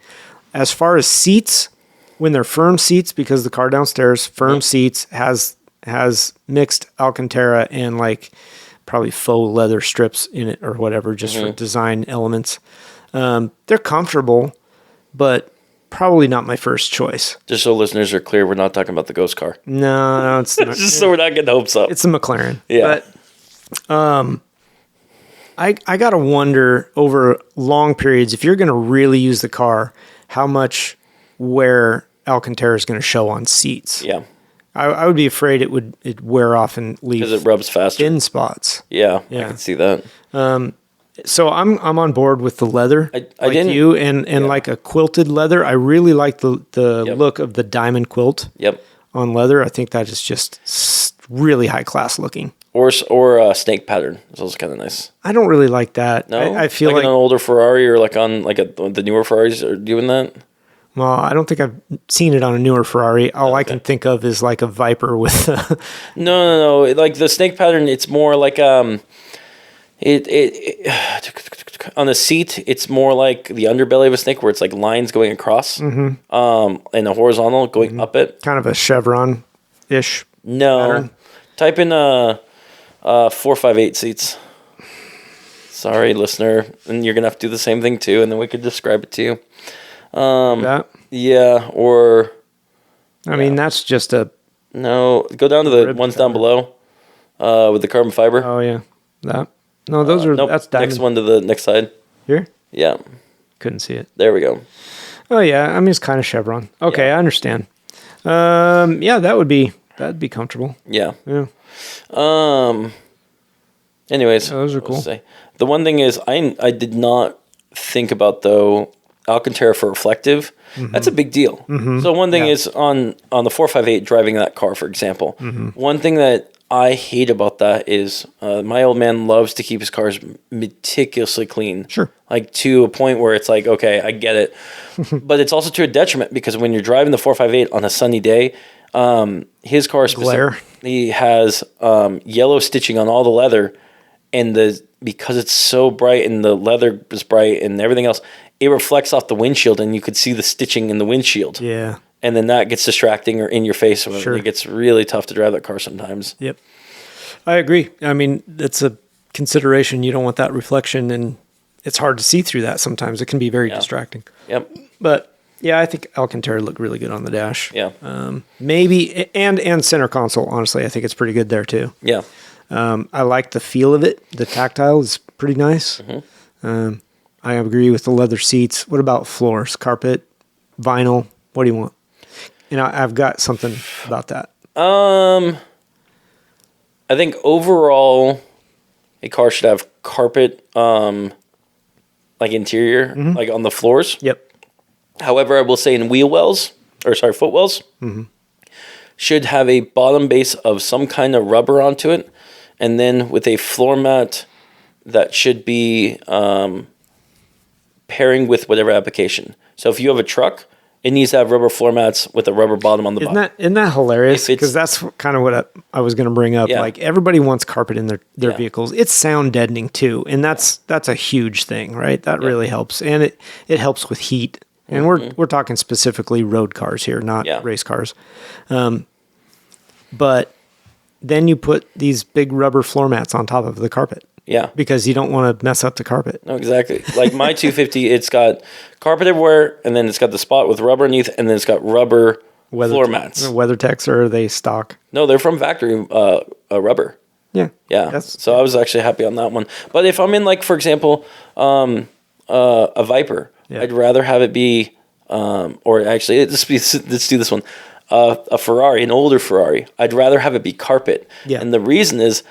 As far as seats, when they're firm seats, because the car downstairs, firm seats has mixed Alcantara and like probably faux leather strips in it or whatever, just for design elements. They're comfortable, but probably not my first choice. Just so listeners are clear, we're not talking about the ghost car. No, it's not. Just so we're not getting hopes up. It's a McLaren. Yeah. But I got to wonder over long periods, if you're going to really use the car, how much wear Alcantara is going to show on seats. Yeah. I would be afraid it'd wear off and leave because it rubs faster. thin spots. Yeah, I can see that. So I'm on board with the leather, I like didn't, you, and like a quilted leather. I really like the look of the diamond quilt Yep. on leather. I think that is just really high class looking. Or snake pattern. It's also kind of nice. I don't really like that. No, I feel like an older Ferrari or like on like the newer Ferraris are doing that. well, I don't think I've seen it on a newer Ferrari. All I can think of is like a Viper with. No. Like the snake pattern, it's more like it on the seat. It's more like the underbelly of a snake, where it's like lines going across, and a horizontal going up it. kind of a chevron ish. No, pattern. type in 458 seats. Sorry, listener, and you're gonna have to do the same thing too, and then we could describe it to you. That. Yeah, or I mean, that's just a. no, go down to the Rib ones down below with the carbon fiber. Oh yeah, that. No, those are. Nope, That's diamond. next one to the next side. Here. Yeah, Couldn't see it. there we go. Oh yeah, I mean it's kind of chevron. Okay, Yeah. I understand. Yeah, that'd be comfortable. Yeah. Yeah. Anyways, those are what was cool. I say? The one thing is, I did not think about though Alcantara for reflective. That's a big deal. So one thing Yeah. is on the 458 driving that car, for example. One thing that I hate about that is my old man loves to keep his cars meticulously clean. Sure. Like to a point where it's like, okay, I get it. But it's also to a detriment because when you're driving the 458 on a sunny day, his car Glare. he has yellow stitching on all the leather, and because it's so bright and the leather is bright and everything else, it reflects off the windshield and you could see the stitching in the windshield. Yeah. And then that gets distracting or in your face. Sure. It gets really tough to drive that car sometimes. Yep. I agree. I mean, that's a consideration. You don't want that reflection, and it's hard to see through that sometimes. It can be very distracting. Yep. But yeah, I think Alcantara looked really good on the dash. Yeah. Maybe and center console. Honestly, I think it's pretty good there too. Yeah. I like the feel of it. The tactile is pretty nice. I agree with the leather seats. What about floors? Carpet, vinyl? What do you want? I've got something about that. I think overall, a car should have carpet, like interior, like on the floors. Yep. However, I will say in footwells, should have a bottom base of some kind of rubber onto it, and then with a floor mat that should be pairing with whatever application. So if you have a truck, it needs to have rubber floor mats with a rubber bottom on the bottom. Isn't that hilarious? If it's- Because that's kind of what I was going to bring up. Yeah. Like everybody wants carpet in their Yeah. vehicles. It's sound deadening too, and that's a huge thing, right? That really helps, and it helps with heat. And we're talking specifically road cars here, not Yeah. race cars. But then you put these big rubber floor mats on top of the carpet Yeah. because you don't want to mess up the carpet. No, exactly. Like my 250, it's got carpet everywhere, and then it's got the spot with rubber underneath, and then it's got rubber floor mats. WeatherTechs, or are they stock? No, they're from factory rubber. Yeah. Yeah. So I was actually happy on that one. But if I'm in, like, for example, a Viper, Yeah. I'd rather have it be, or actually, let's do this one. A Ferrari, an older Ferrari, I'd rather have it be carpet. Yeah. And the reason is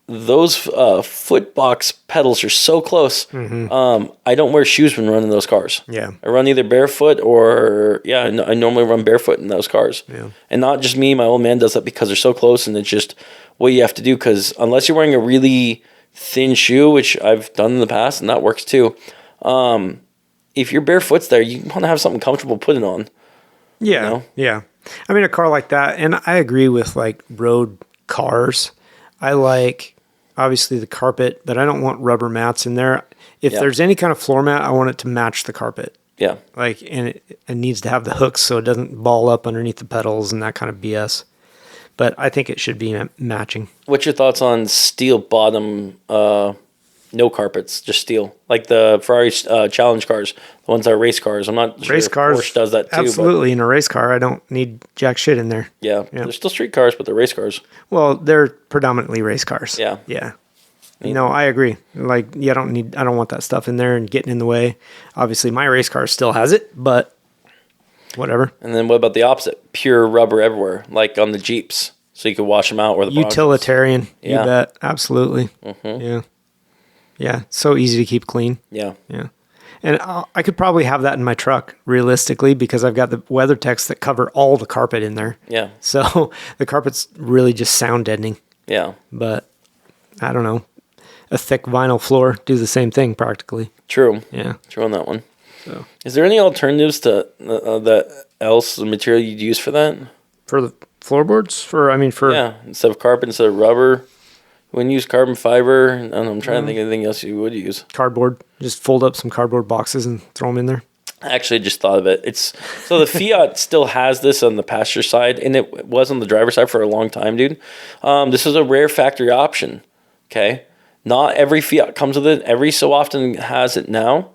those foot box pedals are so close. I don't wear shoes when running those cars. Yeah. I run either barefoot or, I normally run barefoot in those cars. Yeah. And not just me, my old man does that because they're so close, and it's just what you have to do, because unless you're wearing a really thin shoe, which I've done in the past, and that works too, if your bare foot's there, you want to have something comfortable putting on. Yeah. know? Yeah. I mean, a car like that, and I agree with like road cars. I like obviously the carpet, but I don't want rubber mats in there. If Yeah. there's any kind of floor mat, I want it to match the carpet. Yeah. Like, and it needs to have the hooks so it doesn't ball up underneath the pedals and that kind of BS. But I think it should be matching. What's your thoughts on steel bottom, no carpets, just steel? Like the Ferrari challenge cars, the ones that are race cars. I'm not sure Race if cars Porsche does that too. absolutely. In a race car, I don't need jack shit in there. But yeah, they're still street cars, but they're race cars. Well, they're predominantly race cars. Yeah. Yeah. No, I agree. Like, I don't want that stuff in there and getting in the way. Obviously, my race car still has it, but whatever. And then what about the opposite? Pure rubber everywhere, like on the Jeeps, so you could wash them out. Or the Broncos. Utilitarian. Yeah. You bet. Absolutely. Yeah. Yeah. So easy to keep clean. Yeah. Yeah. And I could probably have that in my truck, realistically, because I've got the WeatherTechs that cover all the carpet in there. Yeah. So the carpet's really just sound deadening. Yeah. But I don't know. A thick vinyl floor do the same thing practically. True. Yeah. True on that one. So Is there any alternatives to that else the material you'd use for that? for the floorboards, Yeah, instead of carpet, instead of rubber, you wouldn't use carbon fiber. And I'm trying to think of anything else you would use. cardboard, just fold up some cardboard boxes and throw them in there. I actually just thought of it. It's so the Fiat still has this on the passenger side, and it was on the driver's side for a long time, dude. This is a rare factory option. Okay, not every Fiat comes with it. Every so often has it now.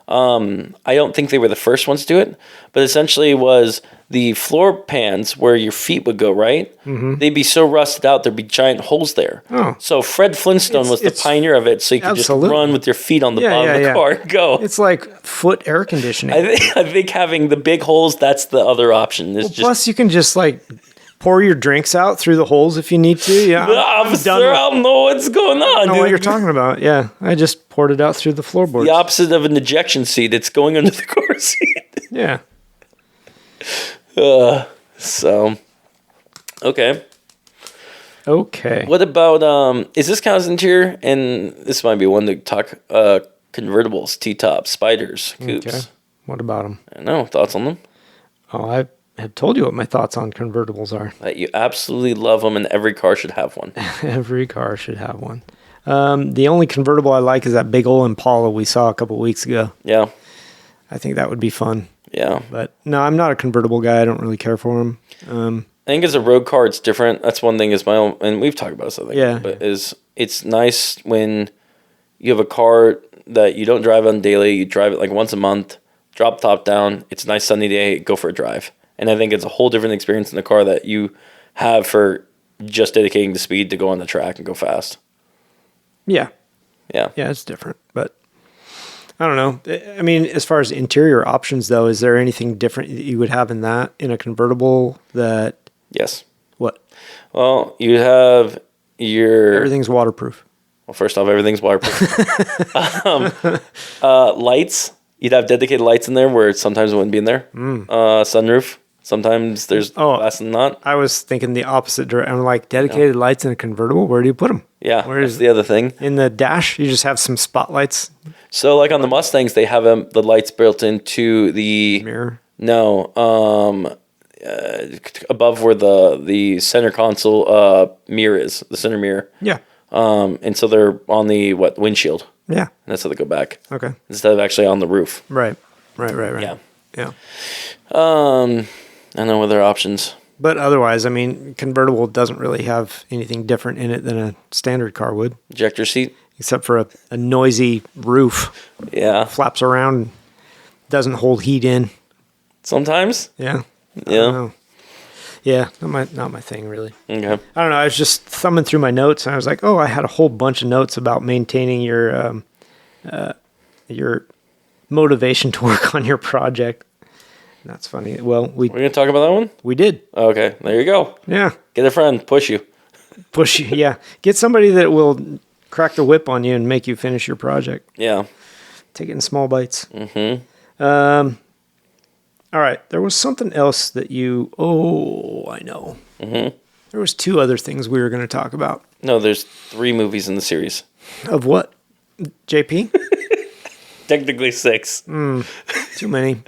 I don't think they were the first ones to do it, but essentially it was the floor pans where your feet would go, right? Mm-hmm. They'd be so rusted out, there'd be giant holes there. Oh. So Fred Flintstone was the pioneer of it, so you could Absolutely. just run with your feet on the bottom of the car and go. It's like foot air conditioning. I think having the big holes, that's the other option. Plus, you can just like pour your drinks out through the holes if you need to. Yeah, officer, I don't know what's going on, I know dude. what you're talking about. Yeah, I just poured it out through the floorboards. The opposite of an ejection seat. It's going under the car seat. Yeah. So, okay. Okay. What about, is this kind of interior? And this might be one to talk, convertibles, T-tops, spiders, coupes. Okay. What about them? I don't know. Thoughts on them? Oh, I have told you what my thoughts on convertibles are. That you absolutely love them and every car should have one. Every car should have one. The only convertible I like is that big old Impala we saw a couple weeks ago. Yeah. I think that would be fun. Yeah. But no, I'm not a convertible guy. I don't really care for them. I think as a road car, it's different. That's one thing is my own, and we've talked about this, I think. Yeah. But it's nice when you have a car that you don't drive on daily. You drive it like once a month, drop top down. It's a nice sunny day, go for a drive. And I think it's a whole different experience in the car that you have for just dedicating the speed to go on the track and go fast. Yeah. Yeah. Yeah, it's different. But I don't know. I mean, as far as interior options, though, is there anything different that you would have in that, in a convertible that... Yes. What? Well, you have your... Everything's waterproof. Well, first off, everything's waterproof. Lights. You'd have dedicated lights in there where sometimes it wouldn't be in there. Sunroof. Sometimes there's glass and not. I was thinking the opposite direction. I'm like, dedicated lights in a convertible? Where do you put them? Yeah, Where's that's the other thing. In the dash, you just have some spotlights. So, like on the Mustangs, they have the lights built into the Mirror? No, above where the center console mirror is, the center mirror. Yeah. And so they're on the windshield. Yeah. And that's how they go back. Okay. Instead of actually on the roof. Right. Yeah. Yeah. I don't know other options. But otherwise, I mean, convertible doesn't really have anything different in it than a standard car would. Ejector seat. Except for a noisy roof. Yeah. Flaps around, doesn't hold heat in. Sometimes. Yeah. I Yeah. don't know. Yeah, not my thing really. Okay. I don't know. I was just thumbing through my notes and I was like, oh, I had a whole bunch of notes about maintaining your motivation to work on your project. And that's funny. Well, We're going to talk about that one? we did. Okay. There you go. Yeah. Get a friend. Push you. Push you. Yeah. Get somebody that will crack the whip on you and make you finish your project. Yeah. Take it in small bites. Mm-hmm. All right. There was something else that you... Oh, I know. Mm-hmm. There was two other things we were going to talk about. No, there's 3 movies in the series. Of what? JP? Technically 6. Too many.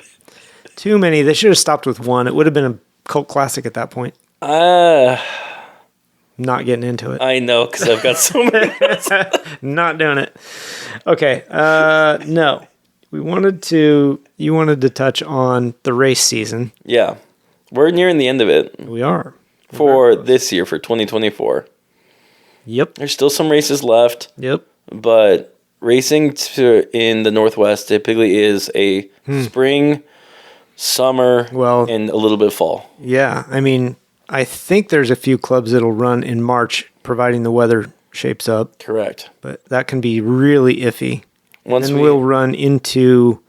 Too many. They should have stopped with one. It would have been a cult classic at that point. Not getting into it. I know, because I've got so many. Not doing it. Okay. No. You wanted to touch on the race season. Yeah. We're nearing the end of it We are. for this year, for 2024. Yep. There's still some races left, Yep. but racing in the Northwest typically is a spring, summer, and a little bit of fall. Yeah. I mean, I think there's a few clubs that'll run in March, providing the weather shapes up. Correct. But that can be really iffy. Once and we'll run into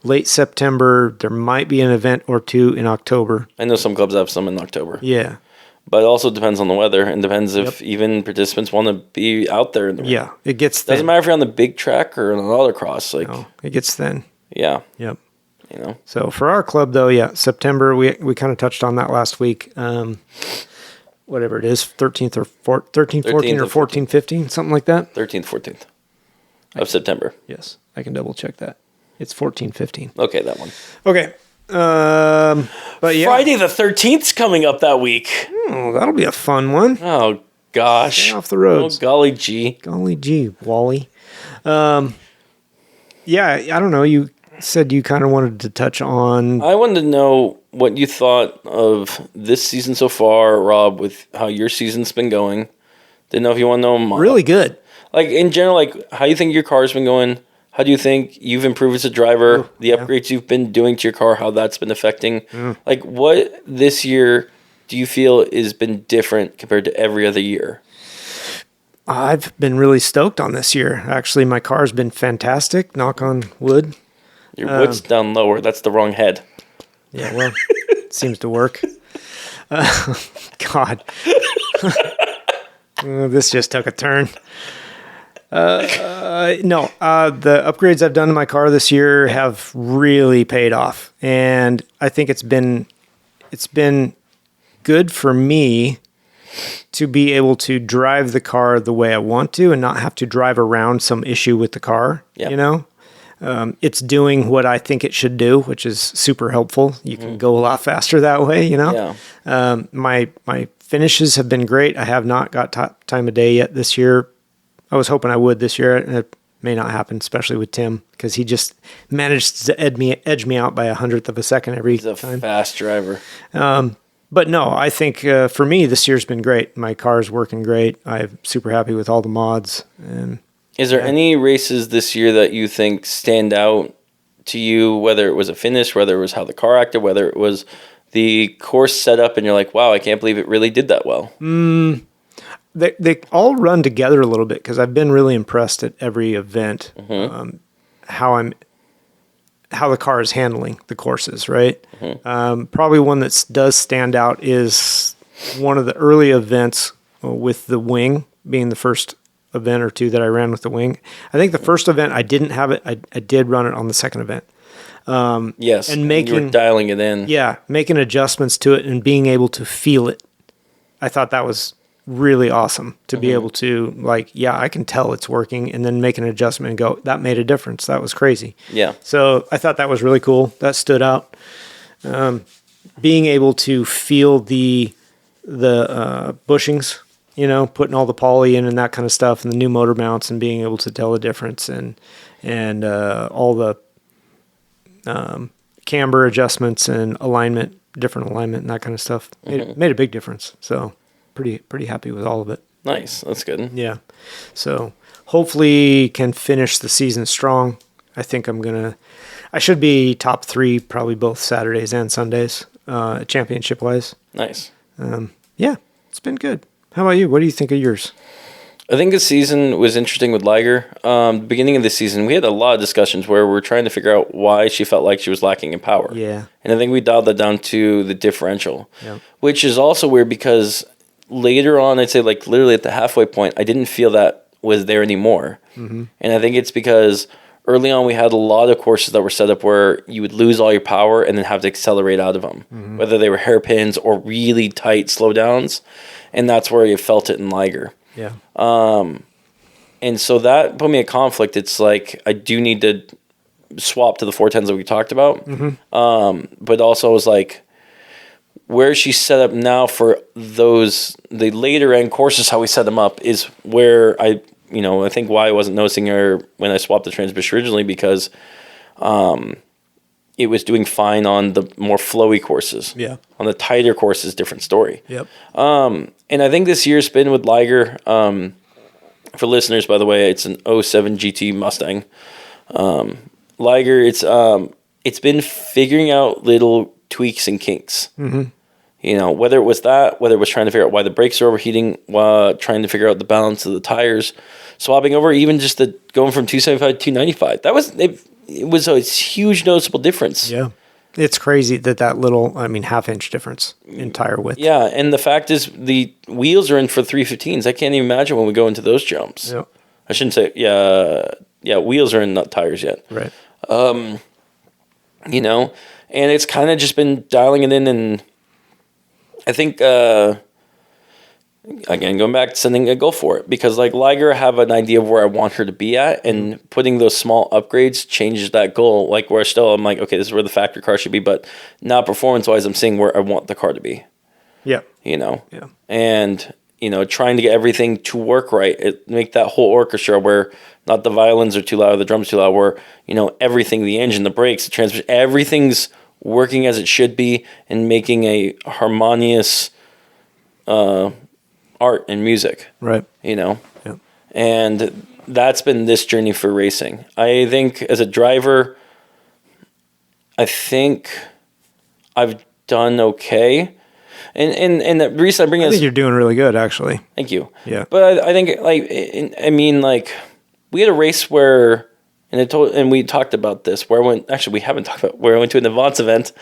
late September. There might be an event or two in October. I know some clubs have some in October. Yeah. But it also depends on the weather and depends if even participants want to be out there. Yeah. It gets thin. Doesn't matter if you're on the big track or on an autocross. No, it gets thin. Yeah. Yep. You know. So for our club, though, September, we kind of touched on that last week. whatever it is, 13th or 13th, 14th or 14th, 15th, something like that. 13th, 14th of September. Yes, I can double check that. It's 14, 15. Okay, that one. Okay. But yeah. Friday the 13th's coming up that week. Oh, that'll be a fun one. Oh, gosh. Stay off the roads. Oh, golly gee. Golly gee, Wally. Yeah, I don't know. You said you kind of wanted to touch on... I wanted to know what you thought of this season so far, Rob, with how your season's been going. Didn't know if you want to know more. Really good. Like, in general, like, how you think your car's been going? How do you think you've improved as a driver? The upgrades you've been doing to your car, how that's been affecting? Like, what this year do you feel has been different compared to every other year? I've been really stoked on this year. Actually, my car's been fantastic. Knock on wood. Your wood's down lower. That's the wrong head. Yeah, well, it seems to work. God. This just took a turn. No, the upgrades I've done to my car this year have really paid off. And I think it's been good for me to be able to drive the car the way I want to and not have to drive around some issue with the car, you know? It's doing what I think it should do, which is super helpful. You can go a lot faster that way, you know? Yeah. My finishes have been great. I have not got top time of day yet this year. I was hoping I would this year. It may not happen, especially with Tim, because he just managed to edge me out by 100th of a second every time. He's a fast driver. But no, I think for me, this year's been great. My car's working great. I'm super happy with all the mods. And is there any races this year that you think stand out to you, whether it was a finish, whether it was how the car acted, whether it was the course setup, and you're like, wow, I can't believe it really did that well? They all run together a little bit because I've been really impressed at every event how the car is handling the courses, right? Probably one that does stand out is one of the early events with the wing being the first event or two that I ran with the wing. I think the first event I didn't have it. I did run it on the second event. Yes, and you were dialing it in. Yeah, making adjustments to it and being able to feel it. I thought that was really awesome to be able to, like, yeah, I can tell it's working, and then make an adjustment and go, that made a difference. That was crazy. Yeah. So I thought that was really cool. That stood out. Being able to feel the bushings, you know, putting all the poly in and that kind of stuff, and the new motor mounts, and being able to tell the difference, and all the camber adjustments and alignment, different alignment, and that kind of stuff made a big difference. So pretty happy with all of it. Nice. That's good. Yeah. So hopefully can finish the season strong. I think I should be top 3 probably both Saturdays and Sundays, championship wise. Nice. Yeah, it's been good. How about you? What do you think of yours? I think this season was interesting with Liger. The beginning of the season, we had a lot of discussions where we were trying to figure out why she felt like she was lacking in power. Yeah. And I think we dialed that down to the differential, Yeah. which is also weird because later on, I'd say like literally at the halfway point, I didn't feel that was there anymore. And I think it's because early on we had a lot of courses that were set up where you would lose all your power and then have to accelerate out of them, whether they were hairpins or really tight slowdowns. And that's where you felt it in Liger. Yeah. And so that put me at conflict. It's like I do need to swap to the 410s that we talked about. But also I was like, where she's set up now for the later end courses, how we set them up is where I think why I wasn't noticing her when I swapped the transmission originally, because it was doing fine on the more flowy courses. Yeah. On the tighter courses, different story. Yep. And I think this year's been with Liger. For listeners, by the way, it's an 07 GT Mustang. Liger, it's been figuring out little tweaks and kinks. You know, whether it was that, whether it was trying to figure out why the brakes are overheating, trying to figure out the balance of the tires, swapping over, even just going from 275 to 295. That was it was a huge noticeable difference. Yeah. It's crazy that little, half-inch difference in tire width. Yeah, and the fact is the wheels are in for 315s. I can't even imagine when we go into those jumps. Yep. I shouldn't say, wheels are in, not tires yet. Right. You know, and it's kind of just been dialing it in, and I think again, going back to sending a go for it, because like Liger, I have an idea of where I want her to be at, and putting those small upgrades changes that goal. Like where still I'm like, okay, this is where the factory car should be, but now performance wise, I'm seeing where I want the car to be. Yeah. You know, Yeah. and trying to get everything to work right, make that whole orchestra where not the violins are too loud, the drums too loud, where everything, the engine, the brakes, the transmission, everything's working as it should be, and making a harmonious art and music. Right. Yeah. And that's been this journey for racing. I think as a driver, I think I've done okay. And the reason I bring I this, think you're doing really good, actually. thank you. Yeah. But I think we had a race where, and we talked about this, where I went, actually we haven't talked about, where I went to an Advance event.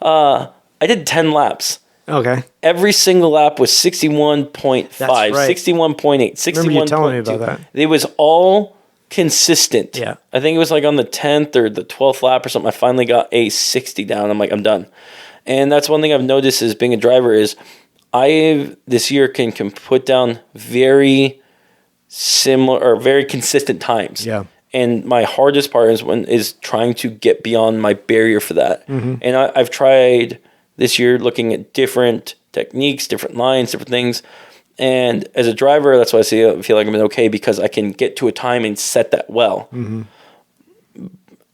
I did 10 laps. Okay. Every single lap was 61.5, That's right. 61.8, 61.2. Remember you telling me about that. It was all consistent. Yeah. I think it was like on the 10th or the 12th lap or something, I finally got a 60 down. I'm like, I'm done. And that's one thing I've noticed as being a driver is I this year can put down very similar or very consistent times. Yeah. And my hardest part is trying to get beyond my barrier for that. Mm-hmm. And I've tried this year looking at different techniques, different lines, different things. And as a driver, that's why I feel like I'm okay, because I can get to a time and set that well. Mm-hmm.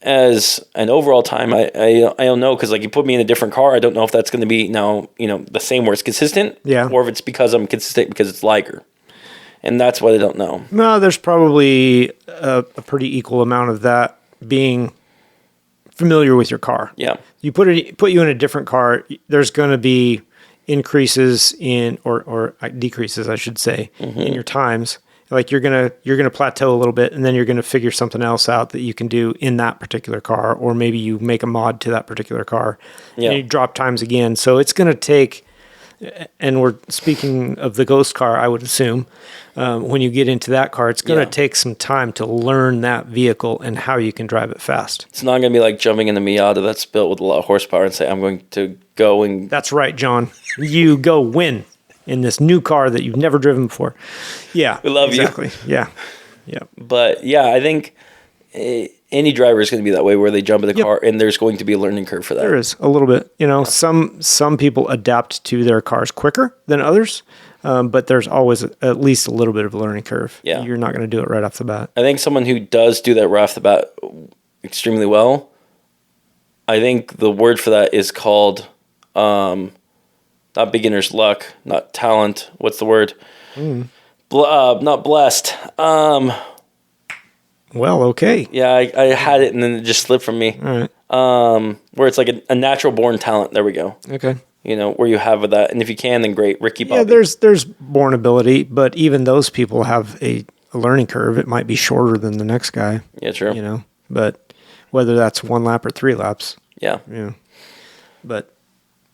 As an overall time, I don't know, because like you put me in a different car, I don't know if that's going to be now the same where it's consistent, or if it's because I'm consistent because it's Liger, and that's what I don't know. No, there's probably a pretty equal amount of that being familiar with your car. Yeah, you put you in a different car, there's going to be increases in or decreases, I should say, in your times. Like you're gonna plateau a little bit, and then you're gonna figure something else out that you can do in that particular car, or maybe you make a mod to that particular car, and you drop times again. So it's gonna take, and we're speaking of the Ghost car, I would assume, when you get into that car, it's gonna take some time to learn that vehicle and how you can drive it fast. It's not gonna be like jumping in the Miata that's built with a lot of horsepower and say I'm going to go and. That's right, John. You go win in this new car that you've never driven before. Yeah. We love you. Exactly. Yeah. Yeah. But yeah, I think any driver is going to be that way, where they jump in the car and there's going to be a learning curve for that. There is a little bit. Some people adapt to their cars quicker than others, but there's always at least a little bit of a learning curve. Yeah. You're not going to do it right off the bat. I think someone who does do that right off the bat extremely well, I think the word for that is called not beginner's luck, not talent. What's the word? Not blessed. Well, okay. Yeah, I had it and then it just slipped from me. All right. Where it's like a natural born talent. There we go. Okay. Where you have that, and if you can, then great. Ricky Bobby. Yeah, there's born ability, but even those people have a learning curve. It might be shorter than the next guy. Yeah, true. But whether that's 1 lap or 3 laps. Yeah. But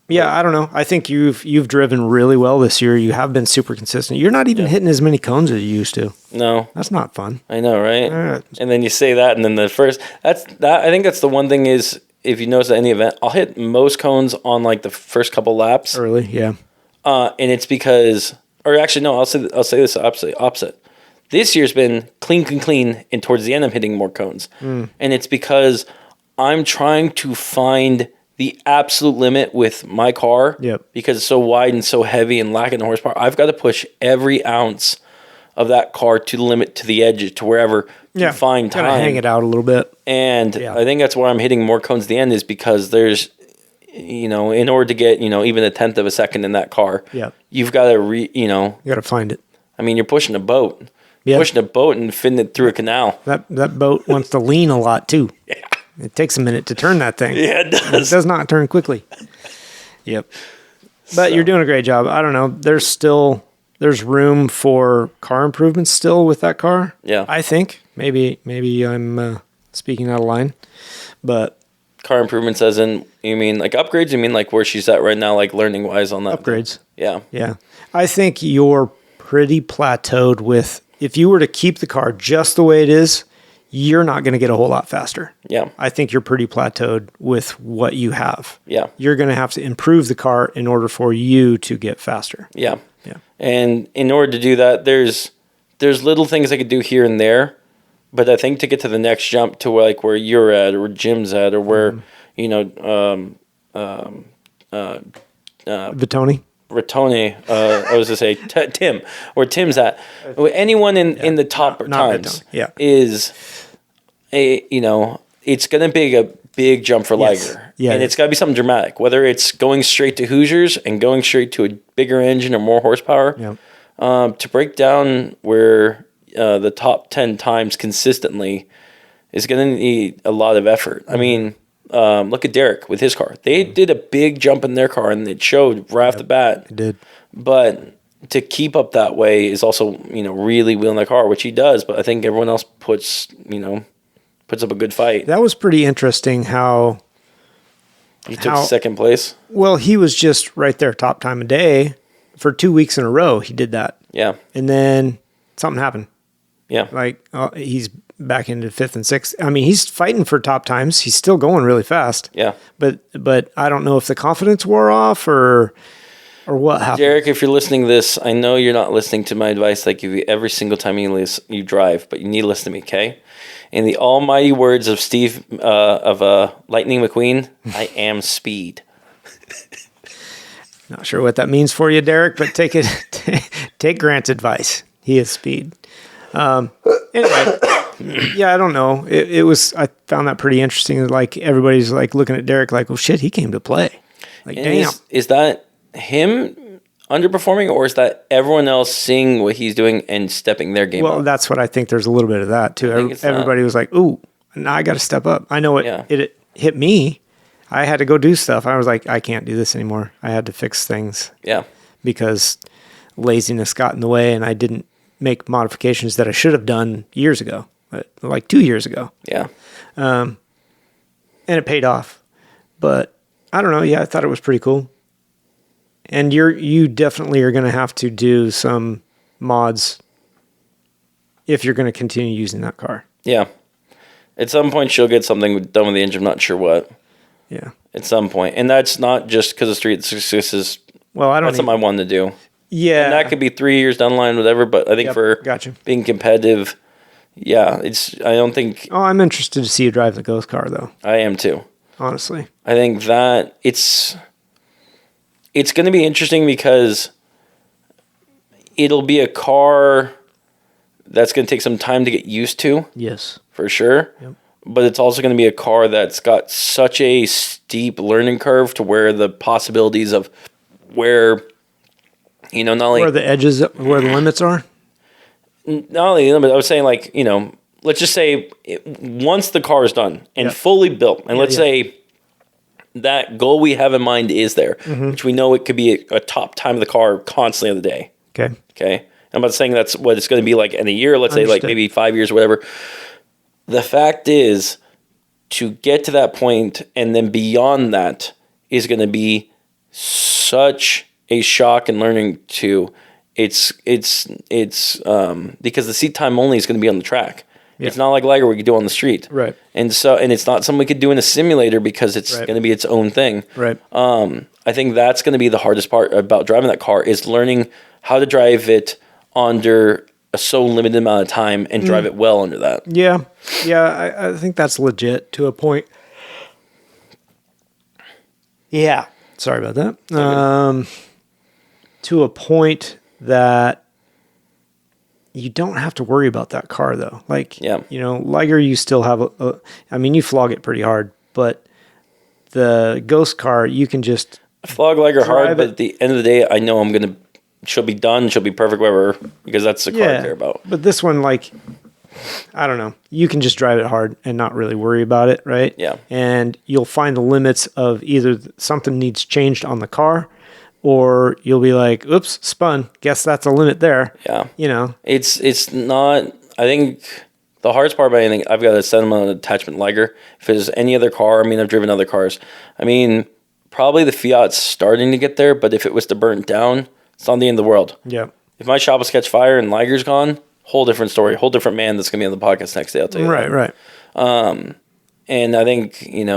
yeah, I don't know. I think you've driven really well this year. You have been super consistent. You're not even hitting as many cones as you used to. No. That's not fun. I know, right? Right. And then you say that, and then I think that's the one thing is, if you notice at any event, I'll hit most cones on like the first couple laps. Early, yeah. And it's because, or actually no, I'll say this opposite. This year's been clean, and towards the end I'm hitting more cones. And it's because I'm trying to find the absolute limit with my car. Yep. Because it's so wide and so heavy and lacking the horsepower. I've got to push every ounce of that car to the limit, to the edge, to wherever, to find time. Gotta hang it out a little bit. And I think that's where I'm hitting more cones at the end, is because there's, in order to get, even a tenth of a second in that car, you've got to, you got to find it. I mean, you're pushing a boat. Yeah. Pushing a boat and fitting it through a canal. That boat wants to lean a lot too. Yeah. It takes a minute to turn that thing. Yeah, it does. It does not turn quickly. Yep. But you're doing a great job. I don't know. There's room for car improvements still with that car. Yeah. I think. Maybe I'm speaking out of line. But car improvements as in, you mean like upgrades? You mean like where she's at right now, like learning wise on that? Upgrades. Yeah. Yeah. I think you're pretty plateaued with, if you were to keep the car just the way it is, you're not going to get a whole lot faster. Yeah. I think you're pretty plateaued with what you have. Yeah. You're going to have to improve the car in order for you to get faster. Yeah. Yeah. And in order to do that, there's little things I could do here and there, but I think to get to the next jump to like where you're at or where Jim's at or where Vitoni. Rattoni, I was to say Tim, where Tim's at. Anyone in the top times Vitoni. is it's going to be a big jump for Liger. Yeah, and it's got to be something dramatic, whether it's going straight to Hoosiers and going straight to a bigger engine or more horsepower. Yeah. To break down where the top 10 times consistently is going to need a lot of effort. I mean, look at Derek with his car. They did a big jump in their car, and it showed right off the bat. It did. But to keep up that way is also, really wheeling the car, which he does. But I think everyone else puts up a good fight. That was pretty interesting how He took second place. Well, he was just right there, top time of day. For 2 weeks in a row, he did that. Yeah. And then something happened. Yeah. Like, he's back into fifth and sixth. I mean, he's fighting for top times. He's still going really fast. Yeah. But I don't know if the confidence wore off or what happened. Derek, if you're listening to this, I know you're not listening to my advice I give you every single time you drive, but you need to listen to me, okay? In the almighty words of Lightning McQueen, I am speed. Not sure what that means for you, Derek, but take Grant's advice. He is speed. Anyway, yeah, I don't know. I found that pretty interesting. Like everybody's like looking at Derek like, oh shit, he came to play. Like, And damn. Is that him underperforming, or is that everyone else seeing what he's doing and stepping their game Well, up? that's what I think. There's a little bit of that too. think it's Everybody was like, ooh, now I got to step up. I know it hit me. I had to go do stuff. I was like, I can't do this anymore. I had to fix things Yeah. because laziness got in the way and I didn't make modifications that I should have done years ago, like 2 years ago. Yeah. And it paid off. But I don't know. Yeah, I thought it was pretty cool. And you definitely are going to have to do some mods if you're going to continue using that car. Yeah. At some point, she'll get something done with the engine. I'm not sure what. Yeah. At some point. And that's not just because of Street Successes. Well, That's something I wanted to do. Yeah. And that could be 3 years down the line, whatever. But I think for gotcha. being competitive, yeah, I don't think Oh, I'm interested to see you drive the Ghost car, though. I am too. Honestly. I think that it's going to be interesting because it'll be a car that's going to take some time to get used to, Yes. for sure. Yep. But it's also going to be a car that's got such a steep learning curve to where the possibilities of where, not only Where the edges, where the limits are? not only limit, I was saying like, let's just say once the car is done and Yeah. fully built, and let's yeah. say that goal we have in mind is there, Mm-hmm. which we know it could be a top time of the car constantly of the day. Okay. Okay. I'm not saying that's what it's going to be like in a year, let's say like Understood. maybe 5 years or whatever. The fact is to get to that point and then beyond that is going to be such a shock and learning to it's because the seat time only is going to be on the track. Yeah. It's not like Liger we could do on the street. Right. And it's not something we could do in a simulator because it's Right. going to be its own thing. Right. I think that's going to be the hardest part about driving that car is learning how to drive it under a so limited amount of time and drive it well under that. Yeah. Yeah, I think that's legit to a point. Yeah. Sorry about that. To a point that you don't have to worry about that car, though. Like, Yeah. Liger, you still have you flog it pretty hard, but the Ghost car, you can just, I flog Liger hard, Drive but it. at the end of the day, I know she'll be done, she'll be perfect, whatever, because that's the car I care about. But this one, like, I don't know. You can just drive it hard and not really worry about it, right? Yeah. And you'll find the limits of either something needs changed on the car, or you'll be like, oops, spun. Guess that's a limit there. Yeah. It's not, I think the hardest part about anything, I've got a sentimental attachment Liger. If it's any other car, I've driven other cars. Probably the Fiat's starting to get there, but if it was to burn down, it's not the end of the world. Yeah. If my shop was catch fire and Liger's gone, whole different story, whole different man that's going to be on the podcast next day, I'll tell you that. Right. And I think, and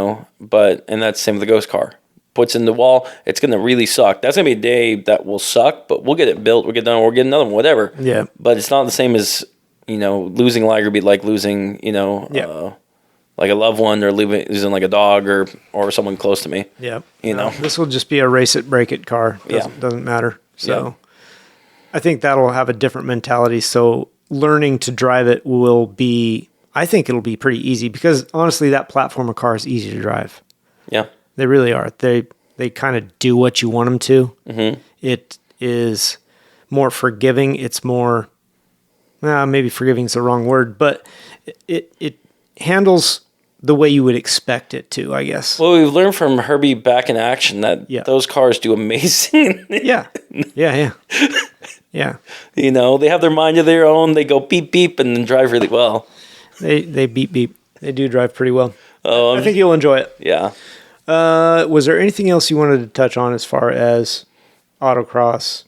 that's the same with the Ghost car. puts in the wall, it's going to really suck. That's going to be a day that will suck, but we'll get it built, we'll get done, we'll get another one, whatever. Yeah. But it's not the same as, losing Liger be like losing, like a loved one or losing like a dog or someone close to me. Yeah. This will just be a race it, break it car. Doesn't matter. So I think that'll have a different mentality. So learning to drive it I think it'll be pretty easy because honestly, that platform of car is easy to drive. Yeah. They really are. They kind of do what you want them to. Mm-hmm. It is more forgiving. It's more, maybe forgiving is the wrong word, but it handles the way you would expect it to, I guess. Well, we've learned from Herbie back in action that those cars do amazing. Yeah. Yeah. They have their mind of their own. They go beep, beep, and then drive really well. They beep, beep. They do drive pretty well. Oh, I think you'll enjoy it. Yeah. Was there anything else you wanted to touch on as far as autocross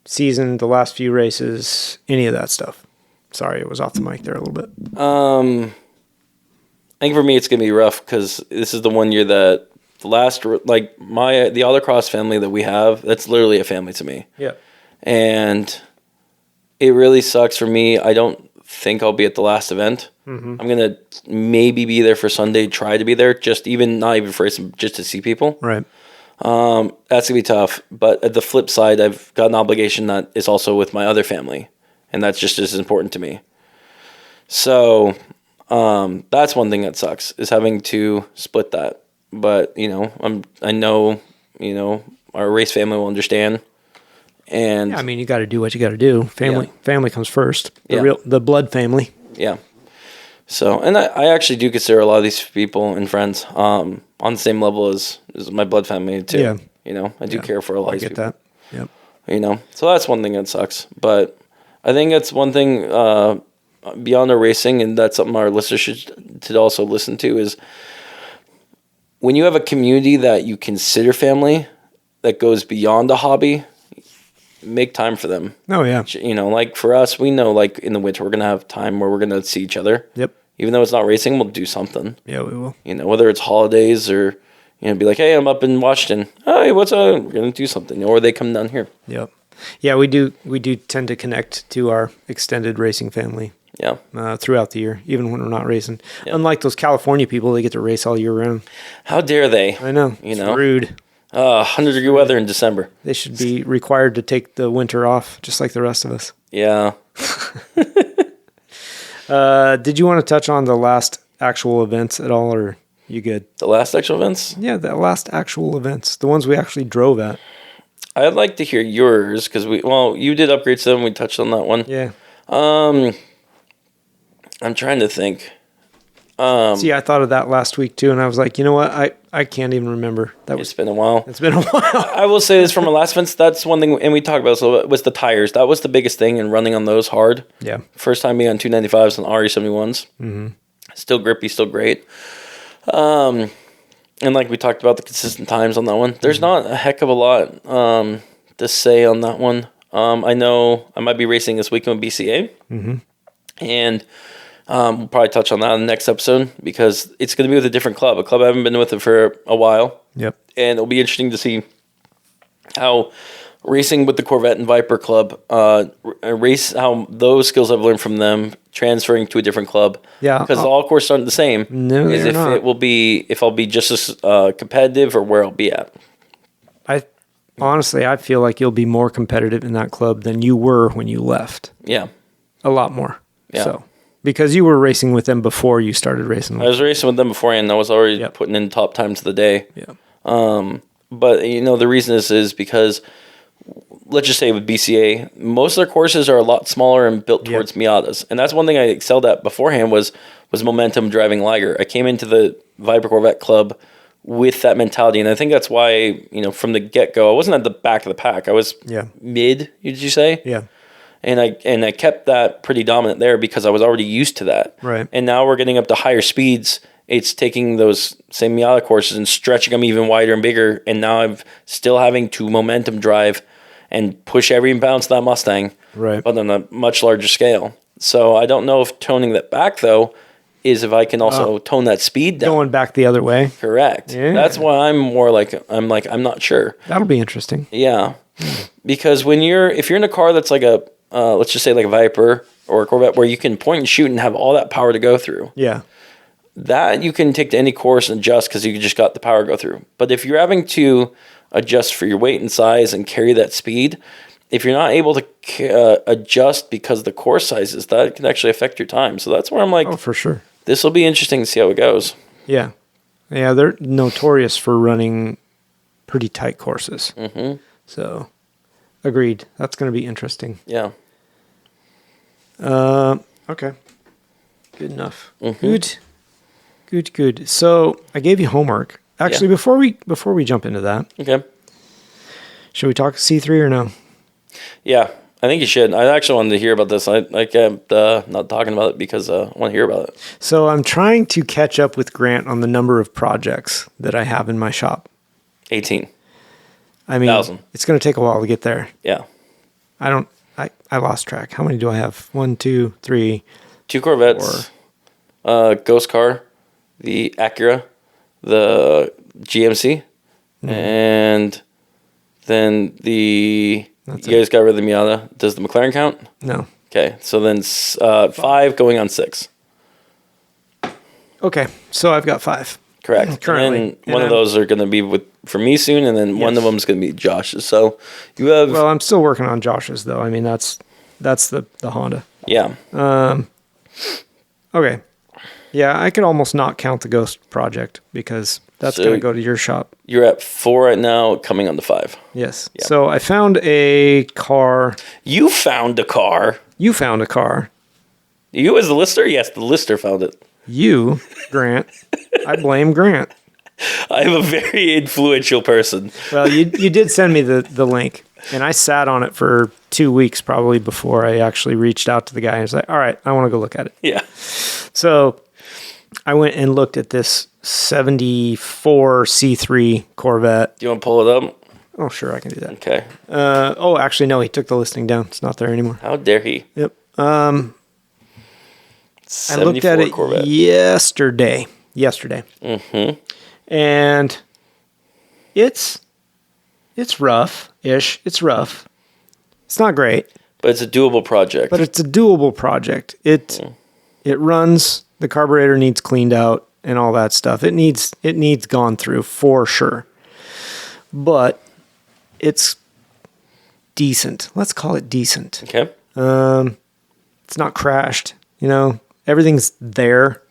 season, the last few races, any of that stuff? Sorry, it was off the mic there a little bit. I think for me it's gonna be rough because this is the one year that the autocross family that we have, that's literally a family to me. Yeah. And it really sucks for me. I don't think I'll be at the last event. Mm-hmm. I'm gonna maybe be there for Sunday, try to be there, just to see people. Right. That's gonna be tough. But at the flip side, I've got an obligation that is also with my other family, and that's just as important to me. So that's one thing that sucks, is having to split that. But I know our race family will understand. And yeah, I mean, you got to do what you got to do. Family comes first. The blood family. Yeah. So, and I actually do consider a lot of these people and friends on the same level as my blood family too. Yeah. I do care for a lot of these people. I get that. Yep. So that's one thing that sucks. But I think that's one thing beyond our racing, and that's something our listeners should also listen to, is when you have a community that you consider family that goes beyond a hobby, make time for them. Oh, yeah. Like for us, we know like in the winter we're going to have time where we're going to see each other. Yep. Even though it's not racing, we'll do something. Yeah, we will. Whether it's holidays or, be like, hey, I'm up in Washington. Hey, what's up? We're going to do something. Or they come down here. Yep. Yeah, we do tend to connect to our extended racing family. Yeah. Throughout the year, even when we're not racing. Yep. Unlike those California people, they get to race all year round. How dare they? I know. It's rude. 100-degree weather in December. They should be required to take the winter off, just like the rest of us. Yeah. Did you want to touch on the last actual events at all, or you good? The last actual events? Yeah, the last actual events. The ones we actually drove at. I'd like to hear yours, because you did upgrades to them. We touched on that one. Yeah. I'm trying to think. See, I thought of that last week too, and I was like, you know what? I can't even remember. It's been a while. It's been a while. I will say this from our last events. That's one thing, and we talked about this a little bit, was the tires. That was the biggest thing, and running on those hard. Yeah. First time being on 295s and RE71s. Mm-hmm. Still grippy, still great. And like we talked about the consistent times on that one. There's not a heck of a lot to say on that one. I know I might be racing this weekend with BCA. Mm-hmm. And we'll probably touch on that in the next episode, because it's going to be with a different club, a club I haven't been with it for a while. Yep. And it'll be interesting to see how racing with the Corvette and Viper club, how those skills I've learned from them transferring to a different club. Yeah. Because all courses aren't the same. No, they're not. If I'll be just as competitive or where I'll be at. Honestly, I feel like you'll be more competitive in that club than you were when you left. Yeah. A lot more. Yeah. So, because you were racing with them before you started racing. I was racing with them beforehand. I was already putting in top times of the day. Yeah. But the reason is because, let's just say with BCA, most of their courses are a lot smaller and built towards Miatas. And that's one thing I excelled at beforehand was momentum driving Liger. I came into the Viper Corvette Club with that mentality. And I think that's why, from the get-go, I wasn't at the back of the pack. I was mid, did you say? Yeah. And I kept that pretty dominant there because I was already used to that. Right. And now we're getting up to higher speeds. It's taking those same Miata courses and stretching them even wider and bigger. And now I'm still having to momentum drive and push every bounce of that Mustang, right, but on a much larger scale. So I don't know if toning that back, though, is if I can also tone that speed down. Going back the other way. Correct. Yeah. That's why I'm not sure. That'll be interesting. Yeah. Because if you're in a car that's like a, let's just say like a Viper or a Corvette where you can point and shoot and have all that power to go through, Yeah. that you can take to any course and adjust because you just got the power to go through. But if you're having to adjust for your weight and size and carry that speed, if you're not able to adjust because of the course sizes, that can actually affect your time. So that's where I'm like, Oh, for sure. this will be interesting to see how it goes. Yeah. Yeah, they're notorious for running pretty tight courses. Mm-hmm. So, agreed. That's going to be interesting. Yeah. Okay. Good enough. Mm-hmm. Good. So, I gave you homework. Actually, before we jump into that, Okay. should we talk C3 or no? Yeah, I think you should. I actually wanted to hear about this. I kept not talking about it because I want to hear about it. So, I'm trying to catch up with Grant on the number of projects that I have in my shop. 18. I mean, 1,000. it's going to take a while to get there. Yeah. I lost track. How many do I have? 1, 2, 3. 2 Corvettes, Ghost Car, the Acura, the GMC, and then you guys got rid of the Miata. Does the McLaren count? No. Okay, so then 5 going on 6. Okay, so I've got 5. Correct. Currently. And one of those are going to be for me soon, and then one of them is going to be Josh's. So you have... Well, I'm still working on Josh's, though. I mean, that's the Honda. Yeah. Okay. Yeah, I could almost not count the Ghost project because that's going to go to your shop. You're at 4 right now, coming on to 5. Yes. Yeah. So I found a car. You found a car. You found a car. You as the lister? Yes, the lister found it. You, Grant. I blame Grant. I'm a very influential person. Well, you did send me the link, and I sat on it for 2 weeks probably before I actually reached out to the guy and was like, all right, I want to go look at it. Yeah. So I went and looked at this 74 C3 Corvette. Do you want to pull it up? Oh, sure, I can do that. Okay. Actually, no, he took the listing down. It's not there anymore. How dare he? Yep. I looked at it Corvette. yesterday. Mm-hmm. And it's rough-ish. It's rough. It's not great. But it's a doable project. But it's a doable project. It runs. The carburetor needs cleaned out and all that stuff. It needs gone through for sure. But it's decent. Let's call it decent. Okay. It's not crashed. Everything's there.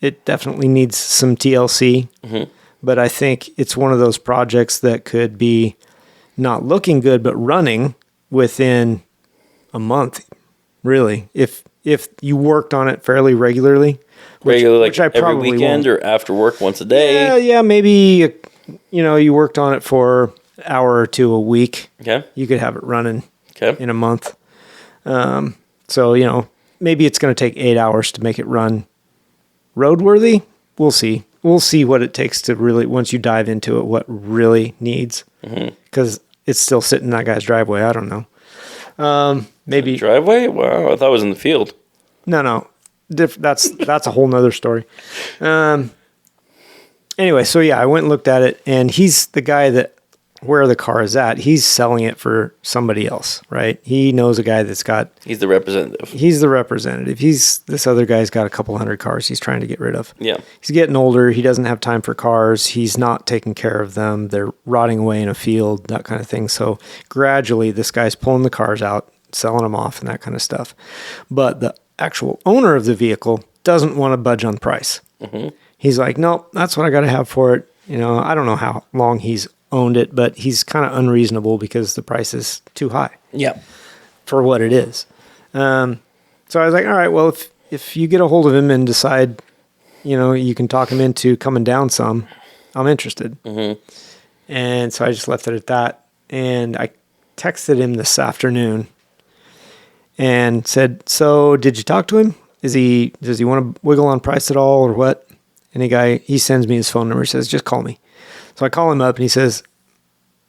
It definitely needs some TLC. Mm-hmm. But I think it's one of those projects that could be not looking good, but running within a month, really. If you worked on it fairly regularly. Which I every weekend won't. Or after work once a day? Yeah, maybe, you worked on it for an hour or two a week. Okay. You could have it running in a month. So, maybe it's going to take 8 hours to make it run roadworthy. We'll see. We'll see what it takes to really, once you dive into it, what really needs. Because it's still sitting in that guy's driveway. I don't know. Maybe driveway? Wow, I thought it was in the field. No. That's a whole nother story. Anyway, so yeah, I went and looked at it, and he's the guy that where the car is at. He's selling it for somebody else, right? He knows a guy that's got. He's the representative. This other guy's got a couple hundred cars he's trying to get rid of. Yeah. He's getting older. He doesn't have time for cars. He's not taking care of them. They're rotting away in a field, that kind of thing. So gradually, this guy's pulling the cars out, selling them off, and that kind of stuff. But the actual owner of the vehicle doesn't want to budge on price. Mm-hmm. He's like, nope, that's what I got to have for it. I don't know how long he's owned it, but he's kind of unreasonable because the price is too high. Yeah. For what it is. So I was like, all right, well, if you get a hold of him and decide, you can talk him into coming down some, I'm interested. Mm-hmm. And so I just left it at that. And I texted him this afternoon and said, so did you talk to him? Does he want to wiggle on price at all or what? And he sends me his phone number. He says, just call me. So I call him up and he says,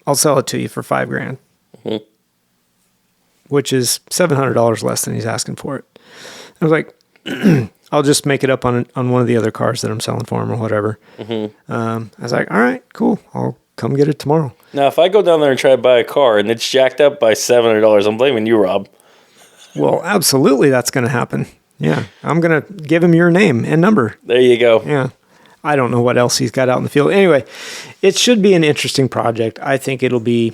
I'll sell it to you for $5,000, mm-hmm. which is $700 less than he's asking for it. I was like, I'll just make it up on one of the other cars that I'm selling for him or whatever. I was like, all right, cool. I'll come get it tomorrow. Now, if I go down there and try to buy a car and it's jacked up by $700, I'm blaming you, Rob. Well, absolutely, that's going to happen. Yeah, I'm going to give him your name and number. There you go. Yeah. I don't know what else he's got out in the field. Anyway, it should be an interesting project. I think it'll be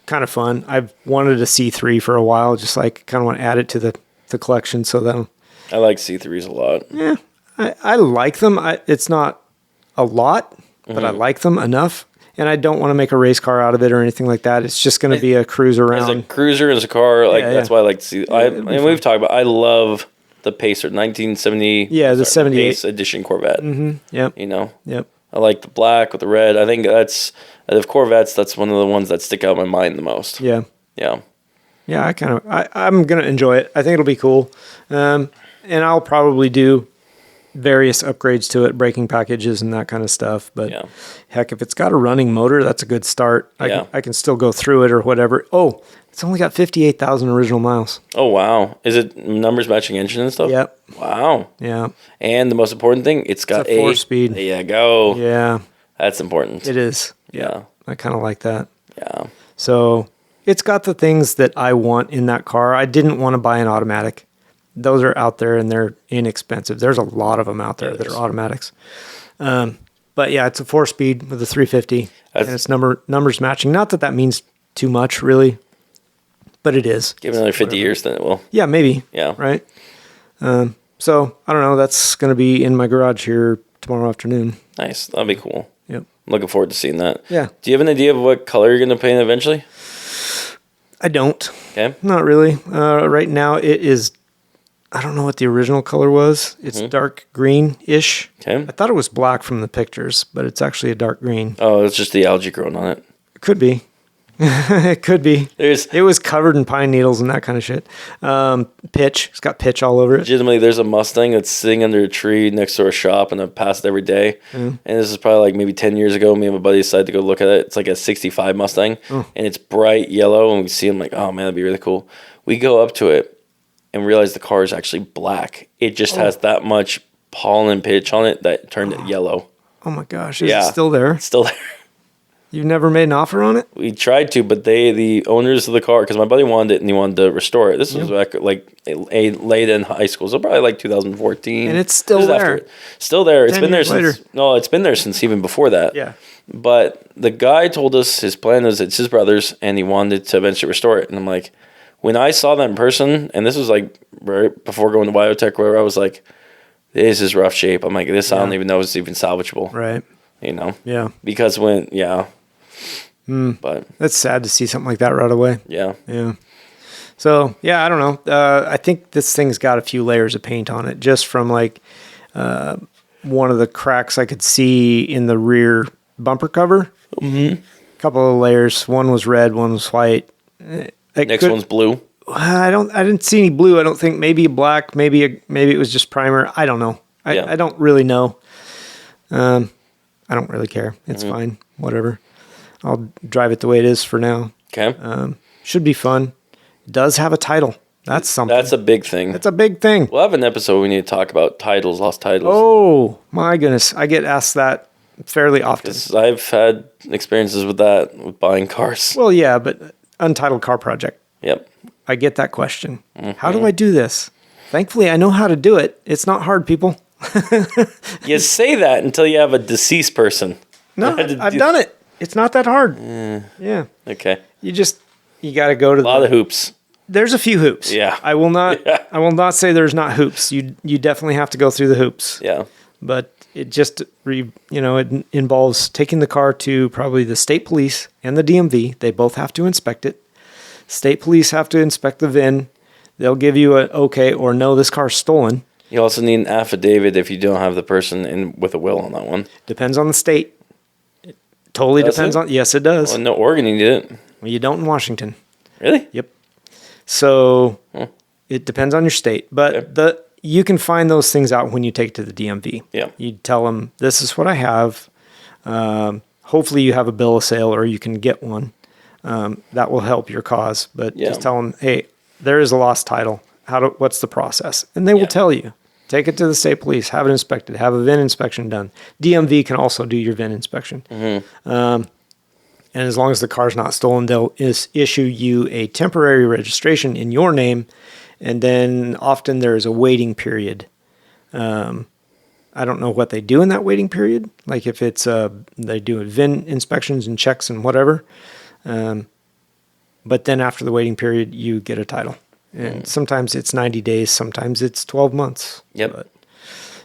kind of fun. I've wanted a C3 for a while, just like kind of want to add it to the collection. So that I like C3s a lot. yeah, I like them. It's not a lot, but I like them enough. And I don't want to make a race car out of it or anything like that. It's just going to be a cruise around. As a cruiser, as a car, like that's why I like to see. And we've talked about. I love the Pacer 1970. Yeah, the 78 Pace edition Corvette. Yep. You know. Yep. I like the black with the red. I think that's of Corvettes. That's one of the ones that stick out in my mind the most. Yeah. Yeah. Yeah. I'm gonna enjoy it. I think it'll be cool. And I'll probably do various upgrades to it, braking packages and that kind of stuff. But heck, if it's got a running motor, that's a good start. I can still go through it or whatever. Oh, it's only got 58,000 original miles. Oh, wow. Is it numbers matching engine and stuff? Yep. Wow. Yeah. And the most important thing, it's got a 4-speed. There you go. Yeah. That's important. It is. Yeah. I kind of like that. Yeah. So it's got the things that I want in that car. I didn't want to buy an automatic. Those are out there and they're inexpensive. There's a lot of them out there that are automatics. But yeah, it's a 4-speed with a 350 and it's numbers matching. Not that means too much really, but it is. Give it another 50 years, then it will. Yeah, maybe. Yeah. Right. So I don't know. That's going to be in my garage here tomorrow afternoon. Nice. That'll be cool. Yep. I'm looking forward to seeing that. Yeah. Do you have an idea of what color you're going to paint eventually? I don't. Okay. Not really. Right now it is, I don't know what the original color was. It's dark green-ish. Okay. I thought it was black from the pictures, but it's actually a dark green. Oh, it's just the algae growing on it. It could be. It could be. It was covered in pine needles and that kind of shit. Pitch. It's got pitch all over it. Legitimately, there's a Mustang that's sitting under a tree next to our shop, and I pass it every day. And this is probably like maybe 10 years ago. Me and my buddy decided to go look at it. It's like a 65 Mustang, and it's bright yellow, and we see him like, oh man, that'd be really cool. We go up to it and realize the car is actually black. It just has that much pollen pitch on it that turned it yellow. Oh my gosh. Is it still there? It's still there. You've never made an offer on it? We tried to, but the owners of the car, because my buddy wanted it and he wanted to restore it. This was back like late in high school, so probably like 2014. And it's still there. Still there. It's been there later. since. No, it's been there since even before that. Yeah. But the guy told us his plan is it's his brother's, and he wanted to eventually restore it. And I'm like, when I saw that in person, and this was like right before going to Biotech, where I was like, this is rough shape. I'm like, this I don't even know if it's even salvageable. Right. You know. Yeah. Because But that's sad to see something like that right away. Yeah. Yeah. So yeah, I don't know. I think this thing's got a few layers of paint on it, just from like one of the cracks I could see in the rear bumper cover. A couple of layers. One was red, one was white. Next one's blue. I didn't see any blue. I don't think. Maybe black. Maybe it was just primer. I don't know. I don't really know. I don't really care. It's fine. Whatever. I'll drive it the way it is for now. Okay. Should be fun. It does have a title. That's something. That's a big thing. That's a big thing. We'll have an episode we need to talk about titles, lost titles. Oh, my goodness. I get asked that fairly often. I've had experiences with that, with buying cars. Well, yeah, but Untitled Car Project. Yep. I get that question. How do I do this? Thankfully, I know how to do it. It's not hard, people. You say that until you have a deceased person. No, I've done it. It's not that hard. Yeah. Okay. You got to go to a lot of hoops. There's a few hoops. Yeah. I will not say there's not hoops. You definitely have to go through the hoops. Yeah. But it just it involves taking the car to probably the state police and the DMV. They both have to inspect it. State police have to inspect the VIN. They'll give you a okay or no, this car's stolen. You also need an affidavit if you don't have the person with a will on that one. Depends on the state. Totally depends on. Yes, it does. Well, no, Oregon, you need it. Well, you don't in Washington. Really? Yep. So it depends on your state, but you can find those things out when you take it to the DMV. Yeah. You tell them this is what I have. Hopefully, you have a bill of sale or you can get one. That will help your cause. But just tell them, hey, there is a lost title. What's the process? And they will tell you. Take it to the state police. Have it inspected. Have a VIN inspection done. DMV can also do your VIN inspection. And as long as the car's not stolen, they'll issue you a temporary registration in your name. And then often there is a waiting period. I don't know what they do in that waiting period. Like if it's they do VIN inspections and checks and whatever. But then after the waiting period, you get a title. And sometimes it's 90 days. Sometimes it's 12 months. Yep. But,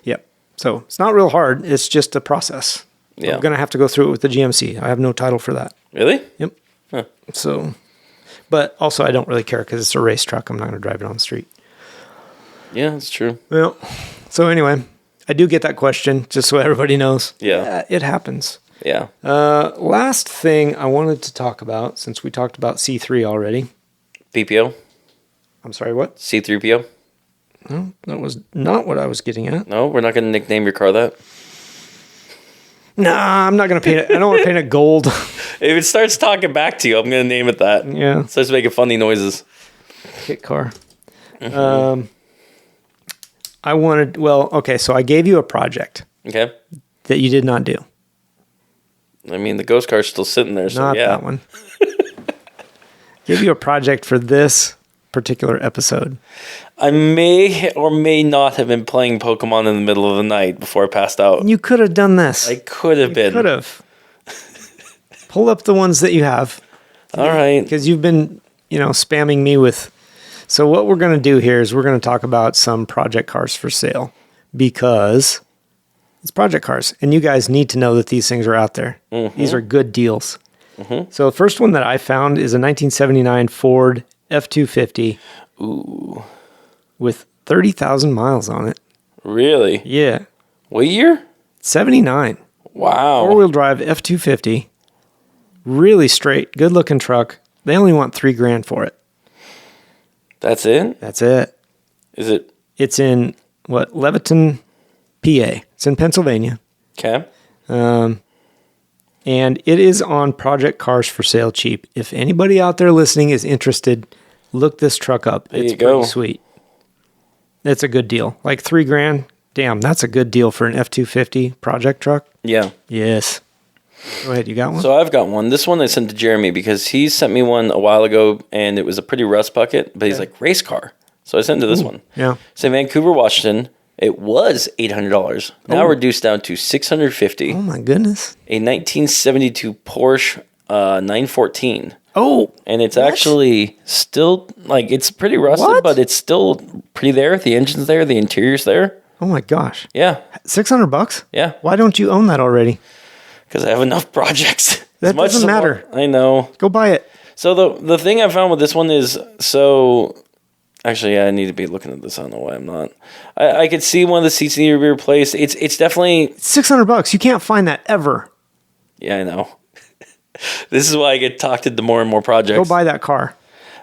yep. So it's not real hard. It's just a process. Yeah. I'm going to have to go through it with the GMC. I have no title for that. Really? Yep. Huh. So, but also I don't really care because it's a race truck. I'm not going to drive it on the street. Yeah, that's true. Well, so anyway, I do get that question, just so everybody knows. Yeah. It happens. Yeah. Last thing I wanted to talk about, since we talked about C3 already. PPO? I'm sorry, what? C3PO? No, that was not what I was getting at. No, we're not going to nickname your car that. Nah, I'm not going to paint it. I don't want to paint it gold. If it starts talking back to you, I'm going to name it that. Yeah. It starts making funny noises. Kit car. I wanted, okay, so I gave you a project Okay. that you did not do. I mean, the ghost car's still sitting there, so Not yeah. that one. Give you a project for this particular episode. I may or may not have been playing Pokemon in the middle of the night before I passed out. You could have done this. I could have been. Could have. Pull up the ones that you have. All right. Because you've been, spamming me with. So what we're going to do here is we're going to talk about some project cars for sale because it's project cars. And you guys need to know that these things are out there. Mm-hmm. These are good deals. Mm-hmm. So the first one that I found is a 1979 Ford F-250. Ooh. With 30,000 miles on it. Really? Yeah. What year? 79. Wow. Four-wheel drive F-250. Really straight, good-looking truck. They only want $3,000 for it. That's it? That's it. Is it? It's in, Leviton, PA. It's in Pennsylvania. Okay. And it is on Project Cars for Sale Cheap. If anybody out there listening is interested, look this truck up. There It's you go. pretty sweet. It's a good deal. Like $3,000. Damn, that's a good deal for an F-250 project truck. Yeah. Yes. Go ahead, you got one? So I've got one. This one I sent to Jeremy because he sent me one a while ago and it was a pretty rust bucket, but he's like, race car. So I sent to this one. Yeah. So Vancouver, Washington, it was $800. Now reduced down to $650. Oh my goodness. A 1972 Porsche 914. Oh. And it's actually still, it's pretty rusted, What? but it's still pretty there. The engine's there. The interior's there. Oh my gosh. Yeah. $600? Yeah. Why don't you own that already? Because I have enough projects. That doesn't matter. I know. Go buy it. So the thing I found with this one is, actually, yeah, I need to be looking at this. I don't know why I'm not. I could see one of the seats need to be replaced. It's definitely, $600. You can't find that ever. yeah, I know. This is why I get talked into more and more projects. Go buy that car.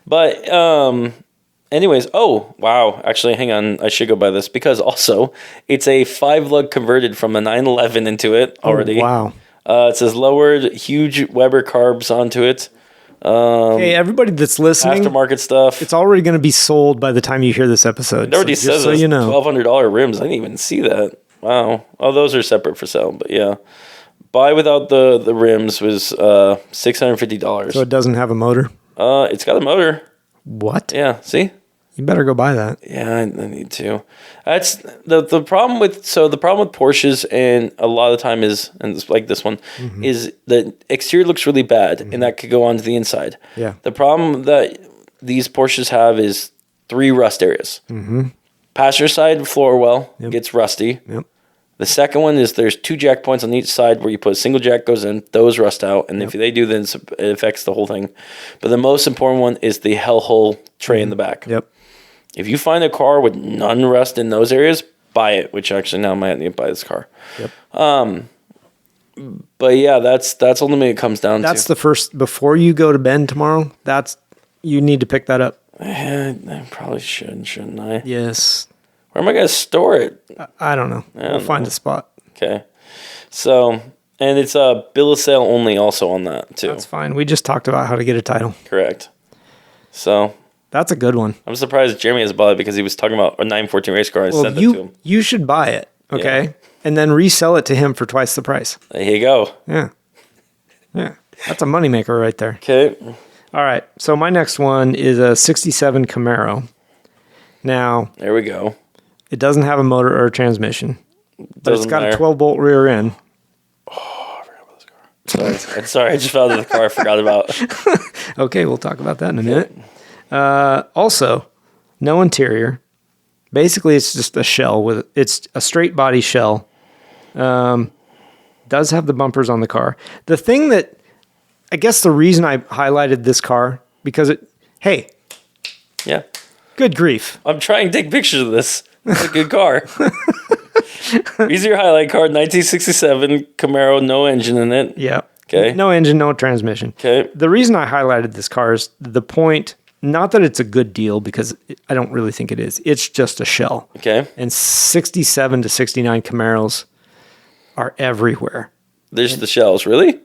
But anyways, oh, wow. Actually, hang on. I should go buy this because also it's a 5-lug converted from a 911 into it already. Oh, wow. It says lowered huge Weber carbs onto it. Hey, everybody that's listening, Aftermarket stuff. it's already going to be sold by the time you hear this episode. It already so says just so it's you know. $1,200 rims. I didn't even see that. Wow. Oh, those are separate for sale, but yeah. Buy without the rims was $650. So it doesn't have a motor? It's got a motor. What? Yeah, see? You better go buy that. Yeah, I need to. That's the problem with Porsches, and a lot of the time is, and it's like this one, is the exterior looks really bad, and that could go onto the inside. Yeah. The problem that these Porsches have is 3 rust areas. Passenger side floor well gets rusty. Yep. The second one is there's 2 jack points on each side where you put a single jack goes in, those rust out, and if they do, then it affects the whole thing. But the most important one is the hellhole tray in the back. Yep. If you find a car with none rust in those areas, buy it, which actually now I might need to buy this car. Yep. But yeah, that's ultimately it comes down That's to. the first, before you go to Bend tomorrow, you need to pick that up. I probably shouldn't I? Yes. Where am I going to store it? I don't know. We'll find a spot. Okay. So, and it's a bill of sale only also on that too. That's fine. We just talked about how to get a title. Correct. So, That's a good one. I'm surprised Jeremy has bought it because he was talking about a 914 race car. I sent it to him. You should buy it, okay? Yeah. And then resell it to him for twice the price. There you go. Yeah. Yeah. That's a moneymaker right there. Okay. All right. So my next one is a 67 Camaro. Now, There we go. it doesn't have a motor or a transmission, but it's Doesn't got matter. a 12-bolt rear end. I forgot about this car. Sorry. Sorry, I just fell out of the car. I forgot about. Okay, we'll talk about that in a minute. Also, no interior. Basically, it's just a shell it's a straight body shell. Does have the bumpers on the car. The thing that, I guess the reason I highlighted this car, because hey, Yeah. good grief. I'm trying to take pictures of this. It's a good car. Easier highlight car, 1967 Camaro, no engine in it. Yeah. Okay. No engine, no transmission. Okay. The reason I highlighted this car is the point, not that it's a good deal, because I don't really think it is. It's just a shell. Okay. And 67 to 69 Camaros are everywhere. There's the shells. Really?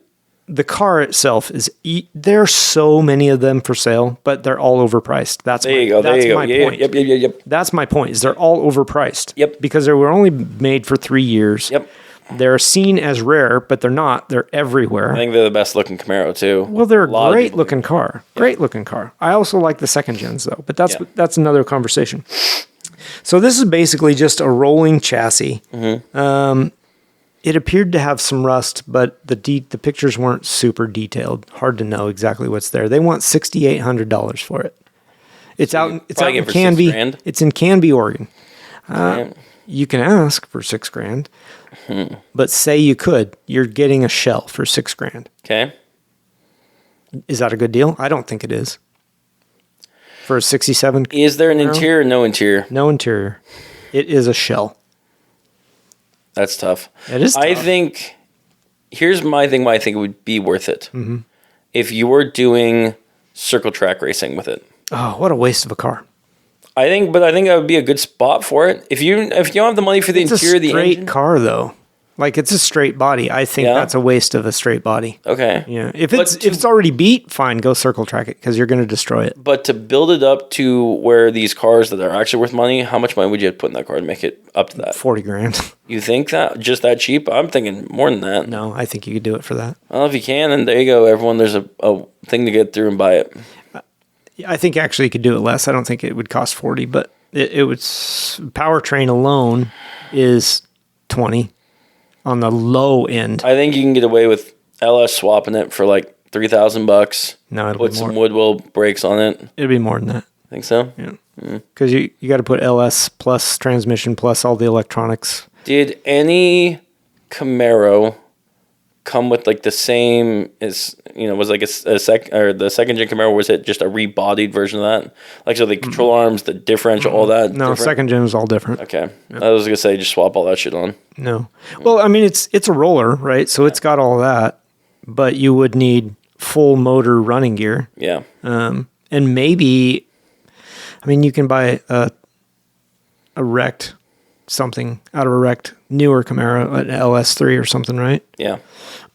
The car itself is, there are so many of them for sale, but they're all overpriced. That's There you go. There that's you go. my Yeah, point. Yep. That's my point, is they're all overpriced. Yep. Because they were only made for 3 years. Yep. They're seen as rare, but they're not. They're everywhere. I think they're the best looking Camaro too. Well, they're a lot of great people- looking car. Great looking car. I also like the second gens though, but Yeah. that's another conversation. So this is basically just a rolling chassis. Mm-hmm. It appeared to have some rust, but the pictures weren't super detailed. Hard to know exactly what's there. They want $6,800 for it. It's out. It's out probably in get for Canby. $6,000? It's in Canby, Oregon. Yeah. You can ask for $6,000, Hmm. but say you could, you're getting a shell for $6,000. Okay. Is that a good deal? I don't think it is. For a 67, Is there an Camaro? interior or no interior? No interior. It is a shell. That's tough. It is I tough. think, here's my thing why I think it would be worth it. Mm-hmm. If you were doing circle track racing with it. Oh, what a waste of a car. I think that would be a good spot for it. If you don't have the money for the It's interior a of the straight engine. car, though. Like, it's a straight body. I think Yeah? that's a waste of a straight body. Okay. Yeah. If But it's already beat, fine, go circle track it, because you're going to destroy it. But to build it up to where these cars that are actually worth money, how much money would you have to put in that car to make it up to that? $40,000. You think that just that cheap? I'm thinking more than that. No, I think you could do it for that. Well, if you can, then there you go, everyone. There's a thing to get through and buy it. I think actually you could do it less. I don't think it would cost 40, but it would. Powertrain alone is 20 on the low end. I think you can get away with LS swapping it for like $3,000. No, it'll Put be some more. Woodwell brakes on it. It'd be more than that. Think so? Yeah. Because you got to put LS plus transmission plus all the electronics. Did any Camaro come with like the same as was like the second gen Camaro? Was it just a rebodied version of that? Like so the control arms, the differential, all that. No, different? second gen is all different. Okay, I was gonna say just swap all that shit on. No. Well, I mean it's a roller, right? So it's got all that, but you would need full motor running gear. Yeah, And maybe, I mean, you can buy a wrecked something out of a wrecked newer Camaro, an LS3 or something, right? yeah.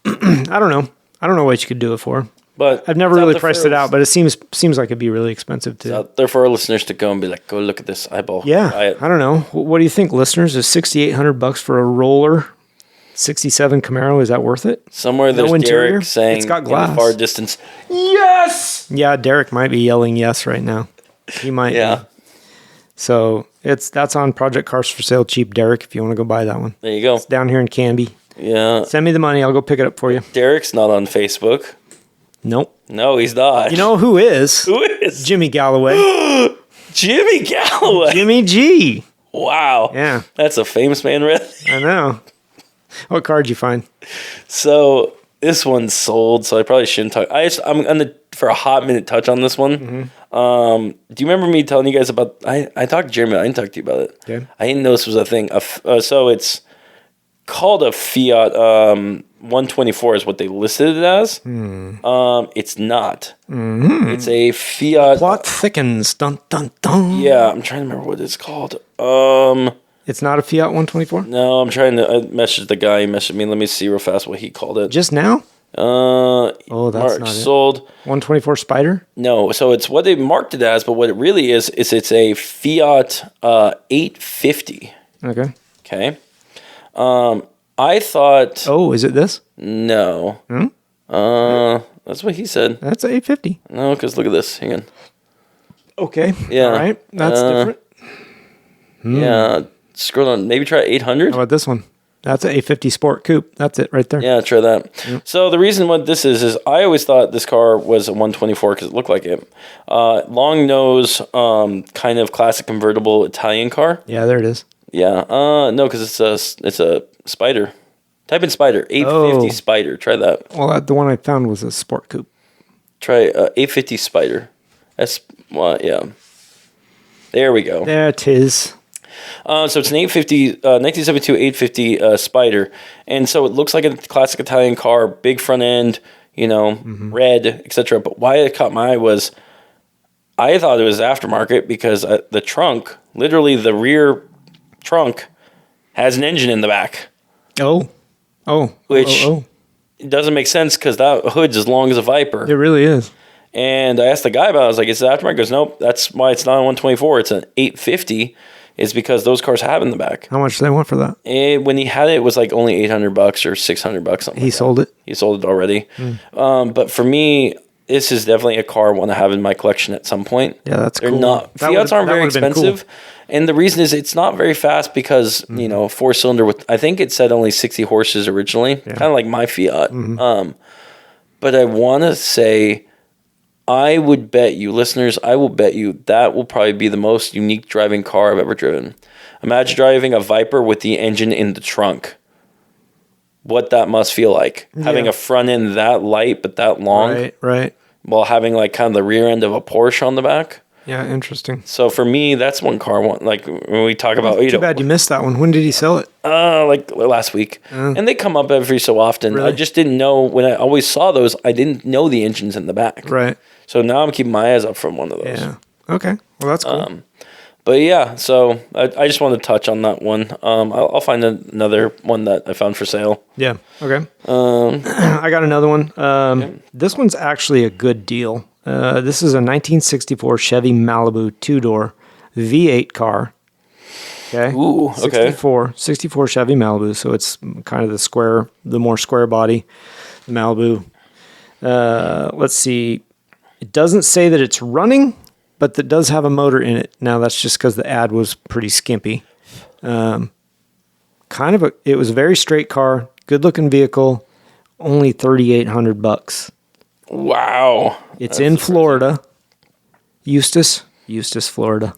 I don't know. I don't know what you could do it for. But I've never it's out really there priced for- it out, but it seems like it'd be really expensive It's too. out there for our listeners to go and be like, go look at this eyeball. Buy Yeah, it. I don't know. What do you think, listeners? Is $6,800 for a roller 67 Camaro? Is that worth it? Somewhere No there's interior? Derek saying It's got in the glass. far distance, yes. Yeah, Derek might be yelling yes right now. He might. Yeah, Be. So that's on Project Cars for Sale Cheap, Derek. If you want to go buy that one, there you go. down here in Canby. Yeah, Send me the money. I'll go pick it up for you. Derek's not on Facebook. Nope. No, he's not. You know who is? who is Jimmy Galloway. Jimmy Galloway? Jimmy G. Wow. Yeah, That's a famous man, Red. I know. What card you find? So this one's sold, so I probably shouldn't talk. I'm gonna for a hot minute touch on this one. Mm-hmm. Do you remember me telling you guys about? I talked to Jeremy. I didn't talk to you about it. Okay. I didn't know this was a thing. So it's called a Fiat 124 is what they listed it as. It's not. It's a Fiat. Plot thickens. Dun dun dun. Yeah, I'm trying to remember what it's called. It's not a Fiat 124. No, I'm trying to message the guy. He messaged me. Let me see real fast what he called it. Just now? Oh, Oh, that's Marked, not it. sold. 124 Spider? No, so it's what they marked it as, but what it really is it's a Fiat 850. Okay. Okay. I thought Oh, is it this? no. That's what he said. That's an 850. No, because look at this. Hang on. Okay. Yeah. All right. That's different. Yeah. Scroll on. Maybe try 800. How about this one? That's an 850 Sport Coupe. That's it right there. Yeah, try that. So the reason what this is I always thought this car was a 124 because it looked like it. Long nose, kind of classic convertible Italian car. Yeah, there it is. Yeah. No, because it's a Spider. Type in Spider. 850 Spider. Try that. Well, the one I found was a Sport Coupe. Try 850 Spider. That's yeah. There we go. There it is. So it's an 850, 1972 850 Spider, and so it looks like a classic Italian car, big front end, red, etc. But why it caught my eye was, I thought it was aftermarket because the trunk, literally the rear trunk, has an engine in the back. Which it doesn't make sense because that hood's as long as a Viper. It really is. And I asked the guy about it. I was like, "It's an aftermarket." He goes, "Nope, that's why it's not a 124. It's an 850." Is because those cars have in the back. How much do they want for that? When he had it was like only $800 or $600 something. He sold it. He sold it already. But for me, this is definitely a car I want to have in my collection at some point. Yeah, that's They're cool. not Fiats aren't very expensive, and the reason is it's not very fast because 4-cylinder with I think it said only 60 horses originally, kind of like my Fiat. But I want to say, I would bet you, listeners, I will bet you that will probably be the most unique driving car I've ever driven. Imagine driving a Viper with the engine in the trunk. What that must feel like. Yeah. Having a front end that light but that long. Right. While having like kind of the rear end of a Porsche on the back. Yeah, interesting. So for me, that's one car I want. Like when we talk about... Too bad you missed that one. When did he sell it? Like last week. And they come up every so often. Really? I just didn't know, when I always saw those, I didn't know the engine's in the back. Right. So now I'm keeping my eyes up from one of those. Yeah. Okay. Well, that's cool. But yeah, so I just wanted to touch on that one. I'll find another one that I found for sale. Yeah. Okay. I got another one. This one's actually a good deal. This is a 1964 Chevy Malibu 2-door V8 car. Okay. Ooh, okay. 64 Chevy Malibu. So it's kind of the more square body Malibu. Let's see. It doesn't say that it's running, but that does have a motor in it. Now that's just because the ad was pretty skimpy. It was a very straight car, good looking vehicle, only $3,800. Wow. It's in Florida, Eustis, Florida.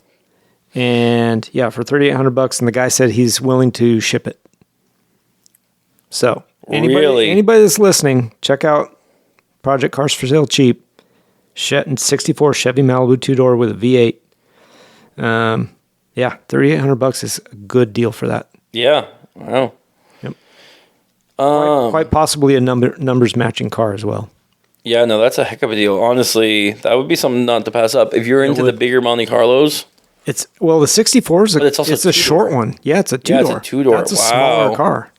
And yeah, for $3,800, and the guy said he's willing to ship it. So anybody that's listening, check out Project Cars for Sale Cheap. 64 Chevy Malibu 2-door with a V8. Yeah, $3,800 is a good deal for that. Yeah. Wow. Yep. Quite possibly a numbers matching car as well. Yeah, no, that's a heck of a deal. Honestly, that would be something not to pass up. If you're into the bigger Monte Carlos. The 64 is it's a short one. Yeah, it's a 2-door. Yeah, it's a 2-door. That's a smaller car.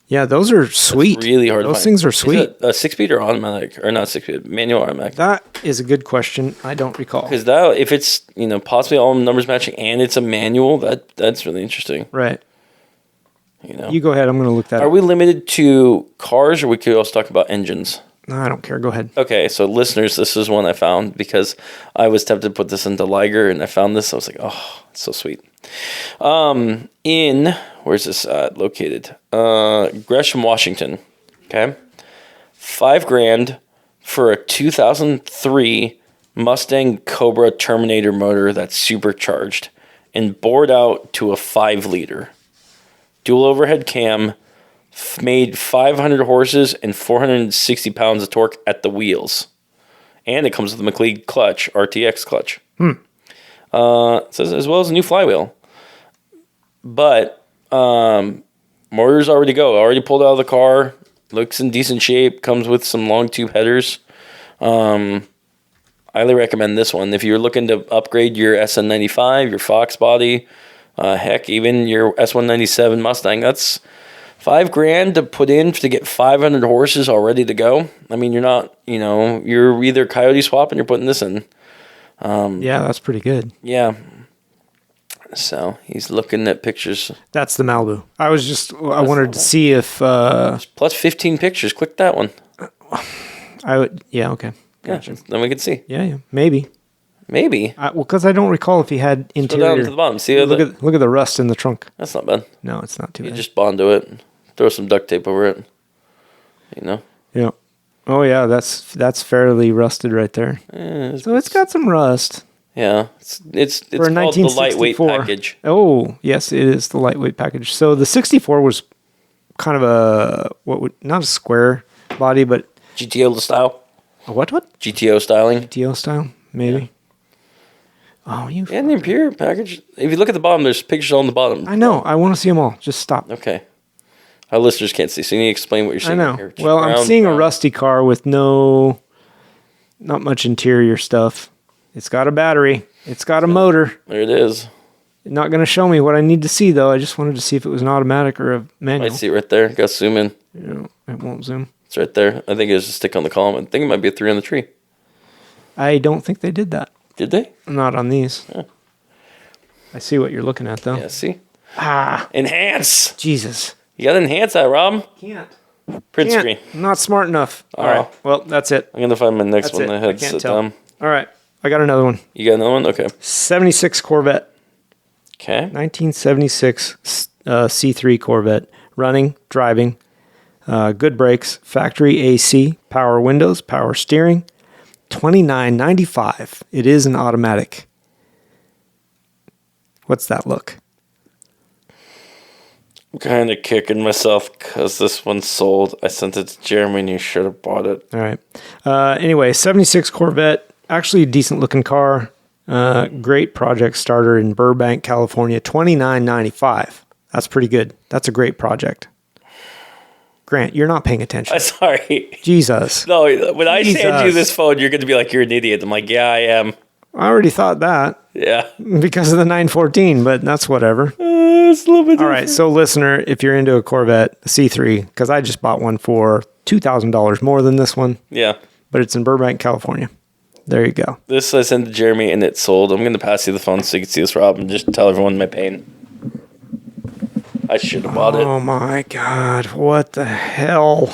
Yeah, those are sweet. That's really hard to find. Those things are sweet. Is it a 6-speed or automatic? Or not 6-speed, manual or automatic? That is a good question. I don't recall. Because if it's possibly all numbers matching and it's a manual, that's really interesting. Right. You go ahead. I'm going to look that up. Are we limited to cars, or we could also talk about engines? No, I don't care. Go ahead. Okay, so listeners, this is one I found because I was tempted to put this into Liger, and I found this. I was like, oh, it's so sweet. Where's this located? Gresham, Washington. Okay, $5,000 for a 2003 Mustang Cobra Terminator motor that's supercharged and bored out to a 5-liter. Dual overhead cam, made 500 horses and 460 pounds of torque at the wheels. And it comes with a McLeod clutch, RTX clutch. It says as well as a new flywheel. But motor's already already pulled out of the car, looks in decent shape, comes with some long tube headers. Highly recommend this one. If you're looking to upgrade your SN95, your Fox body, heck, even your S197 Mustang, that's $5,000 to put in to get 500 horses all ready to go. I mean, you're not, you're either coyote swap and you're putting this in. Yeah, that's pretty good. Yeah. So he's looking at pictures. That's the Malibu. I wanted to see if Plus 15 pictures. Click that one. I would. Yeah, okay. Gotcha. Then we can see. Yeah, maybe. Maybe. Because I don't recall if he had Go interior. down to the bottom. See, Look at the rust in the trunk. that's not bad. No, it's not too You bad. just bond to it. Throw some duct tape over it. Yeah. Oh yeah, that's fairly rusted right there. So it's got some rust. Yeah. It's For a called the lightweight 1964. package. Oh, yes, it is the lightweight package. So the 64 was kind of not a square body, but GTO style. a what? GTO styling. GTO style, maybe. Oh, you. And the Imperial package. If you look at the bottom, there's pictures on the bottom. I know. I want to see them all. Just stop. Okay. Our listeners can't see, so you need to explain what you're I seeing know. here. Well, I'm Brown, seeing a brown. rusty car with not much interior stuff. It's got a battery. It's got a motor. There it is. Not going to show me what I need to see, though. I just wanted to see if it was an automatic or a I manual. see it right there. Got to zoom in. It won't zoom. It's right there. I think it's a stick on the column. I think it might be a 3 on the tree. I don't think they did that. Did they? Not on these. Yeah. I see what you're looking at, though. Yeah, see? Ah, Enhance. Jesus. You got to enhance that, Rob. Can't. Print screen. I'm not smart enough. All Oh. right. Well, that's it. I'm going to find my next That's one. it. I I had to can't sit tell. down. All right. I got another one. You got another one? Okay. 76 Corvette. Okay. 1976 C3 Corvette. Running, driving, good brakes, factory AC, power windows, power steering. $29.95. It is an automatic. What's that look? I'm kind of kicking myself because this one sold. I sent it to Jeremy and you should have bought it. All right. Anyway, 76 Corvette. Actually a decent looking car. Great project starter in Burbank, California. $29.95. That's pretty good. That's a great project. Grant, you're not paying attention. I'm sorry. Jesus. No, when I send you Jesus. this phone, you're going to be like, you're an idiot. I'm like, yeah, I am. I already thought that Yeah. because of the 914, but that's whatever. It's a little bit All right. So, listener, if you're into a Corvette, a C3, because I just bought one for $2,000 more than this one, Yeah. but it's in Burbank, California. There you go. This I sent to Jeremy and it sold. I'm going to pass you the phone so you can see this, Rob, and just tell everyone my pain. I should have bought it. Oh my God. What the hell?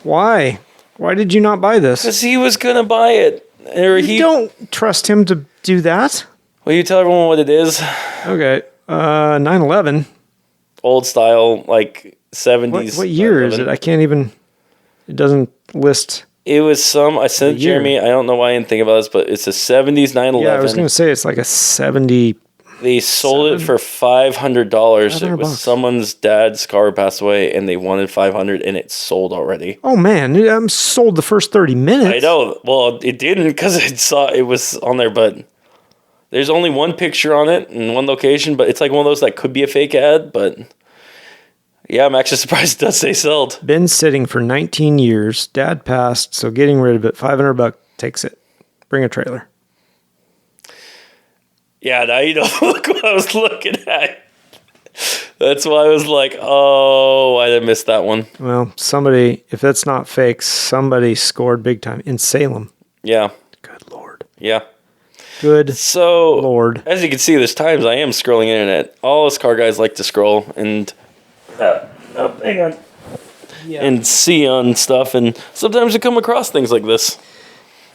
Why? Why did you not buy this? Because he was going to buy it. Or You don't trust him to do that? Will you tell everyone what it is? Okay. 911. Old style, like 70s. What year is it? I can't even. It doesn't list. It was I sent The year. Jeremy, I don't know why I didn't think about this, but it's a 70s 911. Yeah, I was going to say it's like a 70. They sold it for $500. It $500 was bucks. someone's dad's car passed away, and they wanted $500, and it sold already. Oh man, I'm sold the first 30 minutes. I know. Well, it didn't because it was on there, but there's only one picture on it in one location. But it's like one of those that could be a fake ad. But yeah, I'm actually surprised it does say sold. Been sitting for 19 years. Dad passed, so getting rid of it. $500 takes it. Bring a trailer. Yeah, now you know. Look what I was looking at. That's why I was like, oh, I didn't miss that one. Well, somebody, if that's not fake, somebody scored big time in Salem. Yeah, Good Lord. yeah. Good So, Lord. as you can see, there's times I am scrolling internet. All us car guys like to scroll and hang on, and see on stuff, and sometimes you come across things like this.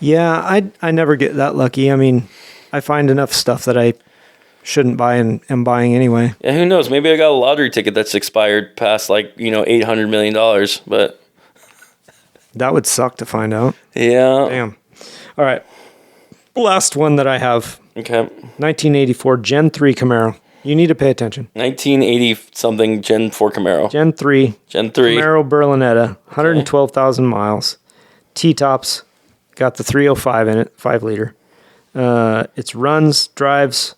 Yeah, I never get that lucky. I mean, I find enough stuff that I shouldn't buy and am buying anyway. Yeah, who knows? Maybe I got a lottery ticket that's expired past $800 million. But That would suck to find out. yeah, Damn. All right. Last one that I have. okay. 1984 Gen 3 Camaro. You need to pay attention. 1980 something Gen 4 Camaro. Gen 3 Gen 3. Camaro Berlinetta, 112,000 miles. T-tops, got the 305 in it, 5 liter. It runs, drives,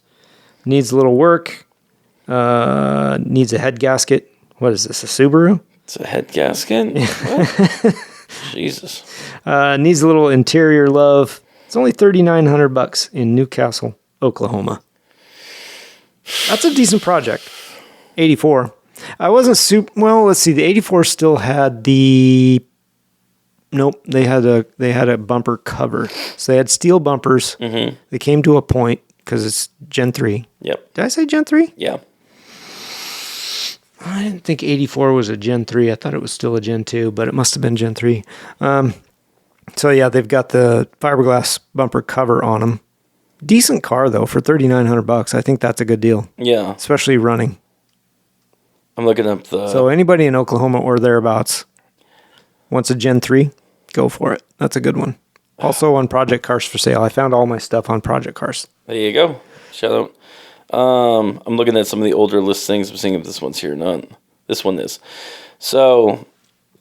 needs a little work, needs a head gasket. What is this, a Subaru? It's a head gasket. What? Jesus. Needs a little interior love. It's only $3,900 in Newcastle, Oklahoma. That's a decent project. 84. I wasn't super. Well, let's see. The 84 still had the. Nope, they had a bumper cover. So they had steel bumpers. Mm-hmm. They came to a point because it's Gen 3. Yep. Did I say Gen 3? Yeah. I didn't think 84 was a Gen 3. I thought it was still a Gen 2, but it must have been Gen 3. So yeah, they've got the fiberglass bumper cover on them. Decent car though for $3,900. I think that's a good deal, Yeah. especially running. I'm looking up the. So anybody in Oklahoma or thereabouts wants a Gen 3, go for it. That's a good one. Also on Project Cars for sale. I found all my stuff on Project Cars. There you go. Shout out. I'm looking at some of the older listings. I'm seeing if this one's here or not. This one is. So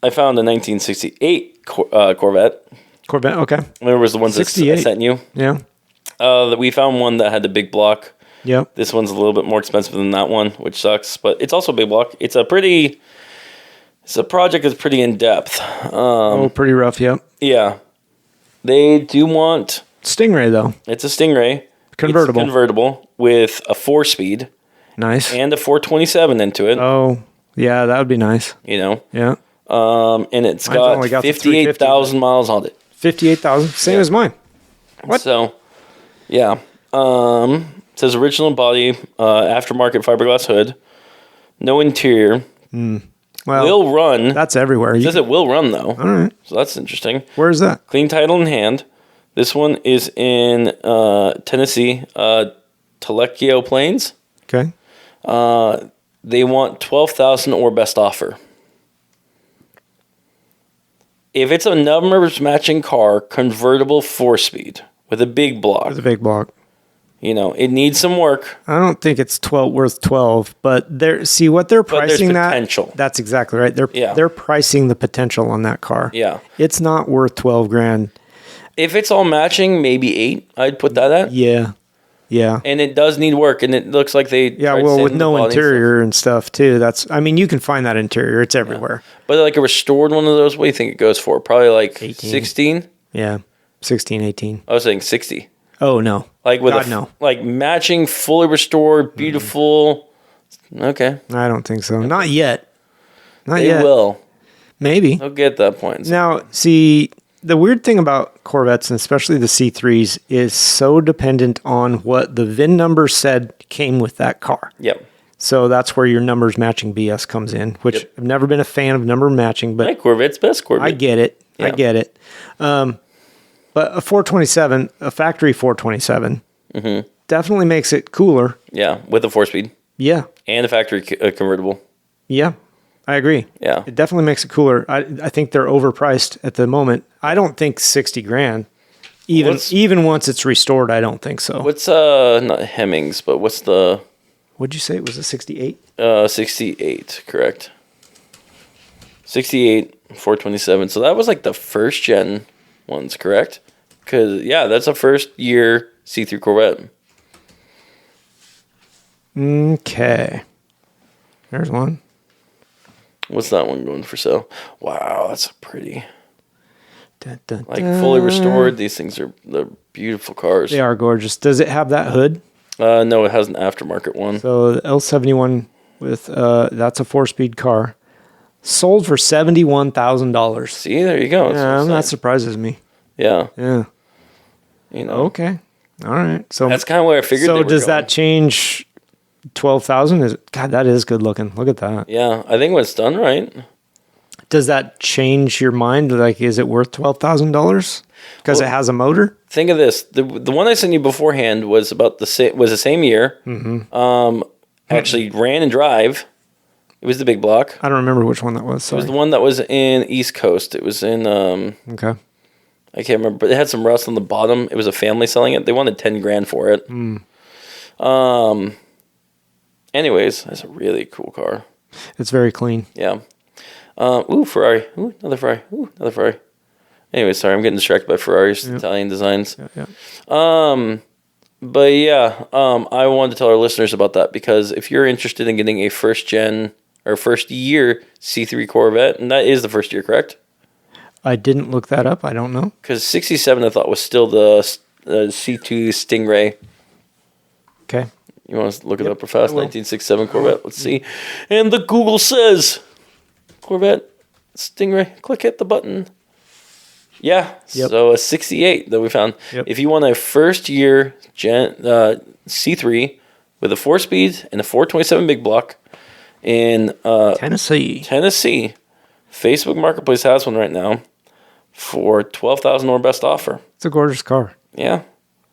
I found a 1968 Corvette. Corvette, okay. There was the ones that I 68. sent you. Yeah. That we found one that had the big block. Yep. This one's a little bit more expensive than that one, which sucks. But it's also a big block. It's a project that's pretty in depth. Pretty rough, yep. Yeah. They do want. Stingray though. It's a Stingray. Convertible. It's convertible with a 4-speed Nice. and a 427 into it. Oh, yeah, that would be nice. You know. Yeah. And it's Mine's only got the 58,000 miles on it. 58,000, same as mine. What? So, yeah. It says original body, aftermarket fiberglass hood, no interior. Well, Will run. that's everywhere. It says it will run though. All right. So that's interesting. Where's that? Clean title in hand. This one is in Tennessee, Telechio Plains. Okay. They want 12,000 or best offer. If it's a numbers matching car, convertible 4-speed with a big block, There's a big block. you know, it needs some work. I don't think it's worth 12, but see what they're But there's pricing that. potential. That's exactly right. They're pricing the potential on that car. Yeah. It's not worth 12 grand. If it's all matching, maybe 8. I'd put that at. Yeah. Yeah. And it does need work, and it looks like they. Yeah, tried well, sanding with the no body and interior and stuff too. You can find that interior. It's everywhere. stuff. But like a restored one of those, what do you think it goes for? Probably like 18. 16. Yeah. 16, 18. I was saying 60. Oh, no. Like with God, no. like matching, fully restored, beautiful. Okay, I don't think so. Not yet. Not they yet. will. Maybe. They'll get that point. Now, see, the weird thing about Corvettes, and especially the C3s, is so dependent on what the VIN number said came with that car. Yep. So that's where your numbers matching BS comes in, which Yep. I've never been a fan of number matching, but My Corvette's best Corvette. I get it. I Yeah. get it. But a 427, a factory 427, definitely makes it cooler. Yeah, with a 4-speed Yeah. and a factory convertible. Yeah. I agree. Yeah. It definitely makes it cooler. I think they're overpriced at the moment. I don't think 60 grand. Even once it's restored, I don't think so. What's not Hemmings, but what's the What'd you say? It was a 68? 68? Correct. 68, 427. So that was like the first gen ones, correct? Because that's a first year C3 Corvette. Okay. There's one. What's that one going for sale? Wow, that's pretty. Dun, dun, Like dun. fully restored. These things they're beautiful cars. They are gorgeous. Does it have that hood? No, it has an aftermarket one. So the L71 with that's a 4-speed car, sold for $71,000. See, there you go. That's what I'm Yeah, that saying. surprises me. Yeah, Yeah. you know. Okay. All right. So That's kind of where I figured. So they were does going. that change 12,000? God, that is good looking. Look at that. Yeah, I think when it's done right. Does that change your mind? Like, is it worth $12,000 because it has a motor? Think of this: the one I sent you beforehand was about the same year. Mm-hmm. Actually, ran and drive. It was the big block. I don't remember which one that was. It Sorry. was the one that was in East Coast. It was in Okay. I can't remember, but it had some rust on the bottom. It was a family selling it. They wanted 10 grand for it. Anyways, that's a really cool car. It's very clean. Yeah. Ferrari. Ooh, another Ferrari. Ooh, another Ferrari. Anyway, sorry, I'm getting distracted by Ferrari's Italian designs. Yeah. But yeah, I wanted to tell our listeners about that because if you're interested in getting a first gen or first year C3 Corvette, and that is the first year, correct? I didn't look that up. I don't know. Because 67 I thought was still the C2 Stingray. Okay. You want to look it up real fast? I will. 1967 Corvette. Let's see. And the Google says Corvette Stingray. Click hit the button. Yeah. Yep. So a 68 that we found. Yep. If you want a first year C3 with a 4-speed and a 427 big block in Tennessee. Facebook Marketplace has one right now for $12,000 or best offer. It's a gorgeous car. Yeah.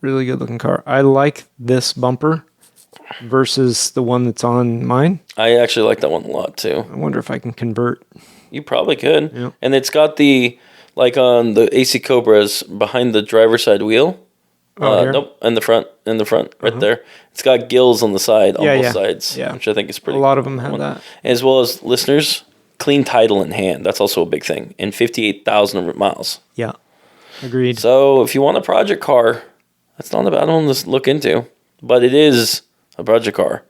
Really good looking car. I like this bumper versus the one that's on mine. I actually like that one a lot too. I wonder if I can convert. You probably could. Yeah. And it's got the, like on the AC Cobras, behind the driver's side wheel. Here? Nope, in the front, right there. It's got gills on the side, on both sides, which I think is pretty A lot of them cool have one. that. As well as listeners, clean title in hand. That's also a big thing. And 58,000 miles. Yeah. Agreed. So if you want a project car, that's not a bad one to look into. But it is a project car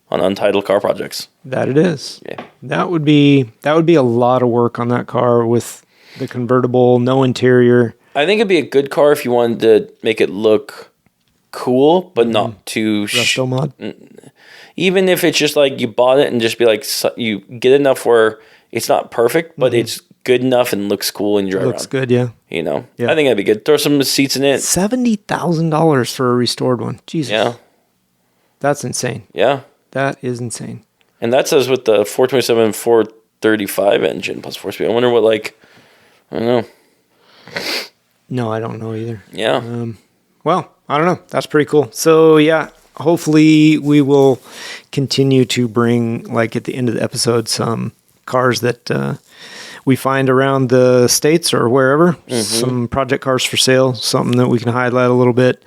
on Untitled Car Projects. That it is. Yeah. That would be a lot of work on that car with the convertible, no interior. I think it'd be a good car if you wanted to make it look cool, but not too... Resto mod. Even if it's just like you bought it and just be like, you get enough where it's not perfect, but it's good enough and looks cool and you drive Looks around. good, yeah. You know? Yeah. I think that'd be good. Throw some seats in it. $70,000 for a restored one. Jesus. Yeah. That's insane. Yeah. That is insane. And that says with the 427 435 engine plus 4-speed. I wonder what, like, I don't know. No, I don't know either. Yeah. Well, I don't know. That's pretty cool. So, yeah, hopefully we will continue to bring, like at the end of the episode, some cars that we find around the States or wherever. Some project cars for sale, something that we can highlight a little bit.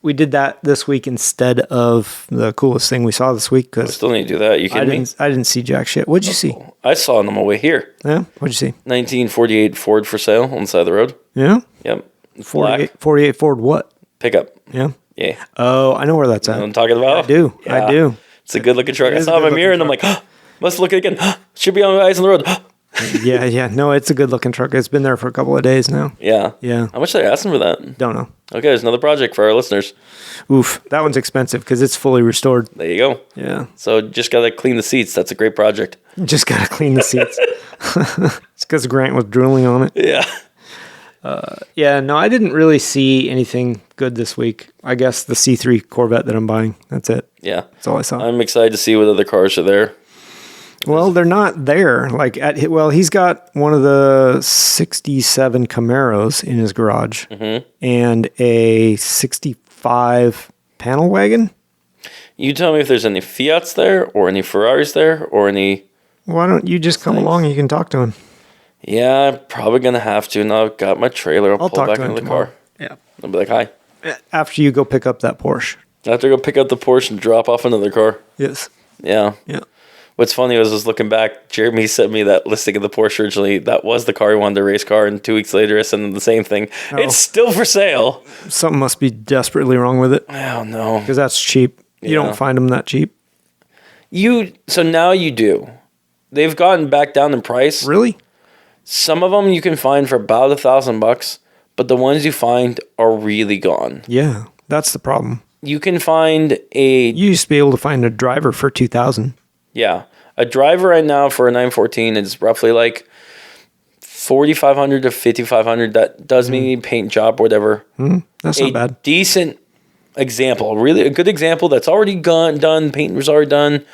We did that this week instead of the coolest thing we saw this week I because still need to do that. You kidding me? I didn't see jack shit. What'd you see? I saw it on my way here. Yeah? What'd you see? 1948 Ford for sale on the side of the road. Yeah? Yep. Black 48 Ford what? pickup. Yeah? Yeah. Oh, I know where that's You know at. what I'm talking about? I do. Yeah. I do. It's a good looking truck. It I is saw a it in my mirror and I'm good-looking like, must look again. Should be on the eyes on the road. Yeah. No, it's a good looking truck. It's been there for a couple of days now. Yeah. Yeah. How much are they asking for that? Don't know. Okay, there's another project for our listeners. Oof. That one's expensive because it's fully restored. There you go. Yeah. So just got to clean the seats. That's a great project. Just got to clean the seats. It's because Grant was drooling on it. Yeah. Yeah. No, I didn't really see anything good this week. I guess the C3 Corvette that I'm buying. That's it. Yeah. That's all I saw. I'm excited to see what other cars are there. Well, they're not there. He's got one of the 67 Camaros in his garage and a 65 panel wagon. You tell me if there's any Fiats there or any Ferraris there or any... Why don't you just come along and you can talk to him? Yeah, I'm probably going to have to. Now I've got my trailer. I'll I'll pull talk back to him into the tomorrow. car. Yeah. I'll be like, hi. After you go pick up that Porsche. I have to go pick up the Porsche and drop off another car. Yes. Yeah. Yeah. What's funny was I was looking back, Jeremy sent me that listing of the Porsche originally. That was the car he wanted to race car, and 2 weeks later I sent him the same thing. Oh. It's still for sale. Something must be desperately wrong with it Oh, no. because that's cheap. You Yeah. don't find them that cheap. So now you do. They've gotten back down in price. Really? Some of them you can find for about $1,000, but the ones you find are really gone. Yeah. That's the problem. You can find a You used to be able to find a driver for 2,000. a driver right now for a 914 is roughly like $4,500 to $5,500. That does mean paint job, whatever. That's A not bad. decent example, really a good example that's already done. Paint was already done,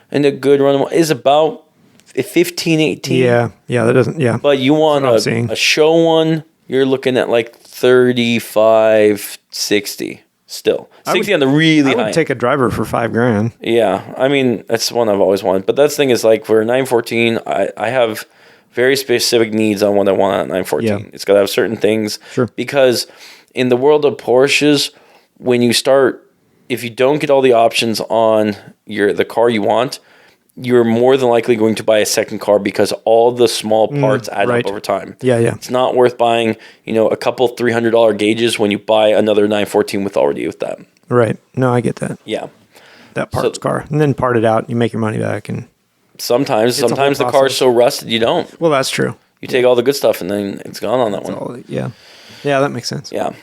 and a good run is about 15, 18. Yeah. Yeah. That doesn't. Yeah. But you want what I'm seeing. a show one, you're looking at like 35, 60 still. 60 on the really I high. would take a driver for $5,000. Yeah, I mean, that's one I've always wanted. But that's the thing is, like, for a 914, I have very specific needs on what I want on a 914. Yeah. It's got to have certain things. Sure. Because in the world of Porsches, when you start, if you don't get all the options on the car you want, you're more than likely going to buy a second car because all the small parts add right. up over time. Yeah. Yeah. It's not worth buying, a couple $300 gauges when you buy another 914 with that. Right. No, I get that. Yeah. That parts car. And then part it out. You make your money back. And Sometimes a whole the car's process. so rusted you don't. well, that's true. You take all the good stuff and then it's gone on that one. Yeah. Yeah. That makes sense. Yeah.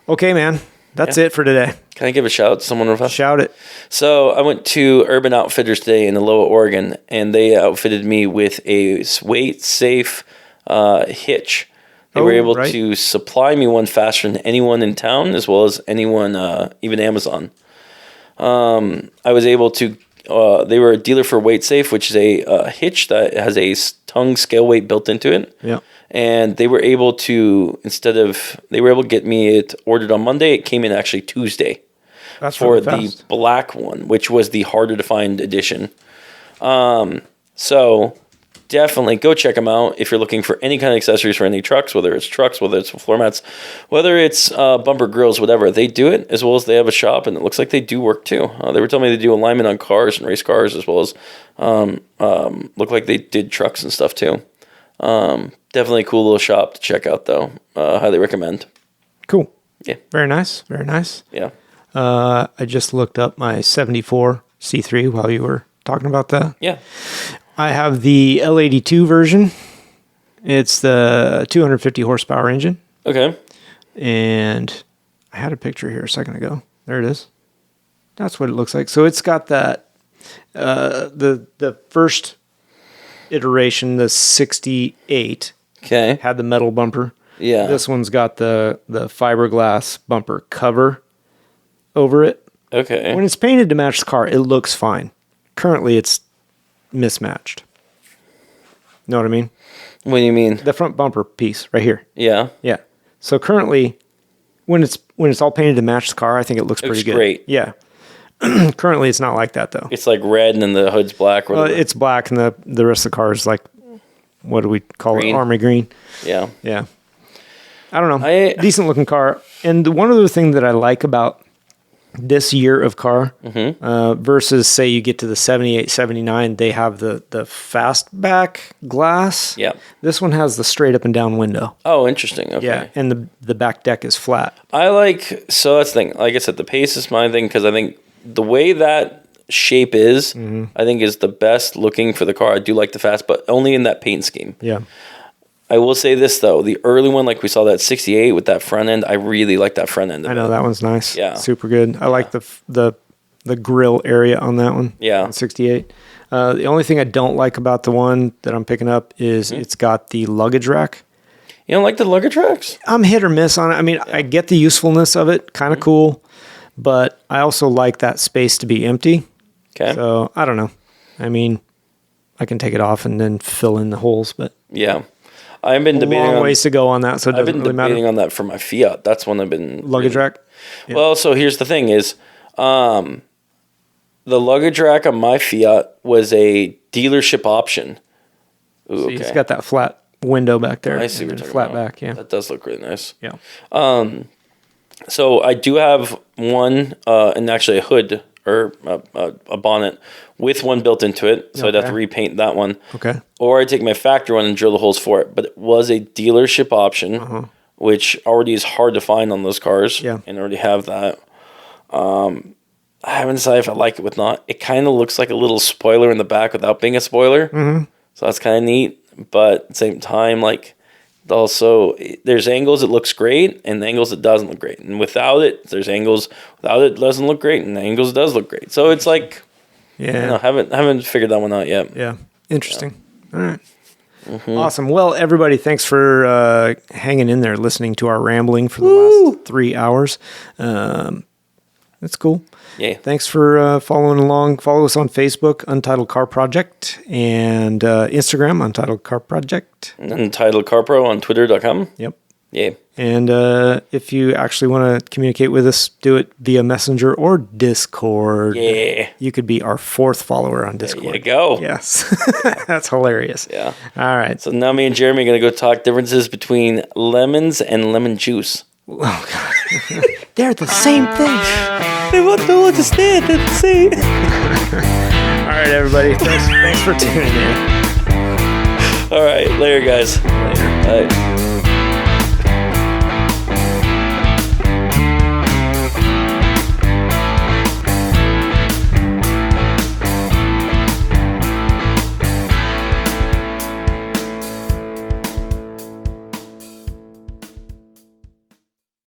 Okay, man. That's it for today. Can I give a shout out to someone real fast? Shout it. So I went to Urban Outfitters today in Aloha, Oregon, and they outfitted me with a weight safe hitch. They were able to supply me one faster than anyone in town, as well as anyone, even Amazon. I was able to. They were a dealer for Weight Safe, which is a hitch that has a tongue scale weight built into it. Yeah. And they were able to get me it ordered on Monday. It came in actually Tuesday. That's for really the fast. black one, which was the harder to find edition. So definitely go check them out if you're looking for any kind of accessories for any trucks, whether it's floor mats, whether it's bumper grills, whatever. They do it, as well as they have a shop, and it looks like they do work too. They were telling me they do alignment on cars and race cars, as well as look like they did trucks and stuff too. Definitely a cool little shop to check out, though. Highly recommend. Cool. Yeah. Very nice. Very nice. Yeah. I just looked up my 74 C3 while you were talking about that. Yeah. I have the L82 version. It's the 250 horsepower engine. Okay. And I had a picture here a second ago. There it is. That's what it looks like. So it's got that, the first iteration, the 68, Okay. had the metal bumper. Yeah. This one's got the fiberglass bumper cover over it. Okay. When it's painted to match the car, it looks fine. Currently, it's mismatched. Know what I mean? What do you mean? The front bumper piece right here. Yeah. Yeah. So currently, when it's all painted to match the car, I think it looks pretty good. Great. Yeah. Currently, it's not like that though. It's like red and then the hood's black. Well, it's black and the rest of the car is like, what do we call Green. it? Army green. Yeah. Yeah. I don't know. Decent looking car. And the one other thing that I like about this year of car versus say you get to the 78, 79, they have the fastback glass. Yeah. This one has the straight up and down window. Oh, interesting. Okay. Yeah. And the back deck is flat. So that's the thing. Like I said, the pace is my thing because I think the way that shape is, I think is the best looking for the car. I do like the fast, but only in that paint scheme. Yeah. I will say this though, the early one, like we saw that 68 with that front end, I really like that front end. I know that one's nice. Yeah. Super good. I like the grill area on that one. Yeah. On 68. The only thing I don't like about the one that I'm picking up is it's got the luggage rack. You don't like the luggage racks? I'm hit or miss on it. I mean, I get the usefulness of it, kind of cool, but I also like that space to be empty. Okay. So I don't know. I mean, I can take it off and then fill in the holes, but Yeah. I've been debating long on ways to go on that, so it I've doesn't been really matter. debating on that for my Fiat. That's one I've been Luggage rack? Yeah. Well, so here's the thing is the luggage rack on my Fiat was a dealership option. Ooh, So okay. it's got that flat window back there. I see what and you're then talking flat about. back, yeah. That does look really nice. Yeah. So I do have one, and actually a hood or a bonnet with one built into it. So I'd have to Okay. repaint that one. Okay. Or I'd take my factory one and drill the holes for it. But it was a dealership option, which already is hard to find on those cars. Yeah. And I already have that. I haven't decided if I like it with not. It kind of looks like a little spoiler in the back without being a spoiler. Mm-hmm. So that's kind of neat. But at the same time, like, also, there's angles it looks great and angles it doesn't look great. And without it, there's angles without it doesn't look great and angles does look great. So it's like, Yeah. haven't figured that one out yet. Yeah. Interesting. All right. Awesome. Well, everybody, thanks for hanging in there, listening to our rambling for the last 3 hours. That's cool. Yeah. Thanks for following along. Follow us on Facebook, Untitled Car Project, and Instagram, Untitled Car Project. Untitled CarPro on Twitter.com. Yep. Yeah. And if you actually want to communicate with us, do it via Messenger or Discord. Yeah. You could be our 4th follower on There Discord. you go. Yes. That's hilarious. Yeah. All right. So now me and Jeremy are going to go talk differences between lemons and lemon juice. They're the same thing. They won't understand. They're the same. All right, everybody. Thanks for tuning in. All right. Later, guys. Later. Bye.